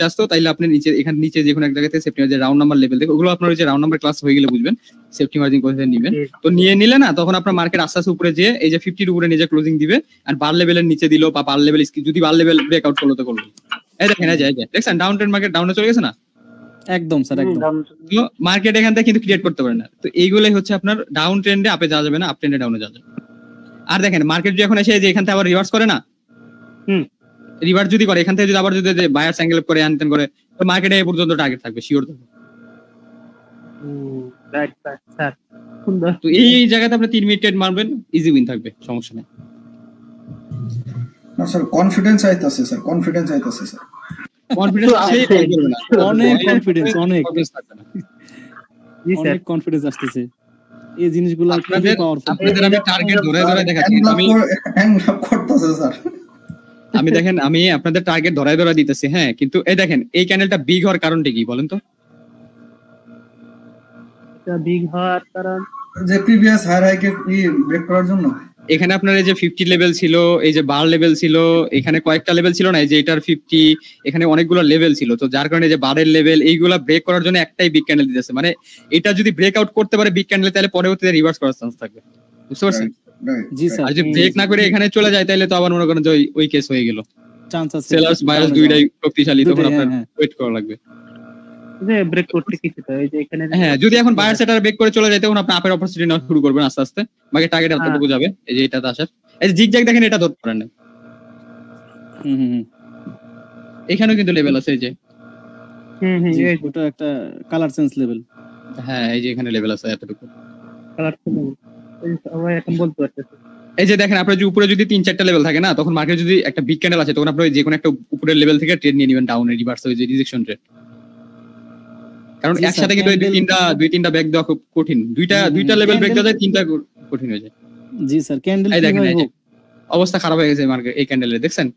আসতো, তাইলে আপনি নিচে এখানে নিচে যে কোনো এক জায়গাতে safety margin round number level দেখে, ওগুলো আপনার ওই যে রাউন্ড নাম্বার ক্লাস হয়ে গেলে বুঝবেন সেফটি মার্জিন কোথায় নেবেন। তো নিলে না, তখন আপনার মার্কেট আস্তে আস্তে উপরে যে এই যে 50-র উপরে নিজে ক্লোজিং দিবে, আর বার লেভেলের নিচে দিল বা বার লেভেল যদি বার লেভেল ব্রেকআউট করলো তো করলো। এই দেখেন এই যে দেখছেন ডাউন ট্রেন্ড, মার্কেট ডাউনে চলে গেছে না, একদম স্যার একদম। তো মার্কেট এখান থেকে কিন্তু ক্রিয়েট করতে পারে না। তো এইগুলাই হচ্ছে আপনার ডাউন ট্রেন্ডে আপে যাওয়া যাবে না, আপ ট্রেন্ডে ডাউনে যাওয়া যাবে। আর দেখেন মার্কেট যদি এখন এসে যে এখান থেকে আবার রিভার্স করে না, রিভার্স যদি করে এখান থেকে যদি আবার যদি বায়ার্স অ্যাঙ্গেল করে আনতেন করে, তো মার্কেটে এই পর্যন্ত টার্গেট থাকবে শিওর থাকবে। তো এই জায়গাতে আপনি 3 মিনিট ট্রেড মারবেন, ইজি উইন থাকবে, সমস্যা নেই। না স্যার, কনফিডেন্স আইতাছে স্যার, কনফিডেন্স আইতাছে স্যার, কনফিডেন্স আছে, অনেক কনফিডেন্স, অনেক কনফিডেন্স আসতেছে। এই জিনিসগুলো আপনাদের আমি টার্গেট ধরে ধরে দেখাচ্ছি, আমি করতেছে স্যার, আমি দেখেন আমি আপনাদের টার্গেট ধরায় ধরা দিতেছি। হ্যাঁ, কিন্তু এই দেখেন এই ক্যান্ডেলটা বিগ হওয়ার কারণটা কি বলেন তো? এটা বিগ হওয়ার কারণ যে প্রিভিয়াস হায়ার হাইকে ব্রেক করার জন্য এখানে আপনার এই যে 50 লেভেল ছিল, এই যে বার লেভেল ছিল, এখানে কয়েকটা লেভেল ছিল না, এই যে এটার 50, এখানে অনেকগুলো লেভেল ছিল, তো যার কারণে যে বারের লেভেল এইগুলা ব্রেক করার জন্য একটাই বিগ ক্যান্ডেল দিতেছে। মানে এটা যদি ব্রেক আউট করতে পারে বিগ ক্যান্ডেল, তাহলে পরবর্তীতে রিভার্স করার চান্স থাকবে, বুঝতে পারছেন? জি স্যার, আর যদি ব্রেক না করে এখানে চলে যায়, তাহলে তো আবার মনে করেন যে ওই কেস হয়ে গেল, চান্স আছে সেলার্স বায়ার্স দুইটাই শক্তিশালী, তখন আপনার ওয়েট করা লাগবে। যে ব্রেক করতে কিছু তো এই যে এখানে, হ্যাঁ, যদি এখন বায়ার সেটার ব্রেক করে চলে যায়, তখন আপনি আপের অপরচুনিটি নেওয়া শুরু করবেন আস্তে আস্তে, বাকি টার্গেট এতটুকু যাবে। এই যে এটাতে আসার, এই যে জিগজ্যাগ দেখেন, এটা ধরতে পারেন না, এখানেও কিন্তু লেভেল আছে, এই যে ওটা একটা কালার সেন্স লেভেল। হ্যাঁ, এই যে এখানে লেভেল আছে এতটুকু কালার সেন্স, সবাই এখন বলতে পারতেছে। এই যে দেখেন আপনার যে উপরে যদি 3-4টা লেভেল থাকে না, তখন মার্কেট যদি একটা বিগ ক্যান্ডেল আছে, তখন আপনি যে কোনো একটা উপরের লেভেল থেকে ট্রেড নিয়ে নেবেন ডাউনে রিভার্স, ওই যে রিজেকশন ট্রেড। কারণ জি স্যার, একসাথে কিন্তু এই candle- দুই তিনটা ব্রেক দেওয়া খুব কঠিন, দুইটা লেভেল ব্রেক দেওয়া যায়, তিনটা কঠিন হয়ে যায়। জি স্যার, ক্যান্ডেল এই দেখেন, কিভাবে এই যে হোক? অবস্থা খারাপ হয়ে গেছে মার্কেট এই ক্যান্ডেলের, দেখছেন?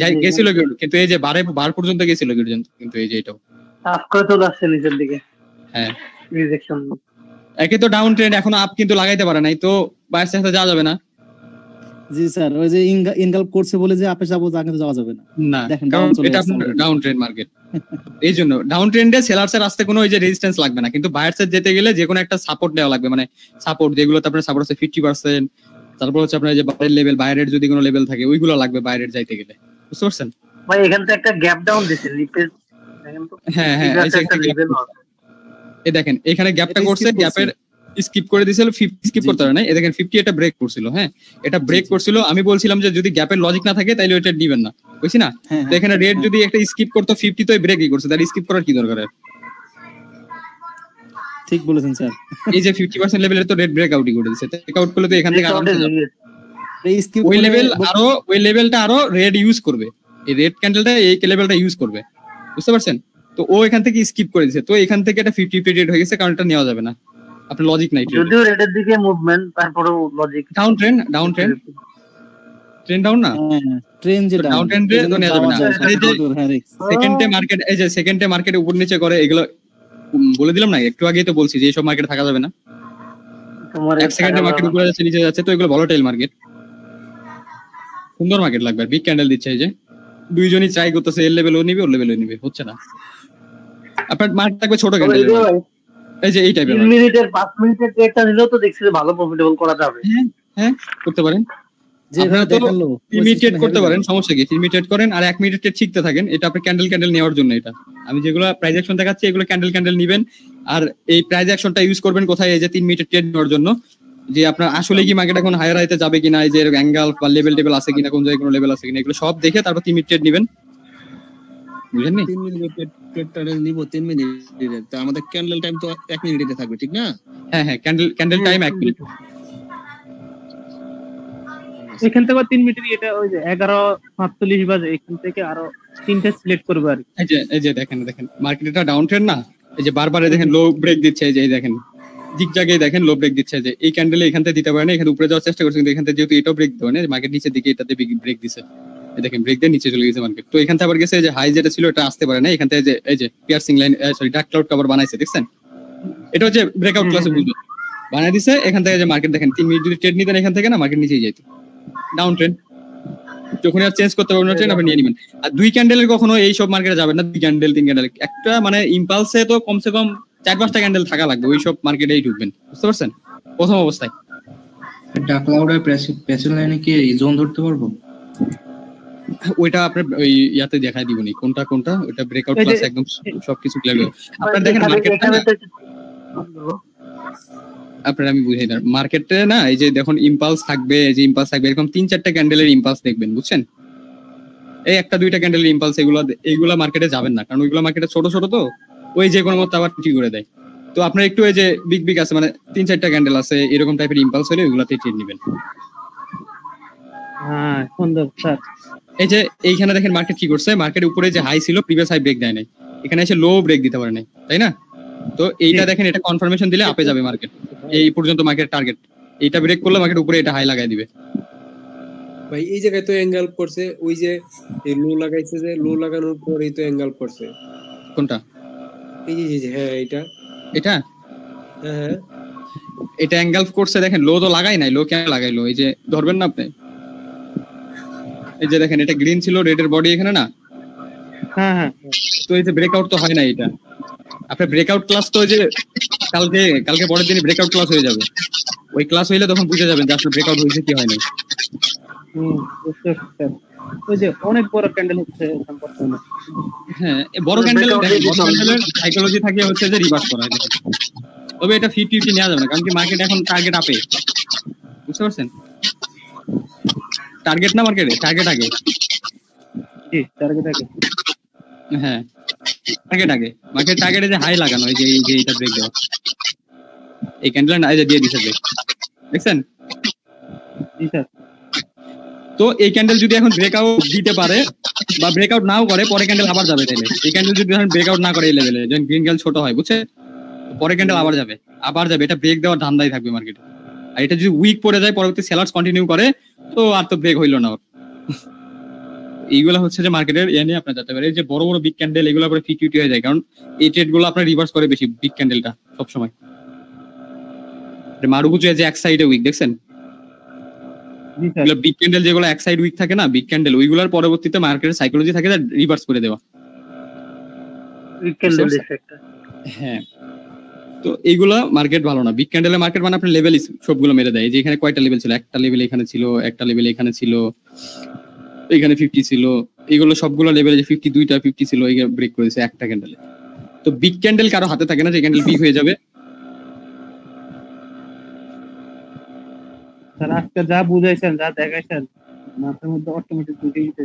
যাই গেছিল কিন্তু এই যে বার পর্যন্ত গেছিল কিন্তু এই যে এটাও সাফ করে চলে আসছে নিচের দিকে। হ্যাঁ, রিজেকশন। একে তো ডাউন ট্রেন্ড, এখনো আপ কিন্তু লাগাইতে পারে নাই, তো বাইরের সাথে যাওয়া যাবে না। জি স্যার, ওই যে ইনগাল্প করছে বলে যে আপে যাবো, তা কিন্তু যাওয়া যাবে না। না, দেখেন কারণ down চলে এটা আসছে আপনার already। ডাউন ট্রেন্ড মার্কেট, এই জন্য ডাউন ট্রেন্ডে সেলার্সের আসতে কোনো ওই যে রেজিস্ট্যান্স লাগবে না, কিন্তু বায়ার্সের যেতে গেলে যে কোনো একটা সাপোর্ট নেওয়া লাগবে, মানে সাপোর্ট যেগুলোতে আপনার সাপোর্ট আছে 50%, তারপর হচ্ছে আপনার যে বাইরের লেভেল, বাইরের যদি কোনো লেভেল থাকে ওইগুলো লাগবে বাইরের যাইতে গেলে, বুঝতে পারছেন? ভাই এখান থেকে একটা গ্যাপ ডাউন দিছে লিপের, দেখেন তো। হ্যাঁ হ্যাঁ, এই দেখেন এখানে গ্যাপটা করছে, গ্যাপের স্কিপ করে দিয়েছিল, 50 স্কিপ করতে পারে না, এই দেখেন 50 এটা ব্রেক করছিল। হ্যাঁ, এটা ব্রেক করছিল, আমি বলছিলাম যে যদি গ্যাপের লজিক না থাকে তাহলে ওইটা দিবেন না, বুঝছি না? তো এখানে রেড যদি একটা স্কিপ করতো 50, তো ব্রেকই করছে, তার স্কিপ করার কি দরকার? ঠিক বলেছেন স্যার। এই যে 50% লেভেলের তো রেড ব্রেক আউটই করে দিয়েছে, ব্রেক আউট করলে তো এখান থেকে আরামসে যাবে। ওই লেভেলটা আরো রেড ইউজ করবে, এই রেড ক্যান্ডেলটা এই লেভেলটা ইউজ করবে, বুঝতে পারছেন? তো ও এখান থেকে স্কিপ করে দিয়েছে, তো এখান থেকে এটা 50 রেড হয়ে গেছে, কারণ এটা নেওয়া যাবে না, আপনার লজিক নাই। যদিও রেডের দিকে মুভমেন্ট, তারপরেও লজিক ডাউন ট্রেন্ড ডাউন না, ট্রেন যে ডাউন ট্রেন্ডে তো নেওয়া যাবে না। সেকেন্ডে মার্কেট, এই যে সেকেন্ডে মার্কেট উপর নিচে করে, এগুলো বলে দিলাম না একটু আগেই তো বলছি যে এইসব মার্কেট থাকা যাবে না। এক সেকেন্ডে মার্কেট উপরে যাচ্ছে নিচে যাচ্ছে, তো এগুলো ভলাটাইল মার্কেট, সুন্দর মার্কেট লাগবে। বিগ ক্যান্ডেল দিচ্ছে, এই যে দুইজনই ট্রাই করতেছে, এর লেভেলও নিবে ওর লেভেলও নিবে, হচ্ছে না। আপনার মার্কেট থাকবে ছোট ক্যান্ডেল, এই যে এই টাইপের 3 মিনিটের 5 মিনিটের ট্রেডটা নিলেও তো দেখছি যে ভালো প্রফিটেবল করা যাবে। হ্যাঁ, করতে পারেন, আপনারা তো লিমিটেড করতে পারেন, সমস্যা কি? লিমিটেড করেন আর 1 মিনিট ট্রেড শিখতে থাকেন, এটা আপনি ক্যান্ডেল নেওয়ার জন্য। এটা আমি যেগুলো প্রাইস অ্যাকশন দেখাচ্ছি এগুলো ক্যান্ডেল নেবেন, আর এই প্রাইস অ্যাকশনটা ইউজ করবেন কোথায়? এই যে 3 মিনিটের ট্রেড নেওয়ার জন্য, যে আপনার আসলে কি মার্কেট এখন হায়ার হাইতে যাবে কিনা, এই যে অ্যাঙ্গেল বা লেভেল আছে কিনা, কোন জায়গায় কোনো লেভেল আছে কিনা, এগুলো সব দেখে তারপর 3 মিনিট ট্রেড নেবেন, বুঝলেন? 3 মিনিটের ট্রেডটা নিব, 3 মিনিটের, তো আমাদের ক্যান্ডেল টাইম তো 1 মিনিটে থাকবে, ঠিক না? হ্যাঁ হ্যাঁ, ক্যান্ডেল টাইম 1 মিনিট। এখান থেকে 3 মিনিটের, এটা ওই যে 11:47 বাজে, এখান থেকে আরো 3টা সিলেক্ট করবে আর এই যে দেখেন মার্কেট এটা ডাউন ট্রেন্ড না, এই যে বারবার দেখেন লো ব্রেক দিচ্ছে, এই যে দেখেন জিগজাগে দেখেন লো ব্রেক দিচ্ছে, যে এই ক্যান্ডেলে এখান থেকে দিতে পারে না, এখানে উপরে যাওয়ার চেষ্টা করছে, কিন্তু এখান থেকে যেহেতু এটাও ব্রেক দিতে পারে না, মার্কেট নিচের দিকে এটাতে ব্রেক দিছে, এই দেখেন ব্রেক দিয়ে নিচে চলে গেছে মার্কেট। তো এখান থেকে আবার গেছে যে হাই যেটা ছিল এটা আসতে পারে না, এখান থেকে যে এই যে piercing line, sorry dark cloud cover বানাইছে, দেখছেন? এটা হচ্ছে ব্রেকআউট ক্লাসে বুঝলো বানাই দিছে, এখান থেকে যে মার্কেট দেখেন 3 মিনিট যদি ট্রেড নিতেন এখান থেকে না, মার্কেট নিচেই যাইতো, ডাউন ট্রেন্ড। যখন আর চেঞ্জ করতে পারবেন না ট্রেন্ড, আপনি নিয়ে নেবেন। আর 2 ক্যান্ডেলের কখনো এই সব মার্কেটে যাবেন না, 2 ক্যান্ডেল 3 ক্যান্ডেল, একটা মানে ইম্পালসে তো কমসে কম 4-5টা ক্যান্ডেল থাকা লাগবে, ওই সব মার্কেটেই ঢুকবেন, বুঝতে পারছেন? প্রথম অবস্থায় ডার্ক ক্লাউডের প্যাসিভ লাইনে কি জোন ধরতে পারবো? ওইটা আপনার ওই ইয়াতে দেখাই দিবনি কোনটা ওইটা ব্রেকআউট ক্লাস একদম সবকিছু ক্লিয়ার। আপনারা দেখেন মার্কেটটা, আপনারা আমি বুঝাই না, মার্কেটে না এই যে দেখুন ইম্পালস থাকবে, এই যে ইম্পালস থাকবে এরকম 3-4টা ক্যান্ডেলের ইম্পালস দেখবেন, বুঝছেন? এই 1-2টা ক্যান্ডেলের ইম্পালস, এইগুলা মার্কেটে যাবেন না, কারণ ওইগুলা মার্কেটে ছোট তো, ওই যে কোনো মতো আবার ঠিক করে দেয়। তো আপনার একটু এই যে বিগ আছে, মানে 3-4টা ক্যান্ডেল আছে এরকম টাইপের ইম্পালস হলে ওইগুলাতে ট্রেড নেবেন। হ্যাঁ, সুন্দর স্যার। এই যে এইখানে দেখেন মার্কেট কি করছে, মার্কেট উপরে যে হাই ছিল প্রিভিয়াস হাই ব্রেক দেয় নাই, এখানে এসে লো ব্রেক দিতে পারে নাই, তাই না? তো এইটা দেখেন, এটা কনফার্মেশন দিলে আপে যাবে মার্কেট, এই পর্যন্ত মার্কেট টার্গেট, এইটা ব্রেক করলে মার্কেট উপরে এটা হাই লাগাই দিবে। ভাই এই জায়গায় তো অ্যাঙ্গেল করছে, ওই যে এই লো লাগাইছে, যে লো লাগানোর পরেই তো অ্যাঙ্গেল করছে। কোনটা? এই যে হ্যাঁ এটা হ্যাঁ এটা অ্যাঙ্গেল করছে, দেখেন লো তো লাগাই নাই, লো কেন লাগাইলো? এই যে ধরবেন না আপনি, এই যে দেখেন এটা গ্রিন ছিল, রেড এর বডি এখানে না, হ্যাঁ, তো এই যে ব্রেকআউট তো হয় না, এটা আপনার ব্রেকআউট ক্লাস তো যে কালকে পরের দিন ব্রেকআউট ক্লাস হয়ে যাবে, ওই ক্লাস হইলে তখন বুঝে যাবেন যে আসলে ব্রেকআউট হয়েছে কি হয়নি। ওই যে অনেক বড় ক্যান্ডেল হচ্ছে, হ্যাঁ বড় ক্যান্ডেলের সাইকোলজি থাকে হচ্ছে যে রিভার্স করা, তবে এটা 50-50 নেওয়া যাবে না, কারণ কি মার্কেট এখন টার্গেট আপে, বুঝতে পারছেন? টার্গেট না মার্কেটে, টার্গেট আগে, হ্যাঁ টার্গেট আগে, মার্কেট টার্গেটে যে হাই লাগানো, এই যে এটা ব্রেক দেওয়া, এই ক্যান্ডেল না, এই যে দিয়ে দিছে ব্রেক, দেখছেন? তো এই ক্যান্ডেল যদি এখন ব্রেকআউট দিতে পারে বা ব্রেকআউট নাও করে, পরে ক্যান্ডেল আবার যাবে। তাইলে এই ক্যান্ডেল যদি এখন ব্রেকআউট না করে এই লেভেলে, যখন গ্রিন ক্যান্ডেল ছোট হয়, বুঝছে, পরে ক্যান্ডেল আবার যাবে। এটা ব্রেক দেওয়ার ধান্দাই থাকবে মার্কেটে। আর এটা যদি উইক পড়ে যায়, পরবর্তী সেলার্স কন্টিনিউ করে, তো আর তো ব্রেক হইলো না। এইগুলো হচ্ছে যে মার্কেটের নিয়ে আপনার যেতে পারে। এই যে বড় বড় বিগ ক্যান্ডেল, এগুলো পরে ফিফটি হয়ে যায়, কারণ এই ট্রেড গুলো আপনার রিভার্স করে বেশি বিগ ক্যান্ডেলটা সবসময়। মারুগুজু যে এক সাইডে উইক, দেখছেন বিগ ক্যান্ডেল যেগুলো এক সাইড উইক থাকে না, বিগ ক্যান্ডেল, ওইগুলোর পরবর্তীতে মার্কেটের সাইকোলজি থাকে রিভার্স করে দেওয়া। হ্যাঁ, তো এইগুলা মার্কেট ভালো না। বিগ ক্যান্ডেলের মার্কেট মানে আপনার লেভেল সবগুলো মেরে দেয়। যে এখানে কয়টা লেভেল ছিল, একটা লেভেল এখানে ছিল, একটা লেভেল এখানে ছিল, এখানে 50 ছিল, এইগুলো সবগুলো লেভেলে যে 52টা 50 ছিল, এই ব্রেক করেছে একটা ক্যান্ডেলে। তো বিগ ক্যান্ডেল কারো হাতে থাকে না, যে ক্যান্ডেল বিগ হয়ে যাবে। স্যার আজকে যা বুঝাইছেন, যা দেখাইছেন, মাথার মধ্যে অটোমেটিক ঢুকে গেছে।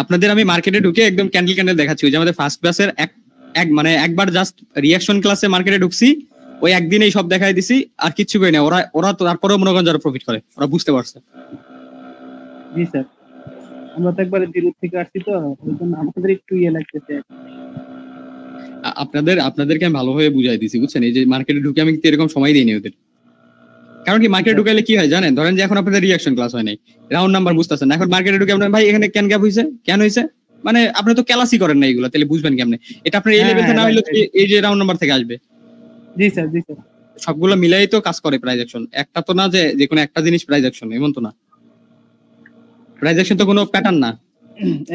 আপনাদের আমি মার্কেটে ঢুকে একদম ক্যান্ডেল দেখাচ্ছি। ওই যে আমাদের ফার্স্ট ক্লাসের মানে একবার জাস্ট রিঅ্যাকশন ক্লাসে মার্কেটে ঢুকছি, ওই একদিনেই সব দেখাই দিছি, আর কিচ্ছু করি না। ওরা তো তারপরেও মনে করেন যারা প্রফিট করে, ওরা বুঝতে পারছে। জি স্যার, আমরা তো একবারে দূর থেকে আসছি, তো ওই জন্য আমাদের একটু লাগতেছে। আপনাদেরকে আমি ভালোভাবে বুঝাই দিছি, বুঝছেন। এই যে মার্কেটে ঢুকে আমি এরকম সময় দিইনি ওদের। কারণ কি, মার্কেটে ঢুকাইলে কি হয় জানেন, ধরেন যে এখন আপনাদের রিঅ্যাকশন ক্লাস হয় নাই, রাউন্ড নাম্বার বুঝতেছেন না। এখন মার্কেটে ঢুকে আপনার ভাই এখানে কেন গ্যাপ হয়েছে, কেন হয়েছে, মানে আপনি তো ক্লাসই করেন না এইগুলো, তাহলে বুঝবেন কেমনে এটা আপনার এই লেভেল থেকে না হইলে এই যে রাউন্ড নাম্বার থেকে আসবে। জি স্যার, জি স্যার, সবগুলো মিলাই তো কাজ করে প্রাইস অ্যাকশন। একটা তো না যে কোনো একটা জিনিস প্রাইস অ্যাকশন, এমন তো না। প্রাইস অ্যাকশন তো কোনো প্যাটার্ন না।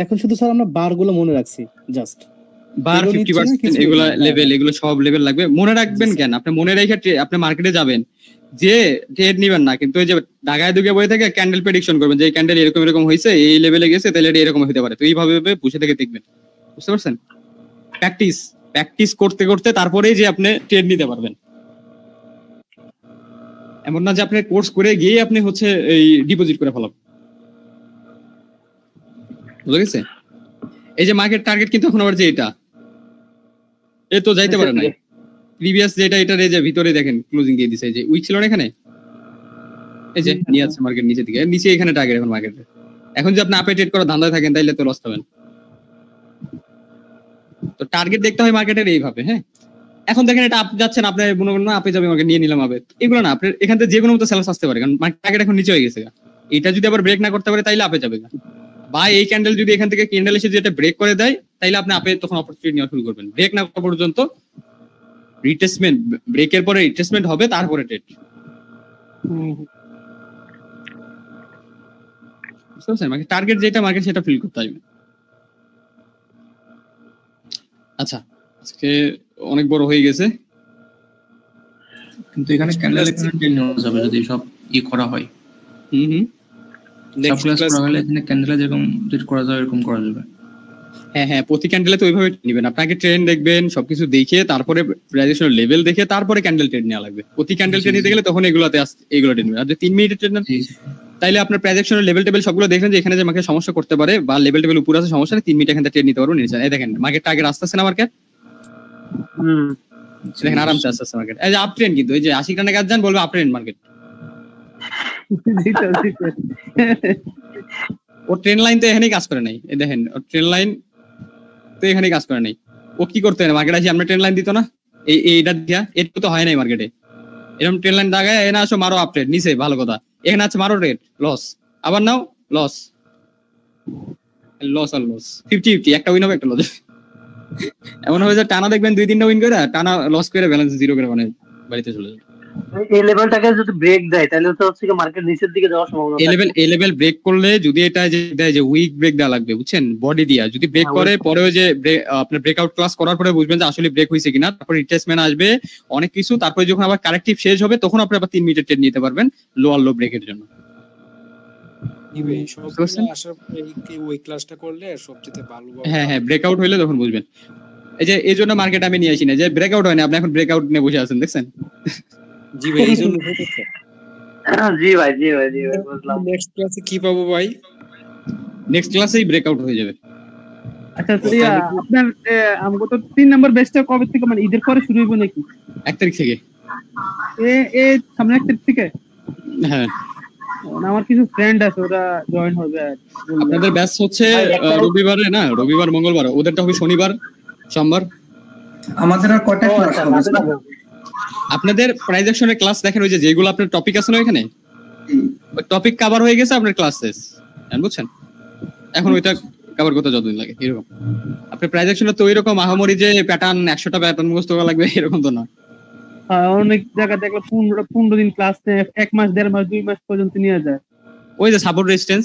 এখন শুধু স্যার আমরা বারগুলো মনে রাখছি, জাস্ট বার 50%, এগুলো লেভেল, এগুলো সব লেভেল লাগবে মনে রাখবেন। কেন আপনি মনে রেখে আপনি মার্কেটে যাবেন, যে ট্রেড নিবেন না, কিন্তু ওই যে ঢাকায় দুগে বই থেকে ক্যান্ডেল প্রেডিকশন করবেন, যে ক্যান্ডেল এরকম হয়েছে, এই লেভেলে গেছে, তাহলে এটা এরকম হতে পারে। তো এইভাবে বসে থেকে দেখবেন, বুঝতে পারছেন। প্র্যাকটিস করতে করতে তারপরেই যে আপনি ট্রেড নিতে পারবেন। এমন না যে আপনি কোর্স করে গিয়ে আপনি হচ্ছে এই ডিপোজিট করে ফেলাবেন, বুঝা গেছে। এই যে মার্কেট টার্গেট কিন্তু এখন আবার যে এটা এ তো যাইতে পারে না। প্রিভিয়াস যেটা এটার এই যে ভিতরে দেখেন ক্লোজিং দিয়ে দিছে, যে উইক ছিল না এখানে, এই যে নিয়ে আসছে মার্কেট নিচে দিকে, নিচে এখানে টার্গেট এখন মার্কেটে। এখন যদি আপনি আপে ট্রেড করা ধান্দায় থাকেন, তাইলে তো লস খাবেন। তো টার্গেট দেখতে হয় মার্কেটের এইভাবে। হ্যাঁ, এখন দেখেন এটা আপ যাচ্ছেন, আপনি মনে করেন না আপে যাবে, মার্কেট নিয়ে নিলাম আপে, এগুলো না। আপনার এখান থেকে যে কোনো মতো সেলস আসতে পারে, কারণ টার্গেট এখন নিচে হয়ে গেছে। এটা যদি আবার ব্রেক না করতে পারে, তাইলে আপে যাবে। বা এই ক্যান্ডেল যদি এখান থেকে ক্যান্ডেল এসে যেটা ব্রেক করে দেয়, তাইলে আপনি আপে তখন অপরচুনিটি নেওয়া শুরু করবেন। ব্রেক না করা পর্যন্ত রিটেসমেন্ট, ব্রেকের পরে রিটেসমেন্ট হবে, তারপরে ট্রেড। টার্গেট যেটা মার্কেট সেটা ফিল করতে হবে। আচ্ছা, আজকে অনেক বড় হয়ে গেছে, কিন্তু এখানে ক্যান্ডেল ট্রেড নেওয়া যাবে যদি সব করা হয়। সব ক্লাস করা হলে এখানে ক্যান্ডেলে যেরকম ট্রেড করা যায় এরকম করা যাবে। হ্যাঁ, প্রতি ক্যান্ডেলে তো ওইভাবে নেবেন। আপনাকে ট্রেন্ড দেখবেন, সবকিছু দেখে, তারপরে প্রাইজেশন লেভেল দেখে, তারপরে ক্যান্ডেল ট্রেড নেওয়া লাগবে। প্রতি ক্যান্ডেল ট্রেড নিতে গেলে তখন এগুলোতে এগুলো ট্রেড নেবেন। আর 3 মিনিটের ট্রেড নেন, তাইলে আপনার প্রাইজেশনের লেভেল টেবিল সবগুলো দেখেন, যে এখানে যে মার্কেট সমস্যা করতে পারে বা লেভেল টেবিল উপরে আছে সমস্যা, 3 মিনিট এখান থেকে ট্রেড নিতে পারবেন। এই দেখেন মার্কেট টার্গেট আসতেছে না, মার্কেট দেখেন আরামসে আসতেছে মার্কেট। এই যে আপ ট্রেন্ড, কিন্তু এই যে 80 টাকা কাজ যান বলবে আপ ট্রেন্ড মার্কেট। ও ট্রেন লাইন তো এখানেই কাজ করে নাই, এই দেখেন ও ট্রেন লাইন তো এখানেই কাজ করে নাই। ও কি করতে হয় মার্কেট আসি, আমরা ট্রেন লাইন দিত না, এইটা দিয়া, এটা তো হয় নাই মার্কেটে। এরকম ট্রেন লাইন দাগায় এখানে আসো, মারো আপ ট্রেড নিচে, ভালো কথা। এখানে আছে মারো ট্রেড, লস, আবার নাও লস, লস আর লস, 50-50, একটা উইন হবে একটা লস। এমন হবে যে টানা দেখবেন 2-3টা উইন করে, টানা লস করে ব্যালেন্স জিরো করে মানে বাড়িতে চলে যাবে। এই লেভেলটাকে যদি ব্রেক দেয়, তাহলে তো হচ্ছে মার্কেট নিচের দিকে যাওয়ার সম্ভাবনা। এই লেভেল ব্রেক করলে যদি এটা যে দেয় যে উইক ব্রেক দেওয়া লাগবে, বুঝছেন, বডি দিয়া যদি ব্রেক করে, পরেও যে আপনার ব্রেকআউট ক্লাস করার পরে বুঝবেন যে আসলে ব্রেক হয়েছে কিনা, তারপর রিট্রেসমেন্ট আসবে অনেক কিছু, তারপরে যখন আবার কারেক্টিভ শেষ হবে, তখন আপনি আবার 3 মিনিটের ট্রেড নিতে পারবেন লো আর লো ব্রেকের জন্য। হ্যাঁ, ব্রেকআউট হইলে তখন বুঝবেন। এই যে এই জন্য মার্কেট আমি নিয়ে আসি না, যে ব্রেকআউট হয় না, আপনি এখন ব্রেকআউট নিয়ে বসে আছেন, দেখছেন। জি ভাই, এই জন্য হচ্ছে। জি ভাই বুঝলাম। নেক্সট ক্লাসে কি পাবো ভাই? নেক্সট ক্লাসেই ব্রেকআউট হয়ে যাবে। আচ্ছা, আপনার আমগো তো 3 নাম্বার ব্যাচটা কবে থেকে, মানে ঈদের পরে শুরু হইব নাকি? 1 তারিখ থেকে। সামনে 1 তারিখ থেকে? হ্যাঁ, আমার কিছু ফ্রেন্ড আছে ওরা জয়েন হবে। আপনাদের ব্যাচ হচ্ছে রবিবারে না, রবিবার মঙ্গলবার, ওদেরটা হবে শনিবার সোমবার। আমাদের আর কয়টা ক্লাস হবে স্যার? আপনাদের প্রাইজেকশনের ক্লাস দেখেন, ওই যে যেগুলো আপনার টপিক আছে না ওখানে, ওই টপিক কভার হয়ে গেছে, আপনার ক্লাস শেষ, বুঝছেন? এখন ওইটা কভার করতে যতদিন লাগে এরকম। আপনার প্রাইজেকশনে তো ওইরকম আহামরি যে প্যাটার্ন 100টা প্যাটার্ন মুখস্থ করা লাগবে এরকম তো না। অনেক জায়গা দেখলে 15 দিন ক্লাস নেয়, 1 মাস 1.5 মাস 2 মাস পর্যন্ত নিয়ে যায়। ওই যে সাপোর্ট রেজিস্ট্যান্স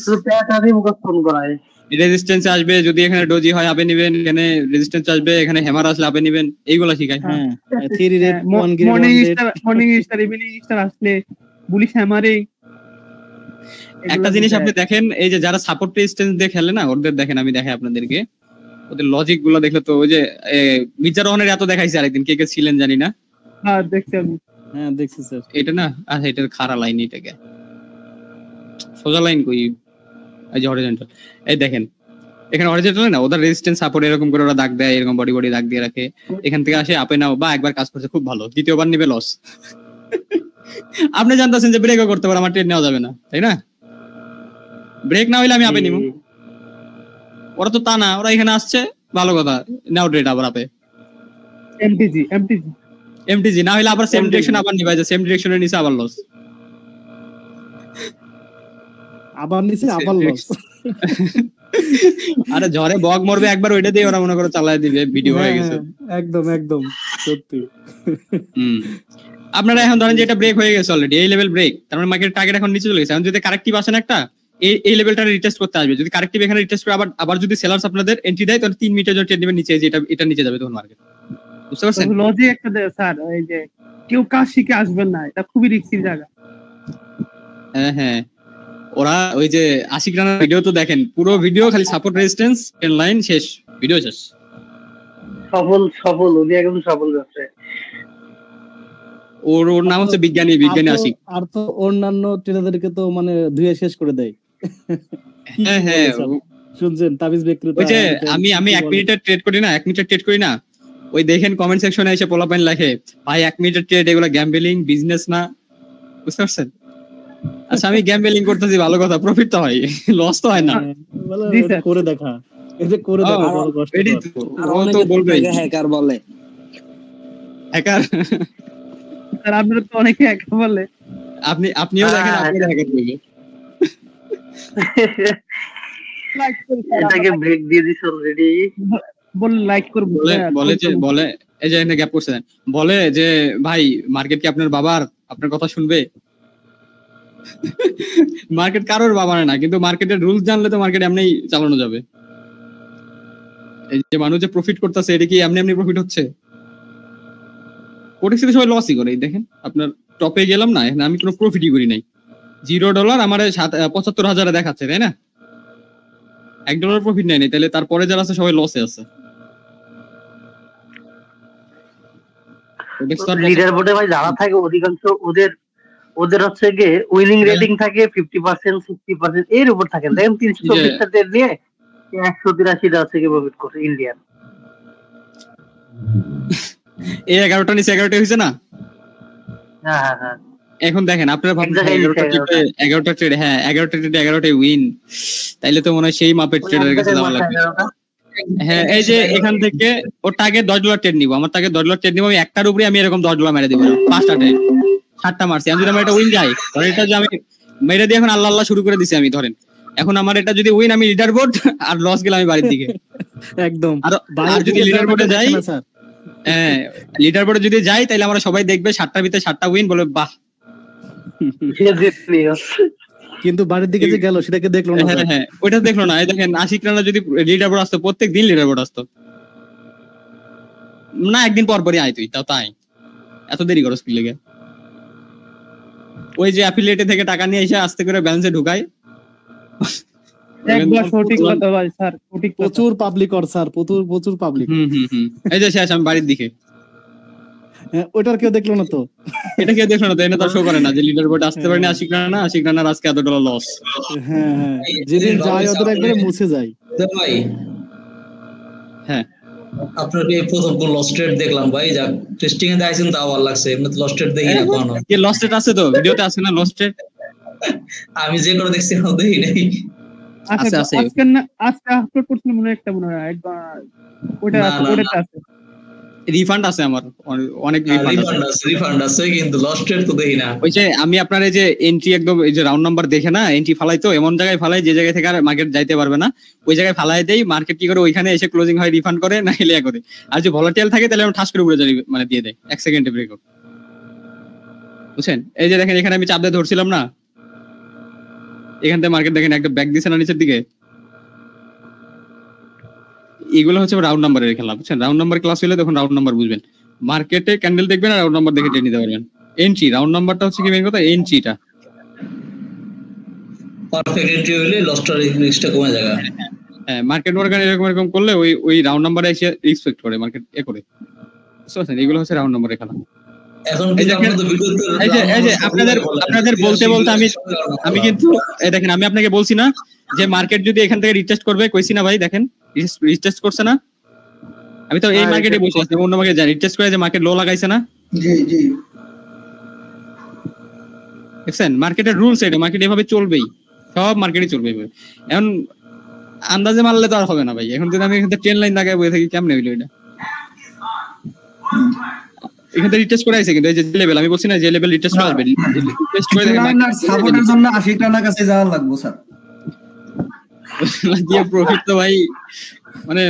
রেজিস্ট্যান্স আসবে, যদি এখানে ডোজি হয় আপনি নেবেন, এখানে রেজিস্ট্যান্স আসবে, এখানে হ্যামার আসলে আপনি নেবেন, এইগুলা শিখায়। হ্যাঁ theory rate morning star evening star আসলে বুলিশ হ্যামারে। একটা জিনিস আপনি দেখেন, এই যে যারা সাপোর্ট রেজিস্ট্যান্স দিয়ে খেলে না, ওদের দেখেন, আমি দেখাই আপনাদেরকে ওদের লজিক গুলো দেখলে তো, ওই যে মির্জা রহমানের এত দেখাইছে আরেকদিন, কে কে ছিলেন জানি না। হ্যাঁ দেখছি আমি। হ্যাঁ দেখছি স্যার। এটা না, আচ্ছা এটার খাড়া লাইন, এটাকে সোজা লাইন কই, এই যে হরিজন্টাল, এই দেখেন এখানে হরিজন্টাল না, ওদের রেজিস্ট্যান্স সাপোর্ট এরকম করে ওরা দাগ দেয়, এরকম বডি বডি দাগ দিয়ে রাখে, এখান থেকে আসে আপে নাও, বা একবার কাজ করছে খুব ভালো, দ্বিতীয়বার নিবে লস। আপনি জানতেছেন যে ব্রেকও করতে পারে, আমার ট্রেড নেওয়া যাবে না, তাই না? ব্রেক না হইলে আমি আপে নিব, ওরা তো তা না, ওরা এখানে আসছে ভালো কথা, নাও ট্রেড আবার আপে এমটিজি না হইলে আবার সেম ডিরেকশন আবার নিবা, যে সেম ডিরেকশনের নিচে আবার লস, আবার নিচে আবার লস। আরে ঝড়ে বগ মরবে একবার, ওইটা দিয়ে ওরা মনে করে চালায় দিবে, ভিডিও হয়ে গেছে। একদম একদম সত্যি। আপনারা এখন ধরেন যে এটা ব্রেক হয়ে গেছে অলরেডি, এই লেভেল ব্রেক, তার মানে মার্কেট টার্গেট এখন নিচে চলে গেছে। এখন যদি কারেক্টিভ আসেন একটা, এই লেভেলটা রিটেস্ট করতে আসবে, যদি কারেক্টিভ এখানে রিটেস্ট করে আবার যদি সেলার্স আপনাদের এন্ট্রি দেয়, তাহলে 3 মিনিটের জন্য ট্রেড নেবেন নিচে, যে এটা নিচে যাবে তখন মার্কেট, বুঝতে পারছেন? লজিক একটা দেয় স্যার, এই যে কেউ কাজ শিখে আসবেন না, এটা খুবই রিস্কি জায়গা। হ্যাঁ হ্যাঁ, ওরা ওই যে আশিক রানার ভিডিও তো দেখেন, পুরো ভিডিও খালি সাপোর্ট রেজিস্ট্যান্স ট্রেন্ড লাইন, শেষ ভিডিও শেষ। সফল উনি একদম সফল যাচ্ছে। ওর নাম হচ্ছে বিজ্ঞানী আশিক। আর তো অন্যান্য ট্রেডারদেরকে তো মানে ধুয়ে শেষ করে দেয়। হ্যাঁ হ্যাঁ শুনছেন তাবিজ বিক্রেতা, ওই যে আমি 1 মিনিটের ট্রেড করি না, 1 মিনিটের ট্রেড করি না, ওই দেখেন কমেন্ট সেকশনে এসে পোলাপাইন লেখে, ভাই 1 মিনিটের ট্রেড এগুলো গ্যাম্বলিং বিজনেস না, বুঝতে পারছেন? আচ্ছা আমি গ্যাম্বলিং করতেছি, ভালো কথা, প্রফিট তো হয়, লস তো হয় না। করে দেখা, এই যে করে দেখা বড় কষ্ট। ও তো বলবে হ্যাকার বলে, হ্যাকার স্যার আপনারা তো অনেকে হ্যাকার বলে, আপনিও দেখেন, আপনিও হ্যাকার বলবে। এটাকে ব্রেক দিয়ে দিছ অলরেডি, বল লাইক করব, বলে এই যে এখানে গ্যাপ করছেন, বলে যে ভাই মার্কেট কি আপনার বাবার, আপনার কথা শুনবে? মার্কেট কারোর বাবা না, কিন্তু মার্কেটের রুলস জানলে তো মার্কেট এমনি চালানো যাবে। এই যে মানুষ যে প্রফিট করতেছে, এটা কি এমনি প্রফিট হচ্ছে? কোটেক্সে সবাই লসই করে, দেখেন আপনার টপে গেলাম না, এখানে আমি কোনো প্রফিটই করি নাই, $0 আমার 75,000 দেখাচ্ছে, তাই না? $1 প্রফিট নেয়নি, তাহলে তারপরে যারা আছে সবাই লসে আছে। লিডার বোর্ডে ভাই যারা থাকে অধিকাংশ ওদের হচ্ছে গিয়ে উইনিং রেটিং থাকে 50% 60% এর উপর থাকে। দেখেন 324টা ট্রেড নিয়ে 183টা হচ্ছে গিয়ে প্রফিট করছে ইন্ডিয়ান। এই 11টা নিচে 11টা হইছে না? হ্যাঁ হ্যাঁ। এখন দেখেন আপনারা ভাবছেন 11টা ট্রেড, হ্যাঁ 11টা ট্রেডে 11টাই উইন, তাইলে তো মনে হয় সেই মাপের ট্রেডারের কাছে যাওয়া লাগবে। হ্যাঁ এই যে এখান থেকে ওর টার্গেট $10 ট্রেড নিব, আমার টার্গেট $10 ট্রেড নিব, আমি একটার উপরে আমি এরকম $10 মেরে দিব, 5টা ট্রেড 7টা মারছি, আমি যদি আমার এটা উইন যাই, ধরেন এটা যে আমি মেরে দিয়ে এখন আল্লাহ আল্লাহ শুরু করে দিছি আমি, ধরেন এখন আমার এটা যদি উইন, আমি লিডার বোর্ড, আর লস গেলে আমি বাড়ির দিকে একদম। আর যদি লিডার বোর্ডে যাই, হ্যাঁ লিডার বোর্ডে যদি যাই, তাহলে আমরা সবাই দেখবে 7টার ভিতরে 7টা উইন, বলে বাহ। কিন্তু বাড়ির দিকে যে গেল সেটাকে দেখলো না। হ্যাঁ ওইটা দেখলো না। এই দেখেন আশিক রানা যদি লিডার বোর্ড আসতো, প্রত্যেক দিন লিডার বোর্ড আসতো না, একদিন পর পরই আয় তুই, তাও তাই এত দেরি করো স্পিড লেগে। ওই যে অ্যাফিলিয়েটে থেকে টাকা নিয়ে এসে আস্তে করে ব্যালেন্সে ঢুকায়। একবার সঠিক কথা ভাই স্যার, সঠিক প্রচুর পাবলিক আর স্যার, প্রচুর পাবলিক। এই যে শেষ আমি বাড়ির দিকে, ওটার কেউ দেখলো না তো, এটা কেউ দেখলো না তো, এটা তো শো করে না যে লিডার বোর্ড আসতে পারেনি আশিক রানার আজকে এত $1 লস। হ্যাঁ হ্যাঁ, যেদিন যায় ওদের একবারে মুছে যায় ভাই। হ্যাঁ আপনার এই প্রথম কোন লস ট্রেড দেখলাম ভাই, যা টেস্টিং এ দেখাইছেন তা ভালো লাগছে, এমনি লস ট্রেড দেখি না কোনো। কি লস ট্রেড আছে তো ভিডিওতে আছে না লস ট্রেড? আমি যে করে দেখছি দেখি নাই। আচ্ছা আজকে না আজকে আপলোড করছিলাম মনে একটা মনে হয় একবার ওটা আছে রিফান্ড আছে আমার অনেক রিফান্ড আছে কিন্তু লস্ট রেট তো দেখি না। ওই যে আমি আপনার এই যে এন্ট্রি একদম এই যে রাউন্ড নাম্বার দেখে না এন্ট্রি ফালাই তো এমন জায়গায় ফালাই যে জায়গা থেকে আর মার্কেট যাইতে পারবে না ওই জায়গায় ফালাই দেই মার্কেট কি করে ওইখানে এসে ক্লোজিং হয় রিফান্ড করে না হেলিয়া করে আর যে ভলাটাইল থাকে তাহলে আমি ঠাস করে উড়ে যাই মানে দিয়ে দেয় 1 সেকেন্ডে ব্রেকআউট বুঝছেন। এই যে দেখেন এখানে আমি চাপ দিয়ে ধরছিলাম না এখান থেকে মার্কেট দেখেন একটা ব্যাক দিছে না নিচের দিকে এগুলো হচ্ছে রাউন্ড নাম্বারের খেলা বুঝছেন। রাউন্ড নাম্বার ক্লাস হলে তখন রাউন্ড নাম্বার বুঝবেন মার্কেটে ক্যান্ডেল দেখবেন আর রাউন্ড নাম্বার দেখে ট্রেড নিতে পারবেন। এন্ট্রি রাউন্ড নাম্বারটা হচ্ছে কি মেইন কথা এন্ট্রিটা পারফেক্ট এন্ট্রি হলে লস্টার রিস্কটা কমে যায়। হ্যাঁ মার্কেট ওয়ার্কার এরকম করলে ওই রাউন্ড নাম্বারে এসে রিসপেক্ট করে মার্কেট এ করে বুঝছেন। এগুলো হচ্ছে রাউন্ড নাম্বারের খেলা। এখন কিন্তু আপনাদের ভিডিওতে এই যে আপনাদের বলতে আমি কিন্তু দেখেন আমি আপনাকে বলছি না যে মার্কেট যদি এখান থেকে রিটেস্ট করবে কইছি না ভাই দেখেন রিটেস্ট করছে না আমি তো এই মার্কেটে বসে আছি অন্য মার্কেটে যাই রিটেস্ট করে যে মার্কেট লো লাগাইছে না জি জি দেখছেন মার্কেটের রুলস এটা মার্কেট এভাবে চলবেই সব মার্কেটে চলবে এভাবে। এখন আন্দাজে মারলে তো আর হবে না ভাই এখন যদি আমি এখান থেকে ট্রেন লাইন লাগাই বসে থাকি কেমনে হইলো এটা এখান থেকে রিটেস্ট করে আইছে কিন্তু এই যে লেভেল আমি বলছি না যে লেভেল রিটেস্ট করে আসবে রিটেস্ট করে দেখেন সাপোর্টের জন্য 80 টাকার কাছে যাওয়া লাগবে স্যার দিয়ে প্রফিট তো ভাই মানে